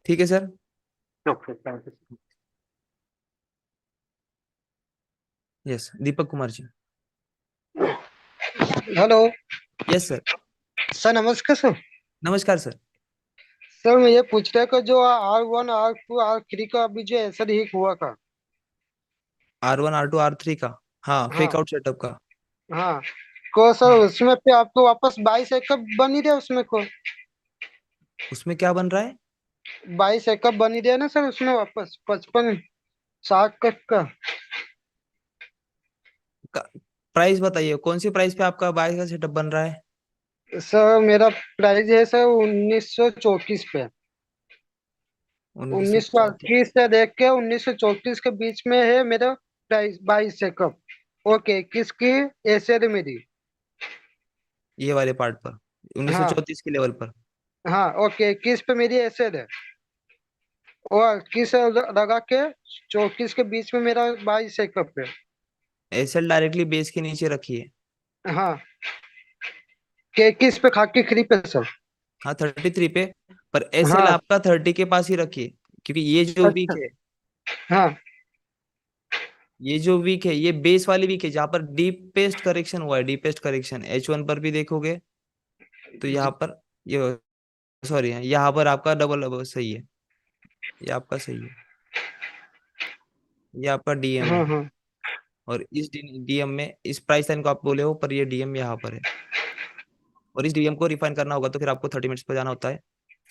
ठीक है sir. Okay, thank you. Yes, Deepak Kumar ji. Hello yes sir. Sir, नमस्कार सर। नमस्कार सर। सर मैं ये पूछ रहा था जो R1 R2 R3 का अभी जो ऐसा हीक हुआ था। R1 R2 R3 का, हाँ, फेक हाँ आउट सेटअप का। हाँ, को सर हाँ, उसमें पे आपको वापस 22 एकअप बन ही रहा उसमें को उसमें क्या बन रहा है? 22 एकअप बन ही रहा ना सर उसमें वापस 55 60 का। प्राइस बताइए, कौन सी प्राइस पे आपका बाय का सेटअप बन रहा है? सर मेरा प्राइस है सर 1934 पे। 1934। 1938 से देख के 1934 के बीच में है मेरा प्राइस 22 एकअप। ओके, किसकी एसेट मेरी। ये वाले पार्ट पर, हाँ 1934 के लेवल पर। हाँ, ओके, किस पे मेरी एसेट है और किस लगा के 34 के बीच में मेरा 22 एकअप है। एसएल डायरेक्टली बेस के नीचे रखिए। हाँ, के किस पे खाकी खरी पे सर। हाँ, 33 पे, पर एसएल हाँ आपका 30 के पास ही रखिए, क्योंकि ये जो वीक अच्छा। है, हाँ ये जो वीक है ये बेस वाली वीक है, जहाँ पर डीपेस्ट करेक्शन हुआ है, डीपेस्ट करेक्शन H1 पर भी देखोगे तो यहाँ पर ये, सॉरी, यहाँ पर आपका डबल सही है, ये आपका सही है, ये आपका डीएम है। हाँ हाँ और इस डीएम में, इस प्राइस लाइन को आप बोले हो, पर ये डीएम यहाँ पर है, और इस डीएम को रिफाइन करना होगा तो फिर आपको 30 मिनट्स पर जाना होता है।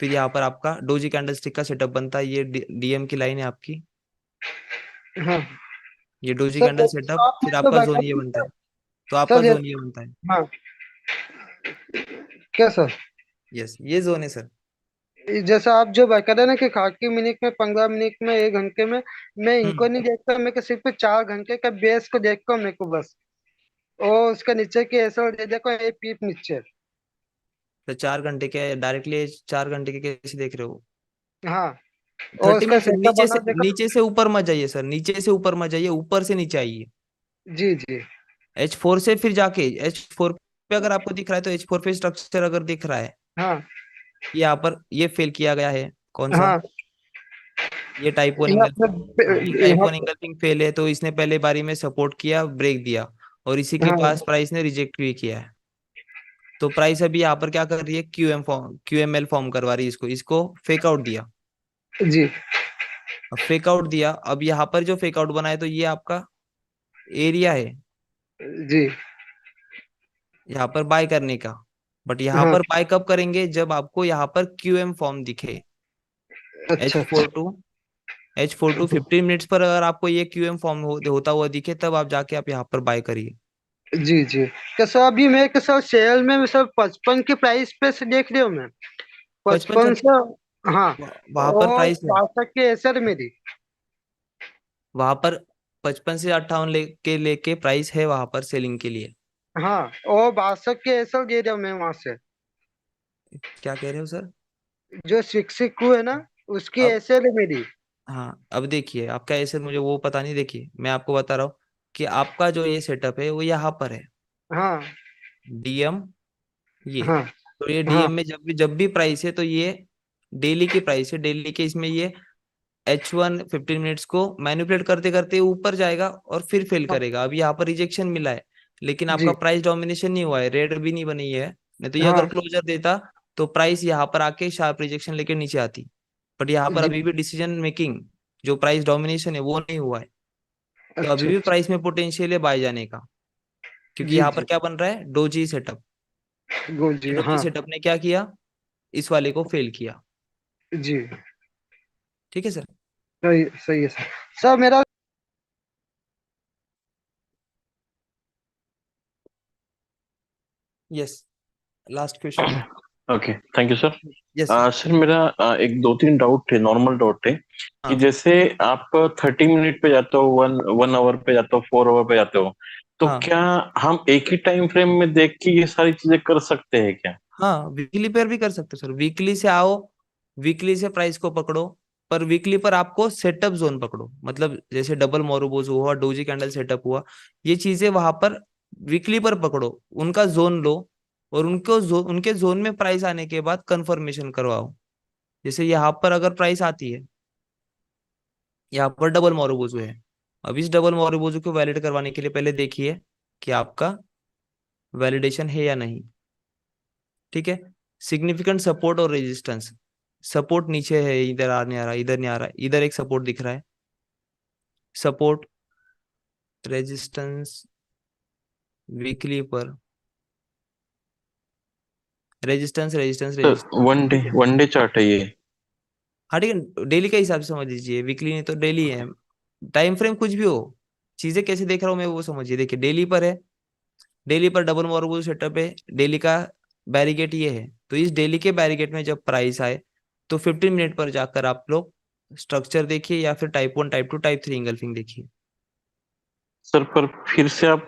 फिर यहाँ पर आपका डोजी कैंडलस्टिक का सेटअप बनता है, ये डीएम की लाइन है आपकी, हाँ ये डोजी सर, कैंडल तो सेटअप, आपने फिर तो आपका बता जोन ये बनता दिया है, तो आपका सर। जोन ये बनता है। हाँ, क्या सर। यस, ये जोन है सर। जैसा आप जो बता रहे ना कि खाकी मिनट में 15 मिनट में 1 घंटे में, मैं इनको हम्म। नहीं देखता, मैं को सिर्फ 4 घंटे का बेस को देखता हूँ मेरे को बस। और उसका नीचे की ऐसा दे देखो ये पीप नीचे। तो 4 घंटे के डायरेक्टली, 4 घंटे के कैसे देख रहे हो? हाँ, और 30 उसका मिनट से सेटअप बना देखो। नीचे से ऊपर मत जाइए सर, नीचे से ऊपर मत जाइए, ऊपर से नीचे आइए। जी जी। H4 से फिर जाके H4 पे अगर आपको दिख रहा है तो H4 पे स्ट्रक्चर अगर दिख रहा है, हाँ यहाँ पर ये फेल किया गया है, कौन सा, हाँ, ये टाइप वन यहाँ इंगल्फिंग। हाँ, ये पे टाइप यहाँ वन पे इंगल्फिंग फेल है, तो इसने पहले बारी में सपोर्ट किया, ब्रेक दिया, और इसी के हाँ पास प्राइस ने रिजेक्ट भी किया है। तो प्राइस अभी यहाँ पर क्या कर रही है, QML फॉर्म करवा रही है, इसको इसको फेक आउट दिया। जी अब फेक आउट दिया, अब यहाँ पर जो फेक आउट बना है तो ये आपका एरिया है जी। यहाँ पर बाय करने का। बट यहाँ हाँ, पर बाय कब करेंगे, जब आपको यहाँ पर QM फॉर्म दिखे। अच्छा एच अच्छा। Four two H four two 15 minutes पर अगर आपको ये QM फॉर्म होता हुआ दिखे, तब आप जाके आप यहाँ पर बाय करिए। जी जी। कैसा अभी मैं कैसा सेल में सर 55 के प्राइस पे से देख रही हूँ मैं। 55 का 55 से। हाँ, वहां पर और प्राइस है, 62 के एसर मेरी। वहां पर 55 से 58 लेके प्राइस है वहां पर सेलिंग के लिए। हाँ, और 62 के एसर दे रहा हूँ मैं वहां से। क्या कह रहे हो सर? जो सिक्सिकू है ना, उसकी अब, एसर है मेरी। हाँ, अब देखिए आपका ऐसे, मुझे वो पता नहीं, देखिए मैं आपको बता रहा हूँ कि आपका जो ये सेटअप है वो यहाँ पर है, हाँ डीएम ये। हाँ तो ये हाँ डीएम में जब भी प्राइस है तो ये डेली की प्राइस है, डेली के इसमें ये H1 15 मिनट्स को मैनिपुलेट करते करते ऊपर जाएगा और फिर फेल हाँ, करेगा। अभी यहाँ पर रिजेक्शन मिला है, लेकिन आपका जी प्राइस डोमिनेशन नहीं हुआ है, रेड भी नहीं बनी है, नहीं तो ये अगर हाँ क्लोजर देता तो प्राइस यहाँ पर आके शार्प रिजेक्शन लेके नीचे आती। बट यहाँ पर जी। अभी भी डिसीजन मेकिंग, जो प्राइस डोमिनेशन है वो नहीं हुआ है, तो अभी अच्छा भी अच्छा। प्राइस में पोटेंशियल है बाय जाने का। क्योंकि जी यहाँ पर जी। क्या बन रहा है, डोजी सेटअप। गो जी डोजी हाँ। सेटअप ने क्या किया, इस वाले को फेल किया। जी, ठीक है सर। सही सही है सर। सर मेरा yes, last question. Okay, thank you sir. Yes sir. Sir मेरा एक दो तीन डाउट थे, नॉर्मल डाउट थे कि हाँ जैसे आप 30 मिनट पे जाते हो, वन वन आवर पे जाते हो, 4 आवर पे जाते हो, तो हाँ क्या हम एक ही टाइम फ्रेम में देख के ये सारी चीजें कर सकते हैं क्या? हाँ, वीकली पर भी कर सकते हो सर। वीकली से आओ, वीकली से प्राइस को पकड़ो, पर वीकली पर आपको सेटअप जोन पकड़ो। मतलब जैसे डबल मोरोबोज हुआ, डोजी कैंडल सेटअप हुआ, ये चीजें वहां पर वीकली पर पकड़ो, उनका जोन लो, और उनके जोन में प्राइस आने के बाद कंफर्मेशन करवाओ। जैसे यहाँ पर अगर प्राइस आती है, यहाँ पर डबल मोरोबोजू है, अब इस डबल मोरोबोजू को वैलिड करवाने के लिए पहले देखिए कि आपका वैलिडेशन है या नहीं। ठीक है। सिग्निफिकेंट सपोर्ट और रेजिस्टेंस। सपोर्ट नीचे है, इधर आ नहीं आ रहा, इधर नहीं आ रहा, इधर एक सपोर्ट दिख रहा है। सपोर्ट, रेजिस्टेंस, वीकली पर रेजिस्टेंस रेजिस्टेंस तो रेजिस्टेंस, ठीक है। वन डे चार्ट है ये? हाँ ठीक है, डेली के हिसाब से समझ लीजिए, वीकली नहीं तो डेली है। टाइम फ्रेम कुछ भी हो, चीजें कैसे देख रहा हूँ मैं वो समझिए। देखिए डेली पर है, डेली पर डबल मॉर्गन सेटअप है, डेली का बैरिकेड ये है, तो इस डेली के बैरिकेड में जब प्राइस आए तो 15 मिनट पर जाकर आप लोग स्ट्रक्चर देखिए, या फिर टाइप 1 टाइप 2 टाइप 3 इंगल्फिंग देखिए। सर पर फिर से आप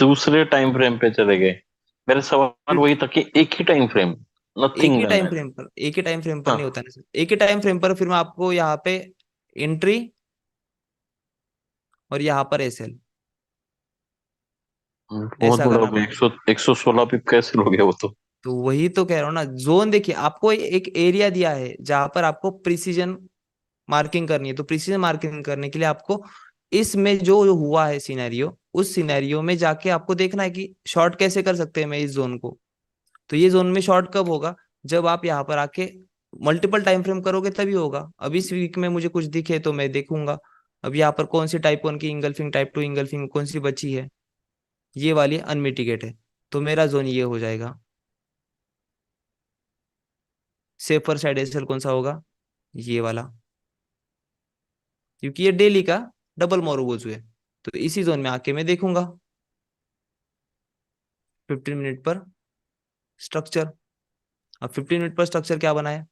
दूसरे टाइम फ्रेम पे चले गए। मेरा सवाल वही था कि एक ही टाइम फ्रेम, एक नथिंग ही देन टाइम दैट। फ्रेम पर, एक ही टाइम फ्रेम पर नहीं हाँ, होता ना सर। एक ही टाइम फ्रेम पर फिर मैं आपको यहाँ पे एंट्री और यहाँ पर एसएल बहुत ऐसा बड़ा हो करना गया। पड़ेगा। 116 पिप कैसे हो गया वो तो? तो वही तो कह रहा हूँ ना, जोन देखिए, आपको एक एरिया दिया है जहां पर आपको प्रिसीजन मार्किंग करनी है। तो प्रिसीजन मार्किंग करने के लिए आपको इसमें जो हुआ है सिनेरियो, उस सिनेरियो में जाके आपको देखना है कि शॉर्ट कैसे कर सकते हैं मैं इस जोन को। तो ये जोन में शॉर्ट कब होगा, जब आप यहाँ पर आके मल्टीपल टाइम फ्रेम करोगे तभी होगा। अब इस वीक में मुझे कुछ दिखे तो मैं देखूंगा, अब यहाँ पर कौन सी टाइप 1 की इंगल्फिंग, टाइप 2 इंगल्फिंग कौन सी बची है, ये वाली अनमिटिगेट है, तो मेरा जोन ये हो जाएगा। सेफर साइड एसएल कौन सा होगा, ये वाला, क्योंकि ये डेली का डबल मोरोबोजू है, तो इसी जोन में आके मैं देखूंगा 15 मिनट पर स्ट्रक्चर। अब 15 मिनट पर स्ट्रक्चर क्या बना है,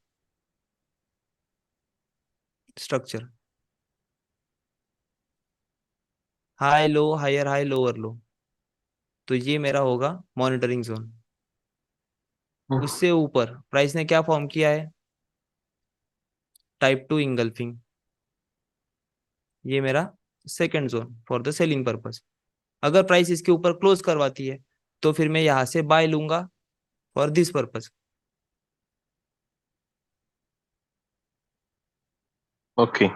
structure high low, higher high, lower low, तो ये मेरा होगा मॉनिटरिंग जोन। उससे ऊपर प्राइस ने क्या फॉर्म किया है, टाइप 2 इंगल्फिंग, ये मेरा second zone for the selling purpose. अगर प्राइस इसके ऊपर क्लोज करवाती है तो फिर मैं यहां से बाय लूंगा फॉर दिस पर्पस। ओके।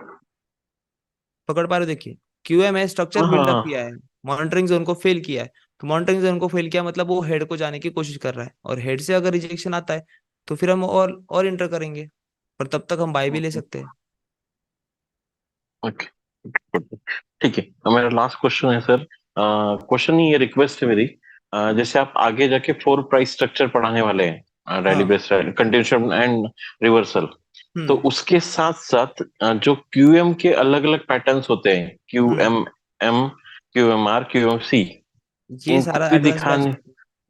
पकड़ पा रहे हो? देखिए क्यूएम स्ट्रक्चर हाँ हाँ बिल्डअप हाँ। किया है, मॉनिटरिंग जोन को फेल किया है, तो मॉनिटरिंग जोन को फेल किया मतलब वो हेड को जाने की कोशिश कर रहा है, और हेड से अगर रिजेक्शन आता है तो फिर हम और इंटर करेंगे, पर तब तक हम बाय भी ले सकते हैं। ओके, ठीक है। अब मेरा लास्ट क्वेश्चन है सर। क्वेश्चन नहीं, ये रिक्वेस्ट है मेरी। जैसे आप आगे जाके 4 प्राइस स्ट्रक्चर पढ़ाने वाले हैं, रैली हाँ। बेस्ड, कंटिन्यूशन एंड रिवर्सल, तो हम्म। उसके साथ साथ जो क्यूएम के अलग अलग पैटर्न्स होते हैं, Q hmm. M M, Q M R, Q M C, ये इनको सारा भी एडवांस बैच, दिखाने।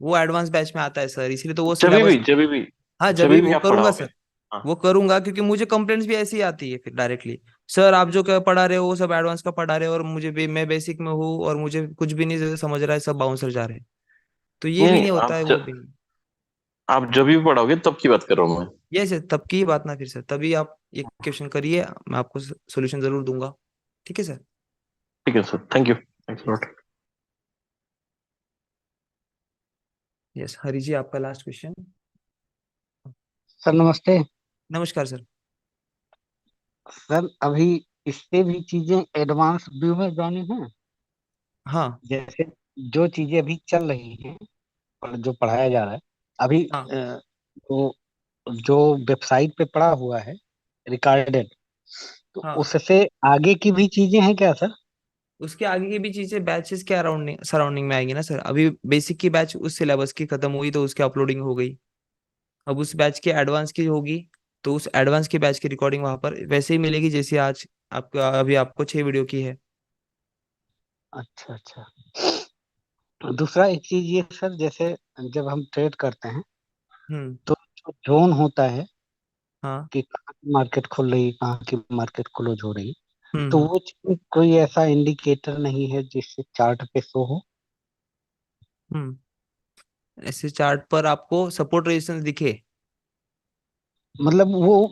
वो एडवांस बैच में आता है सर, इसलिए तो वो जब सिलेबस। भी जब भी हाँ जब जब भी भी वो आप करूंगा पढ़ाओगे। सर, हाँ। वो करूंगा, क्योंकि मुझे कंप्लेंट्स भी ऐसी आती है फिर डायरेक्टली, सर आप जो क्या पढ़ा रहे हो वो सब एडवांस का पढ़ा रहे हो, और मैं बेसिक में हूँ और मुझे कुछ भी नहीं समझ रहा है, सब बाउंसर जा रहे हैं। तो ये नहीं भी नहीं, नहीं होता है, वो भी नहीं। आप जब भी पढ़ाओगे तब की बात कर रहा हूँ मैं। ये सर तब की ही बात ना, फिर सर तभी आप ये क्वेश्चन करिए, मैं आपको सोल्यूशन जरूर दूंगा। ठीक है सर। ठीक है sir, thank you, thanks yes. Lot. Yes Hari ji, आपका लास्ट क्वेश्चन। सर नमस्ते। नमस्कार सर। सर अभी इससे भी चीजें एडवांस व्यू में जानी है, हाँ जैसे जो चीजें अभी चल रही हैं और जो पढ़ाया जा रहा है अभी, हाँ तो जो वेबसाइट पे पड़ा हुआ है रिकॉर्डेड, तो हाँ, उससे आगे की भी चीजें हैं क्या सर? उसके आगे की भी चीजें बैचेस के अराउंडिंग सराउंडिंग में आएंगी ना सर। अभी बेसिक की बैच उस सिलेबस की खत्म हुई तो उसकी अपलोडिंग हो गई, अब उस बैच की एडवांस की होगी, तो उस एडवांस की बैच की रिकॉर्डिंग वहां पर वैसे ही मिलेगी जैसे आज आपका, अभी आपको 6 वीडियो की है। अच्छा अच्छा। दूसरा एक चीज ये सर, जैसे जब हम ट्रेड करते हैं हम्म। तो जोन होता है हाँ। कि कहाँ की मार्केट खुल रही है, कहाँ की मार्केट क्लोज हो रही है, तो हम्म। वो चीज़ कोई ऐसा इंडिकेटर नहीं है जिससे चार्ट पे शो हो? हम्म। ऐसे चार्ट पर आपको सपोर्ट रेजिस्टेंस दिखे? मतलब वो